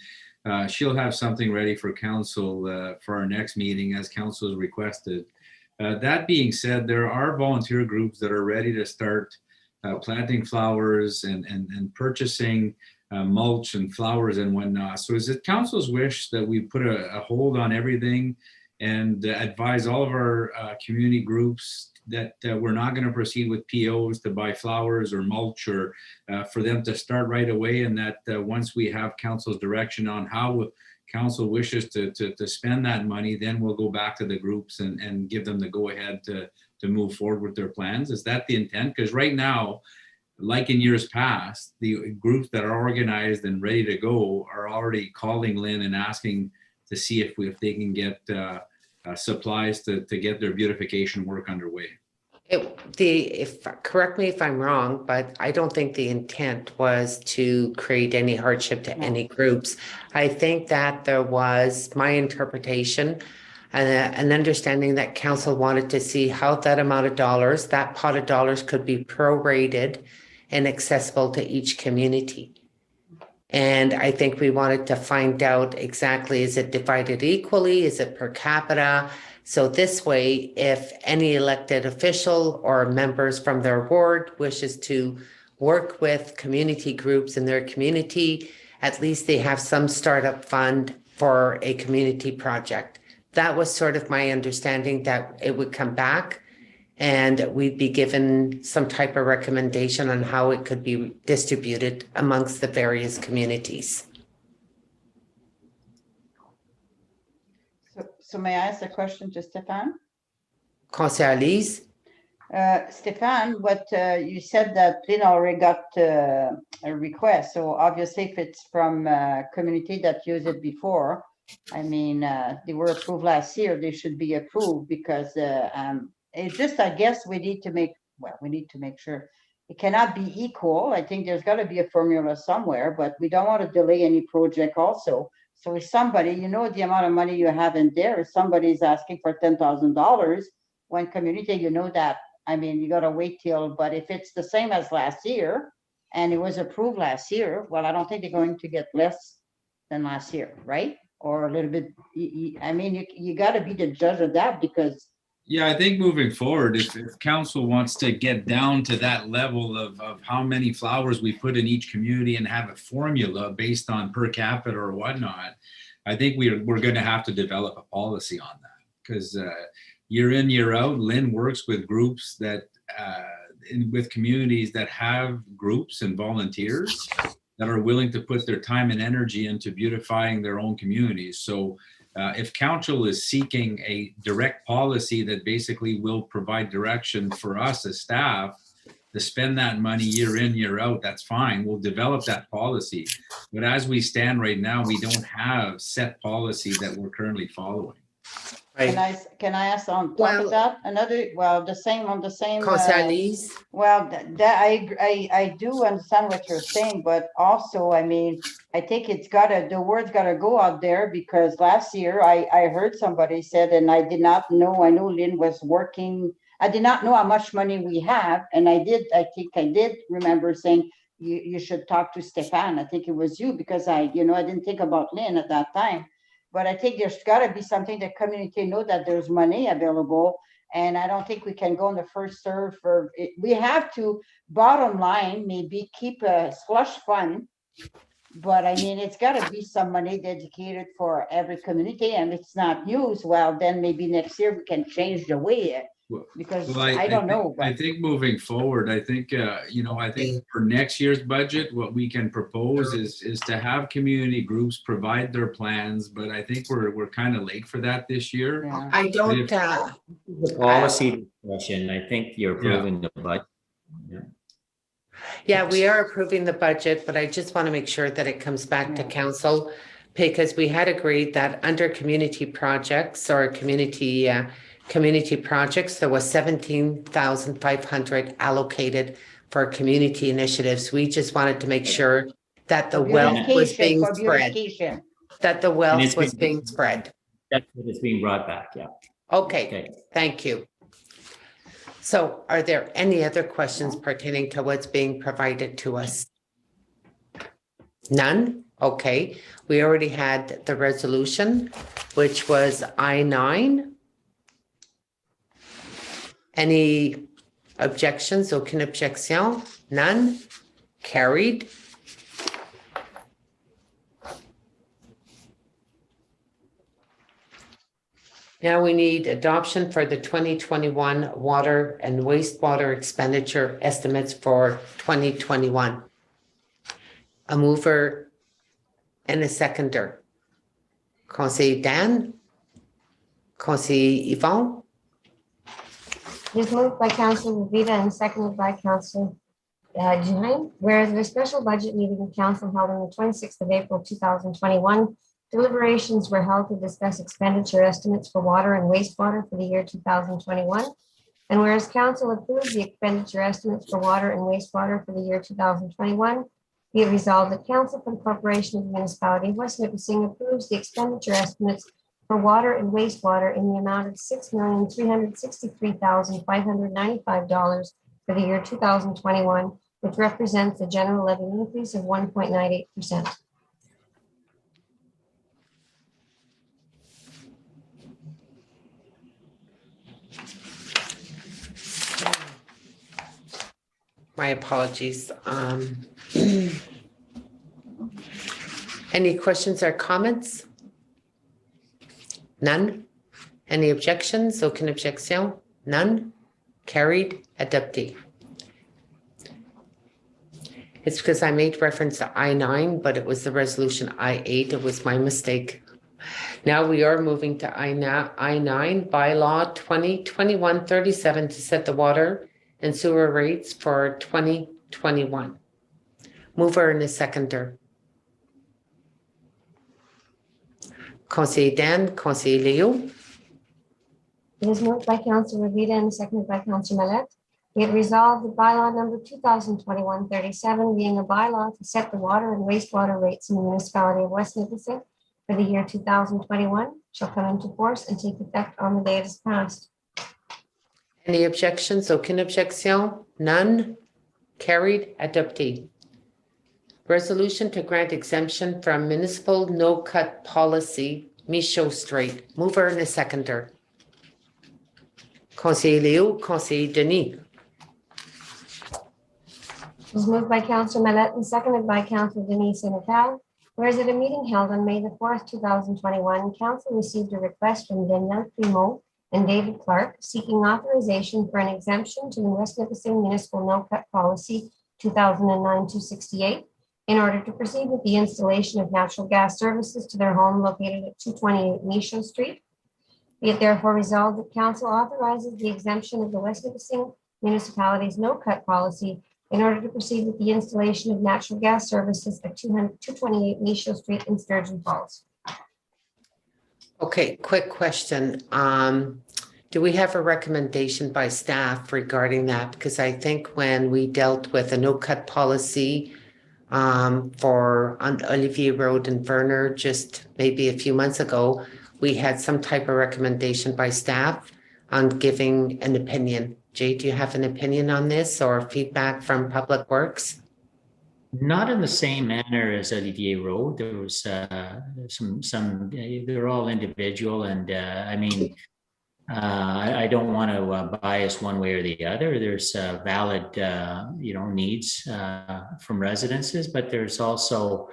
she'll have something ready for council for our next meeting as council has requested. That being said, there are volunteer groups that are ready to start planting flowers and purchasing mulch and flowers and whatnot. So is it council's wish that we put a hold on everything and advise all of our community groups that we're not going to proceed with POs to buy flowers or mulch or for them to start right away, and that once we have council's direction on how council wishes to spend that money, then we'll go back to the groups and give them the go ahead to move forward with their plans? Is that the intent? Because right now, like in years past, the groups that are organized and ready to go are already calling Lynn and asking to see if they can get supplies to get their beautification work underway. Correct me if I'm wrong, but I don't think the intent was to create any hardship to any groups. I think that there was my interpretation and an understanding that council wanted to see how that amount of dollars, that pot of dollars could be prorated and accessible to each community. And I think we wanted to find out exactly, is it divided equally? Is it per capita? So this way, if any elected official or members from their ward wishes to work with community groups in their community, at least they have some startup fund for a community project. That was sort of my understanding, that it would come back and we'd be given some type of recommendation on how it could be distributed amongst the various communities. So may I ask a question to Stéphane? Conseiller Lise? Stéphane, what you said that Lynn already got a request. So obviously if it's from a community that used it before, I mean, they were approved last year, they should be approved because it's just, I guess we need to make sure it cannot be equal. I think there's got to be a formula somewhere, but we don't want to delay any project also. So if somebody, you know, the amount of money you have in there, if somebody's asking for $10,000, one community, you know that, I mean, you got to wait till, but if it's the same as last year and it was approved last year, well, I don't think they're going to get less than last year, right? Or a little bit, I mean, you got to be the judge of that because. Yeah, I think moving forward, if council wants to get down to that level of how many flowers we put in each community and have a formula based on per capita or whatnot, I think we're going to have to develop a policy on that, because year in, year out, Lynn works with groups that, with communities that have groups and volunteers that are willing to put their time and energy into beautifying their own communities. So if council is seeking a direct policy that basically will provide direction for us as staff to spend that money year in, year out, that's fine. We'll develop that policy. But as we stand right now, we don't have set policy that we're currently following. Can Right. can I ask on top Well- of that, another, well, the same, on the same. Consolis, Well, that I do understand what you're saying, but also, I mean, I think the word's gotta go out there, because last year I heard somebody said, and I did not know, I knew Lynn was working. I did not know how much money we have, and I think I did remember saying, you should talk to Stefan. I think it was you, because I didn't think about Lynn at that time. But I think there's gotta be something that community know that there's money available. And I don't think we can go on the first serve for it. We have to, bottom line, maybe keep a slush fund. But I mean, it's gotta be some money dedicated for every community, and if it's not used, well, then maybe next year we can change the way, Well, because Well, I don't think- know. I But think moving forward, I think, I think for next year's budget, what we can propose is to have community groups provide their plans, but I think we're kind of late for that this year. yeah. I don't, The policy discussion, I think you're approving the budget. yeah, we are approving the budget, but I just want to make sure that it comes back to Yeah. council, because we had agreed that under community projects or community projects, there was 17,500 allocated for community initiatives. We just wanted to make sure that the wealth was being For spread, beautification. that the wealth it's was been- being spread. That's what is being brought back, yeah. Okay, Okay. thank you. So are there any other questions pertaining to what's being provided to us? None? Okay, we already had the resolution, which was I-9. Any objections? Aucune objection? None? Carried. Now we need adoption for the 2021 water and wastewater expenditure estimates for 2021. A mover and a seconder. Conseiller Dan? Conseiller Yvon? It is moved by Councillor Rivita and seconded by Councillor Duhaime. Whereas the special budget meeting of council held on the 26th of April 2021, deliberations were held to discuss expenditure estimates for water and wastewater for the year 2021. And whereas council approved the expenditure estimates for water and wastewater for the year 2021, be it resolved that council for the corporation of the municipality of West Nipissing approves the expenditure estimates for water and wastewater in the amount of $6,363,595 for the year 2021, which represents a general levy increase of 1.98%. My apologies. Any questions or comments? None? Any objections? Aucune objection? None? Carried, adopté. It's because I made reference to I-9, but it was the resolution I-8. It was my mistake. Now we are moving to I-9, bylaw 2021-37 to set the water and sewer rates for 2021. Mover and a seconder. Conseiller Dan, Conseiller Leo. It is moved by Councillor Rivita and seconded by Councillor Mallette. Be it resolved that bylaw number 2021-37, being a bylaw to set the water and wastewater rates in the municipality of West Nipissing for the year 2021, shall come into force and take effect on the day it is passed. Any objections? Aucune objection? None? Carried, adopté. Resolution to grant exemption from municipal no-cut policy, Michaud Street. Mover and a seconder. Conseiller Leo, Conseiller Denis. It was moved by Councillor Mallette and seconded by Councillor Denise Senecal. Whereas at a meeting held on May the 4th, 2021, council received a request from Danielle Primo and David Clark seeking authorization for an exemption to the West Nipissing Municipal No-Cut Policy 2009-268 in order to proceed with the installation of natural gas services to their home located at 228 Michaud Street. Be it therefore resolved that council authorizes the exemption of the West Nipissing Municipality's no-cut policy in order to proceed with the installation of natural gas services at 228 Michaud Street in Sturgeon Falls. Okay, quick question. Do we have a recommendation by staff regarding that? Because I think when we dealt with a no-cut policy on Olivier Road in Verner just maybe a few months ago, we had some type of recommendation by staff on giving an opinion. Jay, do you have an opinion on this or feedback from Public Works? Not in the same manner as Olivier Road. There was they're all individual, and I mean, I don't want to bias one way or the other. There's valid, needs from residences, but there's also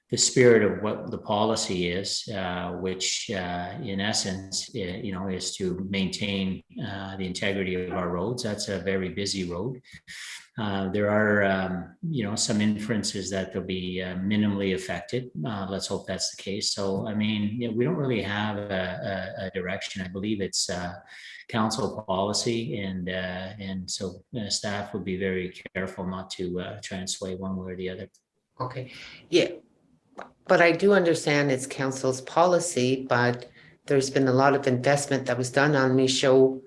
the spirit of what the policy is, which in essence, is to maintain the integrity of our roads. That's a very busy road. There are, some inferences that they'll be minimally affected. Let's hope that's the case. So, I mean, we don't really have a direction. I believe it's council policy, and so staff would be very careful not to try and sway one way or the other. Okay, yeah, but I do understand it's council's policy, but there's been a lot of investment that was done on Michaud,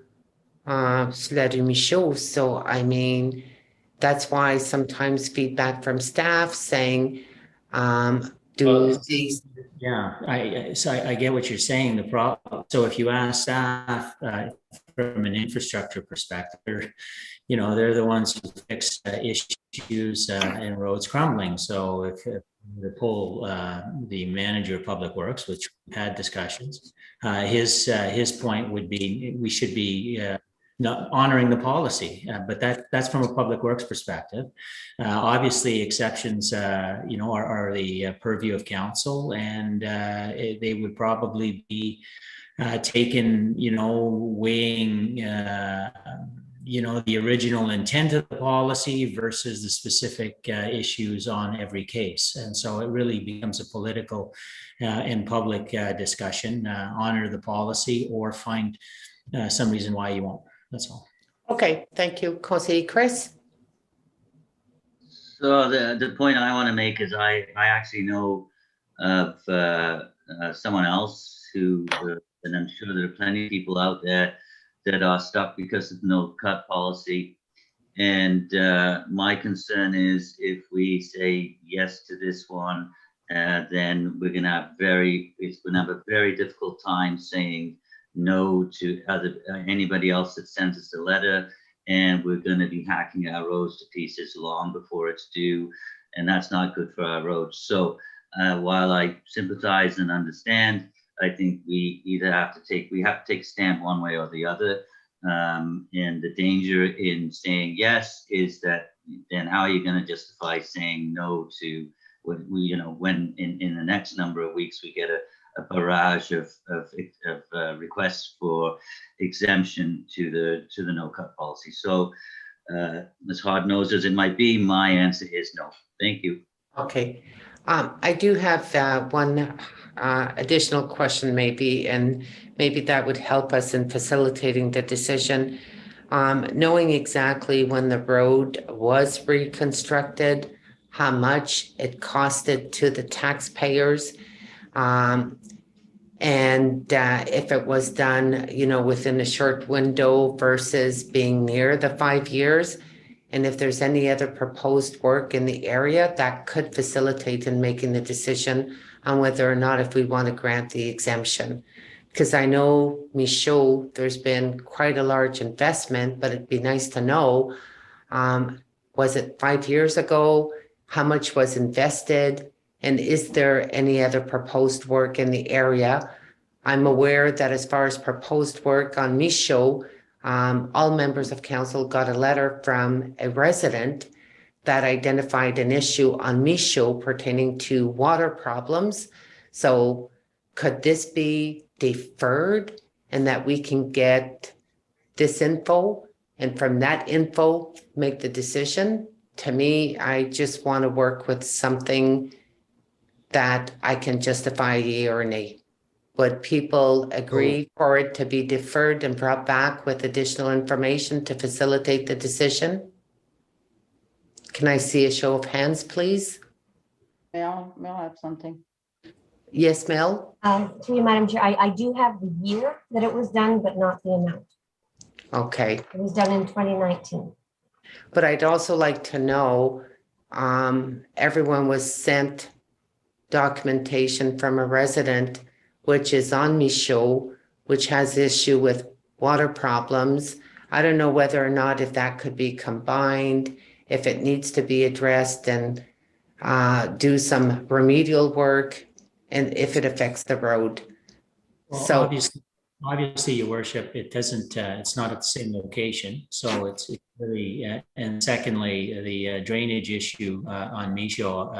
Michaud. So, I mean, that's why sometimes feedback from staff saying, I get what you're saying. The problem, so if you ask staff from an infrastructure perspective, they're the ones who fix issues in roads crumbling. So if they pull the manager of Public Works, which we've had discussions, his point would be we should be not honoring the policy, but that's from a Public Works perspective. Obviously, exceptions, are the purview of council, and they would probably be taken, weighing, the original intent of the policy versus the specific issues on every case. And so it really becomes a political and public discussion, honor the policy or find some reason why you won't. That's all. Okay, thank you. Conseiller Chris? So the point I want to make is I actually know of someone else who, and I'm sure there are plenty of people out there that are stuck because of no cut policy. And my concern is if we say yes to this one, then we're going to have a very difficult time saying no to anybody else that sends us a letter, and we're going to be hacking our roads to pieces long before it's due, and that's not good for our roads. So while I sympathize and understand, I think we have to take a stand one way or the other, and the danger in saying yes is that then how are you going to justify saying no to when in the next number of weeks we get a barrage of requests for exemption to the no cut policy. So as hard nosed as it might be, my answer is no. Thank you. Okay. I do have one additional question maybe, and maybe that would help us in facilitating the decision. Knowing exactly when the road was reconstructed, how much it costed to the taxpayers, and if it was done, within a short window versus being near the 5 years, and if there's any other proposed work in the area that could facilitate in making the decision on whether or not if we want to grant the exemption. Because I know, Michaud, there's been quite a large investment, but it'd be nice to know, was it 5 years ago? How much was invested? And is there any other proposed work in the area? I'm aware that as far as proposed work on Michaud, all members of council got a letter from a resident that identified an issue on Michaud pertaining to water problems. So could this be deferred and that we can get this info and from that info make the decision? To me, I just want to work with something that I can justify a yea or nay. Would people agree for it to be deferred and brought back with additional information to facilitate the decision? Can I see a show of hands, please? May I have something? Yes, Mel? Through you, Madam Chair, I do have the year that it was done, but not the amount. Okay. It was done in 2019. But I'd also like to know, everyone was sent documentation from a resident, which is on Michaud, which has issue with water problems. I don't know whether or not if that could be combined, if it needs to be addressed and do some remedial work, and if it affects the road. Well, So obviously, Your Worship, it doesn't, it's not at the same location. So it's really, and secondly, the drainage issue on Michaud,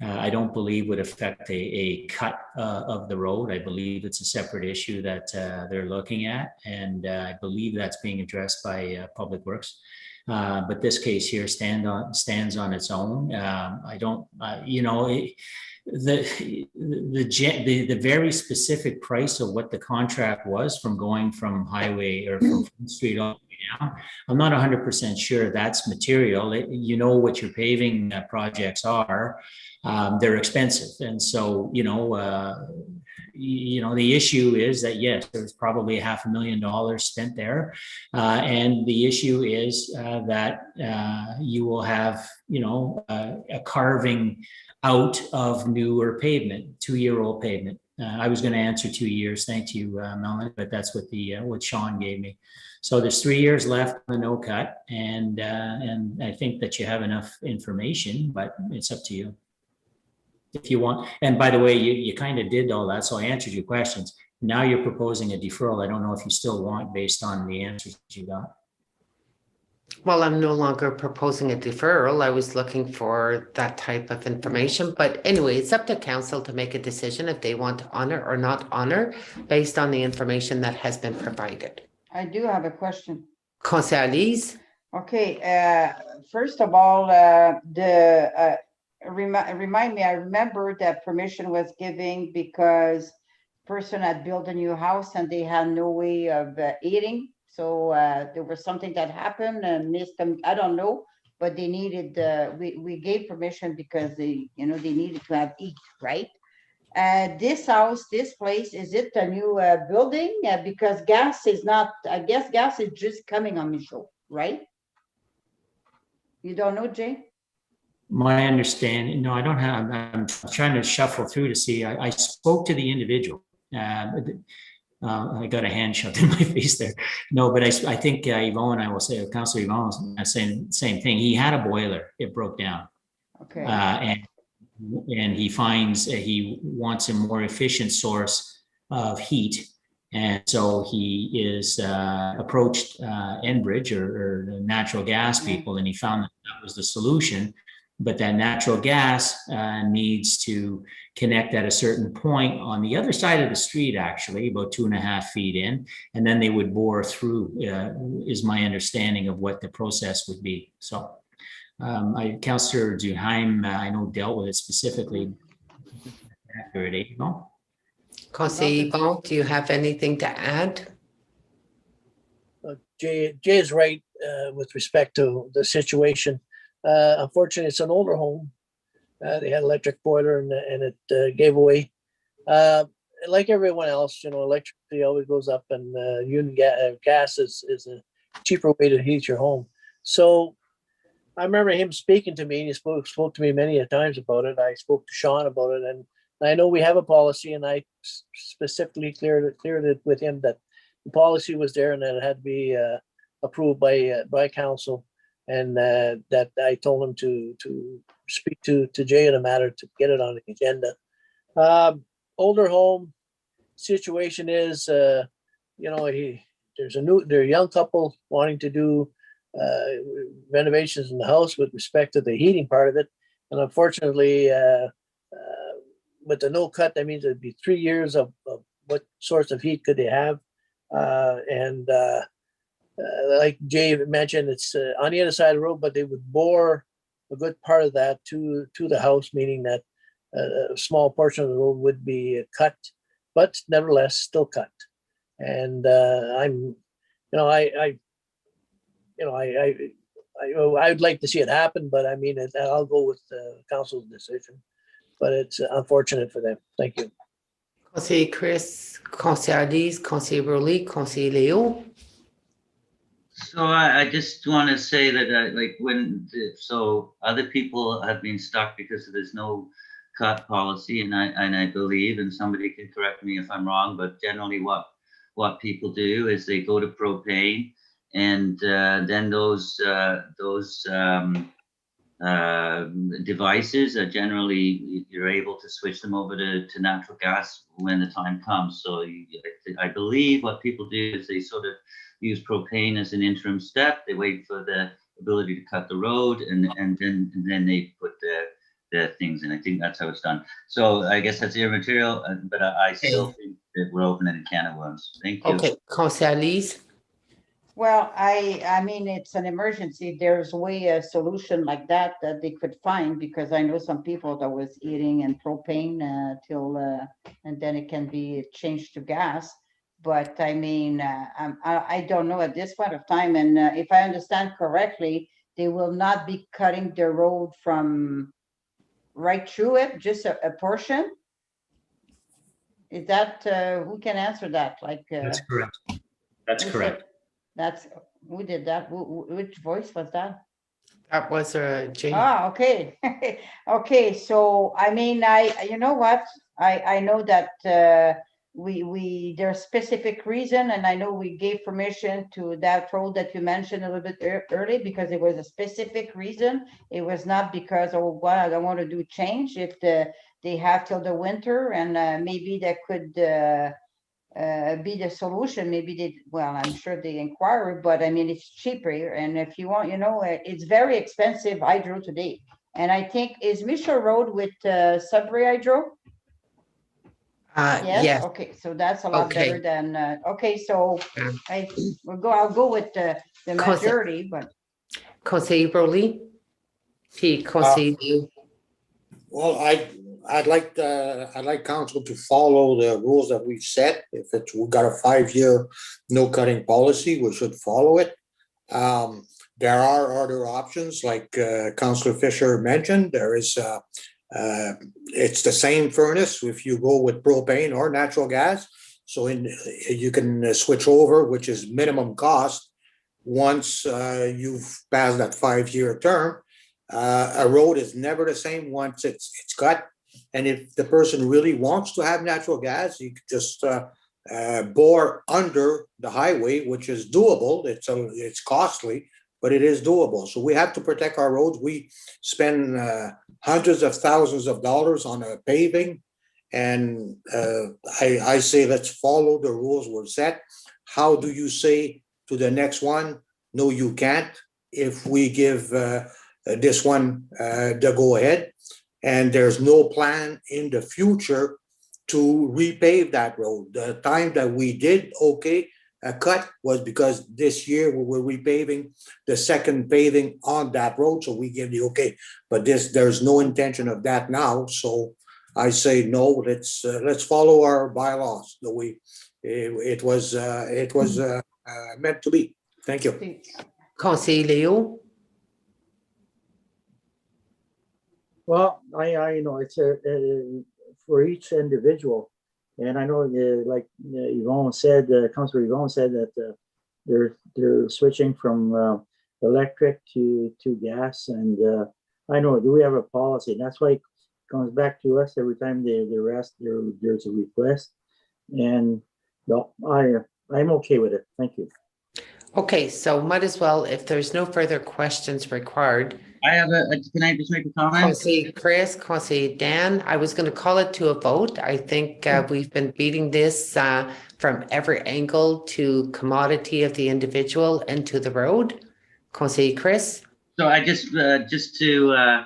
I don't believe would affect a cut of the road. I believe it's a separate issue that they're looking at. And I believe that's being addressed by Public Works. But this case here stands on its own. I don't, the very specific price of what the contract was from going from highway or from Front Street all the way down, I'm not 100% sure that's material. You know what your paving projects are. They're expensive. And so, the issue is that, yes, there's probably $500,000 spent there. And the issue is that you will have, a carving out of newer pavement, 2-year-old pavement. I was going to answer 2 years. Thank you, Melanie, but that's what Sean gave me. So there's 3 years left on the no cut. And I think that you have enough information, but it's up to you. If you want, and by the way, you kind of did all that, so I answered your questions. Now you're proposing a deferral. I don't know if you still want based on the answers you got. well, I'm no longer proposing a deferral. I was looking for that type of information. But anyway, it's up to council to make a decision if they want to honor or not honor based on the information that has been provided. I do have a question. Conseil Alice? Okay, first of all, remind me, I remember that permission was given because person had built a new house and they had no way of eating. So there was something that happened and missed them. I don't know, but they needed, we gave permission because they needed to have eat, right? This house, this place, is it a new building? Because gas is not, I guess gas is just coming on Michaud, right? You don't know, Jay? My understanding, no, I don't have, I'm trying to shuffle through to see. I spoke to the individual. I got a hand shoved in my face there. No, but I think Yvonne, I will say, Councillor Yvonne was saying same thing. He had a boiler, it broke down. Okay. And he finds he wants a more efficient source of heat. And so he is approached Enbridge or natural gas people, and he found that was the solution. But that natural gas needs to connect at a certain point on the other side of the street, actually, about 2.5 feet in, and then they would bore through, is my understanding of what the process would be. So Councillor Duheim, I know, dealt with it specifically. Conseil Yvon, do you have anything to add? Jay is right with respect to the situation. Unfortunately, it's an older home. They had electric boiler and it gave away. Like everyone else, electricity always goes up, and gas is a cheaper way to heat your home. So I remember him speaking to me, and he spoke to me many times about it. I spoke to Sean about it, and I know we have a policy, and I specifically cleared it with him that the policy was there and that it had to be approved by council. And that I told him to speak to Jay in a matter to get it on the agenda. Older home situation is, they're a young couple wanting to do renovations in the house with respect to the heating part of it, and unfortunately, with the no cut, that means it'd be 3 years of what source of heat could they have, like Jay mentioned, it's on the other side of the road, but they would bore a good part of that to the house, meaning that a small portion of the road would be cut, but nevertheless still cut. And I'd like to see it happen, but I mean, I'll go with the council's decision. but it's unfortunate for them. Thank you. Conseiller Chris, Conseiller Alice, Conseiller Rowley, Conseiller Leo. So I just want to say that so other people have been stuck because there's no cut policy, and I believe, and somebody can correct me if I'm wrong, but generally what people do is they go to propane, and then those devices are generally, you're able to switch them over to natural gas when the time comes. So I believe what people do is they sort of use propane as an interim step. They wait for the ability to cut the road, and then they put the things in. I think that's how it's done. So I guess that's immaterial, but I still think that we're opening a can of worms. Thank you. Okay, Conseiller Alice. Well, I mean, it's an emergency. There's a solution like that they could find, because I know some people that was eating in propane and then it can be changed to gas. But I mean, I don't know at this point of time. And if I understand correctly, they will not be cutting the road from right through it, just a portion. Is that, who can answer that? Like, That's correct. That's correct. Who did that? Which voice was that? That was Jane. Ah, okay. Okay, so I mean, you know what? I know that there's specific reason, and I know we gave permission to that road that you mentioned a little bit early, because it was a specific reason. It was not because, oh, well, I don't want to do change. If they have till the winter, and maybe that could be the solution. Maybe well, I'm sure they inquire, but I mean, it's cheaper. And if you want, it's very expensive hydro today. And I think, is Mitchell Road with Sudbury Hydro? Yes. Okay, so that's a lot Okay. better than, okay, so Yeah. I'll go with the majority, but. Conseiller Rowley. Puis Conseiller Leo. Well, I'd like council to follow the rules that we've set. If we've got a 5-year no cutting policy, we should follow it. There are other options, like Councillor Fisher mentioned. There is it's the same furnace if you go with propane or natural gas. So you can switch over, which is minimum cost once you've passed that 5-year term. A road is never the same once it's cut. And if the person really wants to have natural gas, you could just bore under the highway, which is doable. It's costly, but it is doable. So we have to protect our roads. We spend hundreds of thousands of dollars on paving. And I say, let's follow the rules we've set. How do you say to the next one, no, you can't, if we give this one the go ahead, and there's no plan in the future to repave that road? The time that we did a cut was because this year we were repaving the second paving on that road, so we give the okay. But there's no intention of that now, so I say no. Let's follow our bylaws the way it was meant to be. Thank you. Conseiller Leo. Well, I know it's for each individual, and I know like Yvonne said, Councillor Yvonne said that they're switching from electric to gas, and I know we have a policy, and that's why it comes back to us every time there's a request, and no, I'm okay with it. Thank you. Okay, so might as well, if there's no further questions required. Can I just make a comment? Conseiller Chris, Conseiller Dan, I was going to call it to a vote. I think we've been beating this from every angle, to commodity of the individual and to the road. Conseiller Chris. So I just to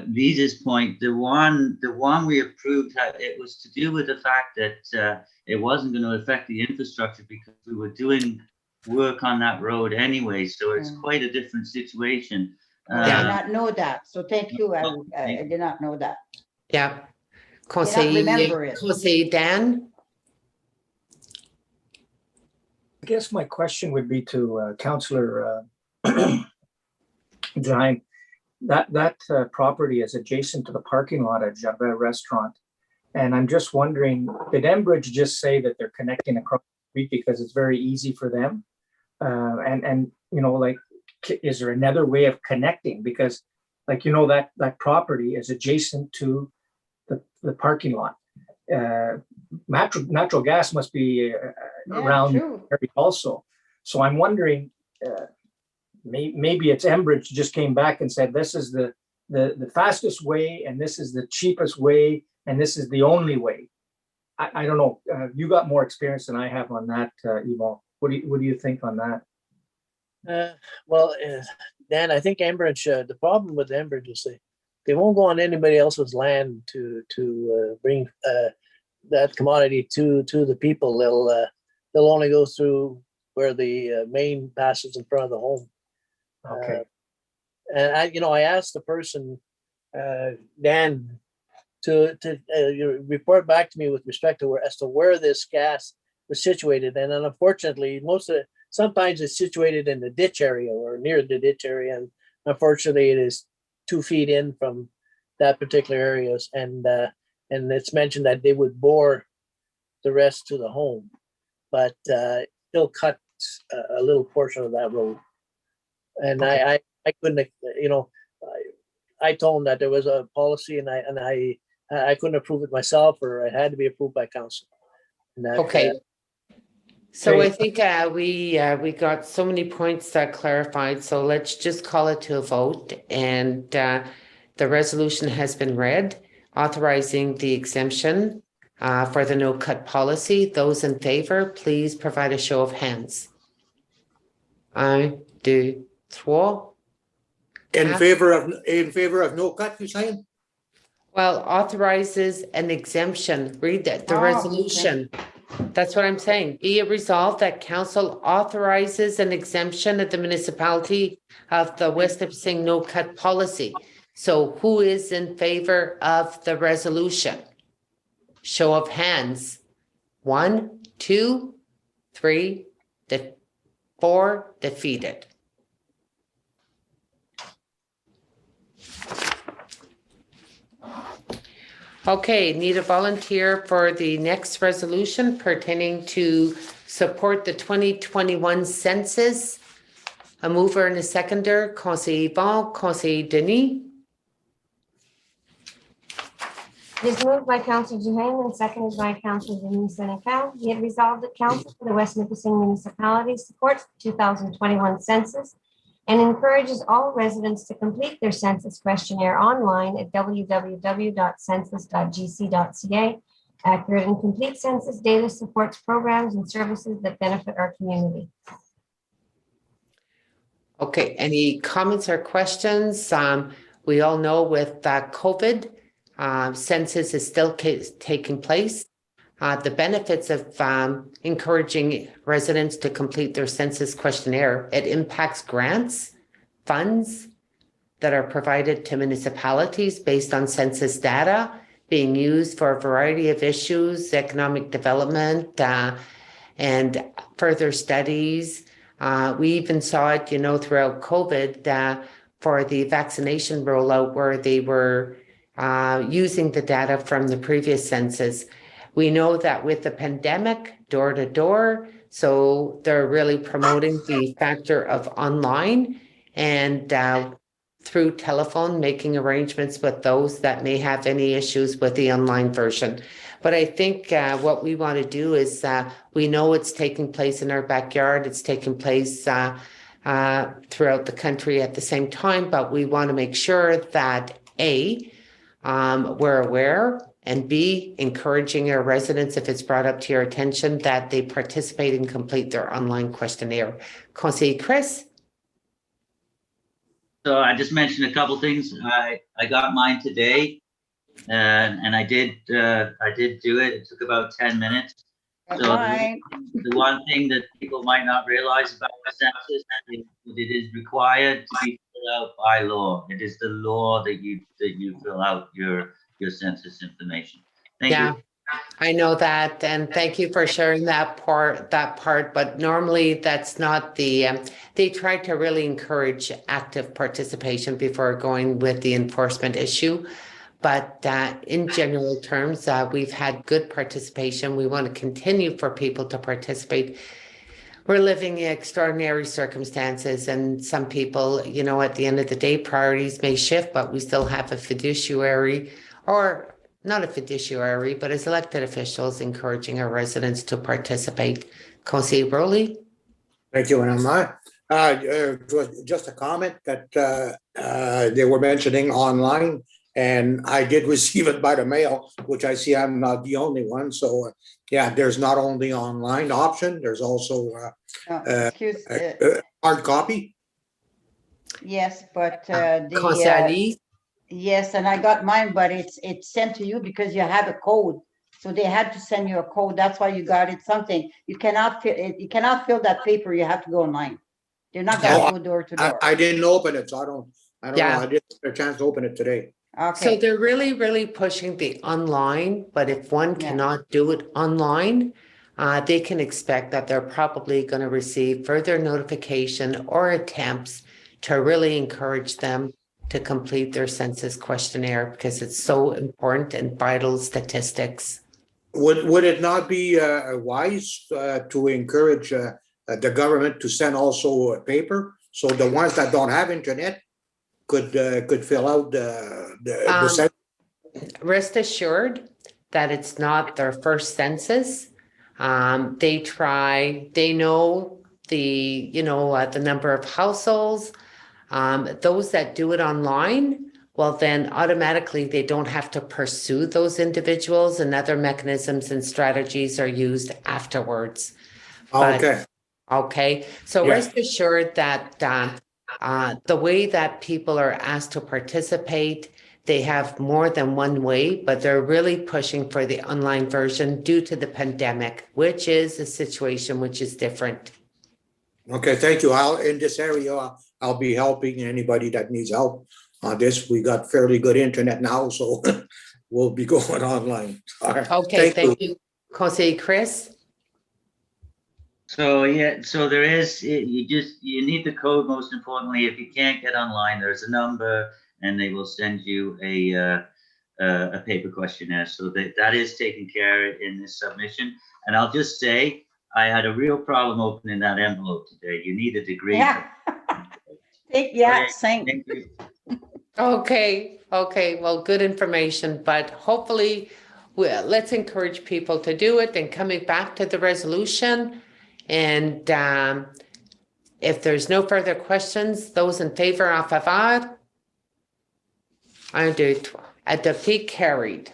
Lisa's point, the one we approved, it was to do with the fact that it wasn't going to affect the infrastructure because we were doing work on that road anyway. So it's quite a different situation. I did not know that. So thank you. I did not know that. Yeah. Conseiller Dan. I guess my question would be to Councillor Jaime. that property is adjacent to the parking lot at Jardin Restaurant. And I'm just wondering, did Enbridge just say that they're connecting across the street because it's very easy for them? And you know, like, is there another way of connecting? Because, like, you know, that property is adjacent to the parking lot. Natural gas must be around true. also. So I'm wondering, maybe it's Enbridge just came back and said, this is the fastest way, and this is the cheapest way, and this is the only way. I don't know. You got more experience than I have on that, Yvonne. What do you think on that? Well, Dan, I think Enbridge, the problem with Enbridge is they won't go on anybody else's land to bring that commodity to the people. They'll only go through where the main passes in front of the home. Okay. And I asked the person, Dan, to report back to me with respect to where this gas was situated. And then unfortunately, sometimes it's situated in the ditch area or near the ditch area. And unfortunately, it is 2 feet in from that particular areas. And it's mentioned that they would bore the rest to the home, but still cut a little portion of that road. And I couldn't, I told them that there was a policy, and I couldn't approve it myself, or it had to be approved by council. Okay. So I think we got so many points that clarified. So let's just call it to a vote. And the resolution has been read, authorizing the exemption for the no cut policy. Those in favor, please provide a show of hands. 1, 2, 3. In favor of no cut, you're saying? Well, authorizes an exemption. Read the Oh, resolution. That's what I'm saying. Be it resolved that council authorizes an exemption of the municipality of the West Nipissing no cut policy. So who is in favor of the resolution? Show of hands. 1, 2, 3, 4 defeated. Okay, need a volunteer for the next resolution pertaining to support the 2021 census. A mover and a seconder, Conseiller Yvon, Conseiller Denis. It is moved by Councillor Duhaime and seconded by Councillor Denis Senecal. Be it resolved that Council for the West Nipissing Municipality supports the 2021 census and encourages all residents to complete their census questionnaire online at www.census.gc.ca. Accurate and complete census data supports programs and services that benefit our community. Okay, any comments or questions? We all know with COVID, census is still taking place. The benefits of encouraging residents to complete their census questionnaire, it impacts grants, funds that are provided to municipalities based on census data being used for a variety of issues, economic development, and further studies. We even saw it, throughout COVID for the vaccination rollout where they were using the data from the previous census. We know that with the pandemic, door to door, so they're really promoting the factor of online and through telephone, making arrangements with those that may have any issues with the online version. But I think what we want to do is we know it's taking place in our backyard. It's taking place throughout the country at the same time, but we want to make sure that A, we're aware, and B, encouraging our residents, if it's brought up to your attention, that they participate and complete their online questionnaire. Conseiller Chris? So I just mentioned a couple things. I got mine today, and I did do it. It took about 10 minutes. So the one thing that people might not realize about the census is that it is required to be filled out by law. It is the law that you fill out your census information. Thank you. I know that, and thank you for sharing that part, but normally that's not they try to really encourage active participation before going with the enforcement issue. But in general terms, we've had good participation. We want to continue for people to participate. We're living in extraordinary circumstances, and some people, you know, at the end of the day, priorities may shift, but we still have a fiduciary, or not a fiduciary, but as elected officials encouraging our residents to participate. Conseil Rowley? Thank you, Madam Mayor. Just a comment that they were mentioning online, and I did receive it by the mail, which I see I'm not the only one. So, yeah, there's not only online option, there's also hard copy. Yes, but Conseil yes, and I got mine, but it's sent to you because you have a code. So they had to send you a code. That's why you got it. Something you cannot fill. You cannot fill that paper. You have to go online. They're not going to go door to door. I didn't open it, so I don't Yeah. know. I didn't get a chance to open it today. Okay. So they're really, really pushing the online, but if one Yeah. cannot do it online, they can expect that they're probably going to receive further notification or attempts to really encourage them to complete their census questionnaire, because it's so important and vital statistics. Would it not be wise to encourage the government to send also a paper, so the ones that don't have internet could fill out the census? Rest assured that it's not their first census. They know the number of households. Those that do it online, well, then automatically they don't have to pursue those individuals, and other mechanisms and strategies are used afterwards. Okay. Okay, so Yeah. rest assured that the way that people are asked to participate, they have more than one way, but they're really pushing for the online version due to the pandemic, which is a situation which is different. Okay, thank you. In this area, I'll be helping anybody that needs help on this. We got fairly good internet now, so we'll be going online. All right. Okay, thank you. Conseil Chris? So, yeah, so there is, you need the code most importantly. If you can't get online, there's a number and they will send you a paper questionnaire. So that is taken care of in this submission. And I'll just say, I had a real problem opening that envelope today. You need a degree. Yeah. Same. Thank you. Okay, well, good information, but hopefully, let's encourage people to do it. And coming back to the resolution, and if there's no further questions, those in favor of favor? Adopté, carried.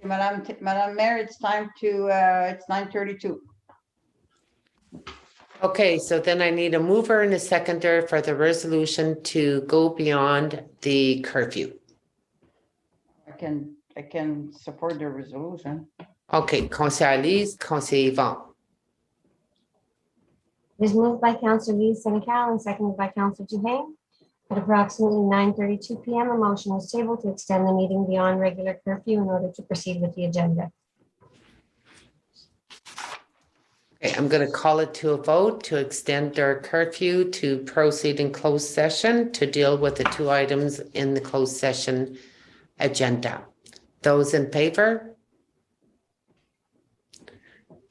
Madam Mayor, it's time to, it's 9:32. Okay, so then I need a mover and a seconder for the resolution to go beyond the curfew. I can support the resolution. Okay, Conseil Elise, Conseil Yvon. It is moved by Councillor Lee Senecal and seconded by Councillor Duhaime. At approximately 9:32 p.m., a motion was tabled to extend the meeting beyond regular curfew in order to proceed with the agenda. Okay, I'm going to call it to a vote to extend their curfew to proceed in closed session to deal with the two items in the closed session agenda. Those in favor?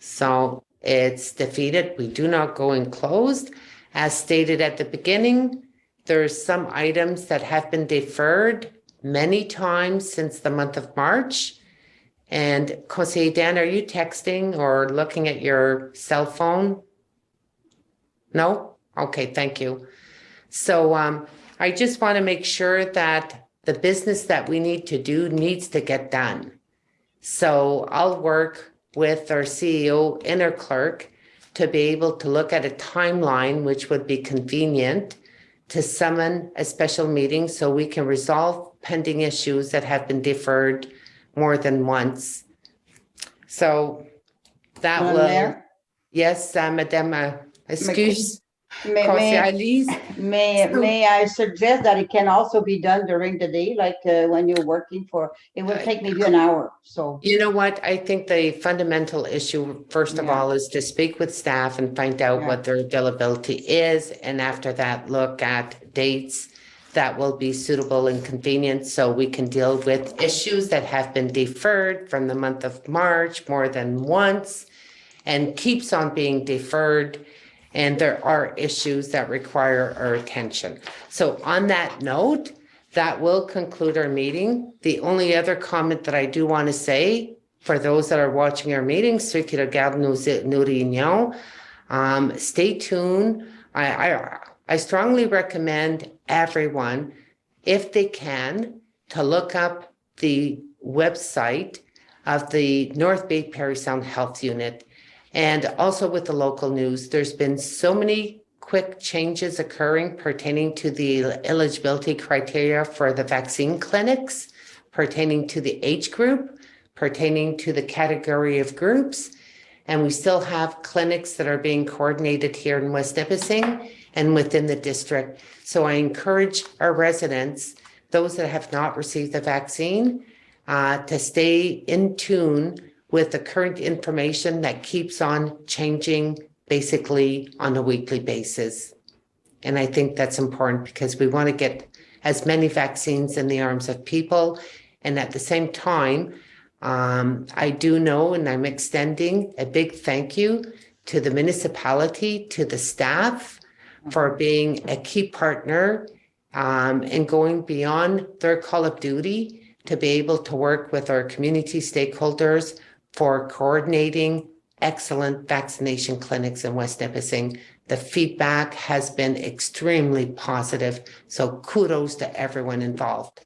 So it's defeated. We do not go in closed. As stated at the beginning, there's some items that have been deferred many times since the month of March. And Conseil Dan, are you texting or looking at your cell phone? No? Okay, thank you. So I just want to make sure that the business that we need to do needs to get done. So I'll work with our CEO and our clerk to be able to look at a timeline which would be convenient to summon a special meeting so we can resolve pending issues that have been deferred more than once. So that Madam will, Mayor? yes, Madame, excuse. Conseiller Lise? May I suggest that it can also be done during the day, like when you're working for, it will take maybe an hour, so. You know what? I think the fundamental issue, first of all, is to speak with staff and find out what their availability is. And after that, look at dates that will be suitable and convenient so we can deal with issues that have been deferred from the month of March more than once and keeps on being deferred. And there are issues that require our attention. So on that note, that will conclude our meeting. The only other comment that I do want to say for those that are watching our meeting, ceux qui regardent nos réunions, stay tuned. I strongly recommend everyone, if they can, to look up the website of the North Bay Parry Sound Health Unit. And also with the local news, there's been so many quick changes occurring pertaining to the eligibility criteria for the vaccine clinics, pertaining to the age group, pertaining to the category of groups. And we still have clinics that are being coordinated here in West Nipissing and within the district. So I encourage our residents, those that have not received the vaccine, to stay in tune with the current information that keeps on changing basically on a weekly basis. And I think that's important because we want to get as many vaccines in the arms of people. And at the same time, I do know, and I'm extending a big thank you to the municipality, to the staff for being a key partner and going beyond their call of duty to be able to work with our community stakeholders for coordinating excellent vaccination clinics in West Nipissing. The feedback has been extremely positive. So kudos to everyone involved.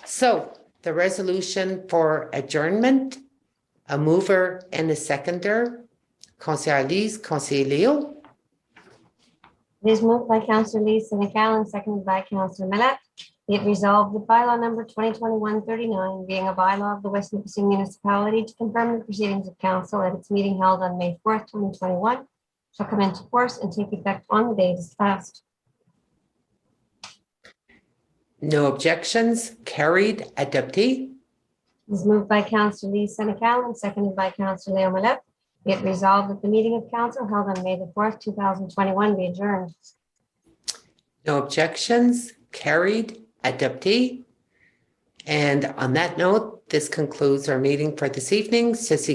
So the resolution for adjournment, a mover and a seconder, Conseiller Lise, Conseiller Leo. It is moved by Councillor Lee Senecal and seconded by Councillor Millet. Be it resolved that bylaw number 2021-39, being a bylaw of the West Nipissing Municipality to confirm the proceedings of council at its meeting held on May 4th, 2021, shall come into force and take effect on the day discussed. No objections, carried, adopté. It is moved by Councillor Lee Senecal and seconded by Councillor Leo Millet. Be it resolved that the meeting of council held on May the 4th, 2021 be adjourned. No objections, carried, adopté. And on that note, this concludes our meeting for this evening. Ceci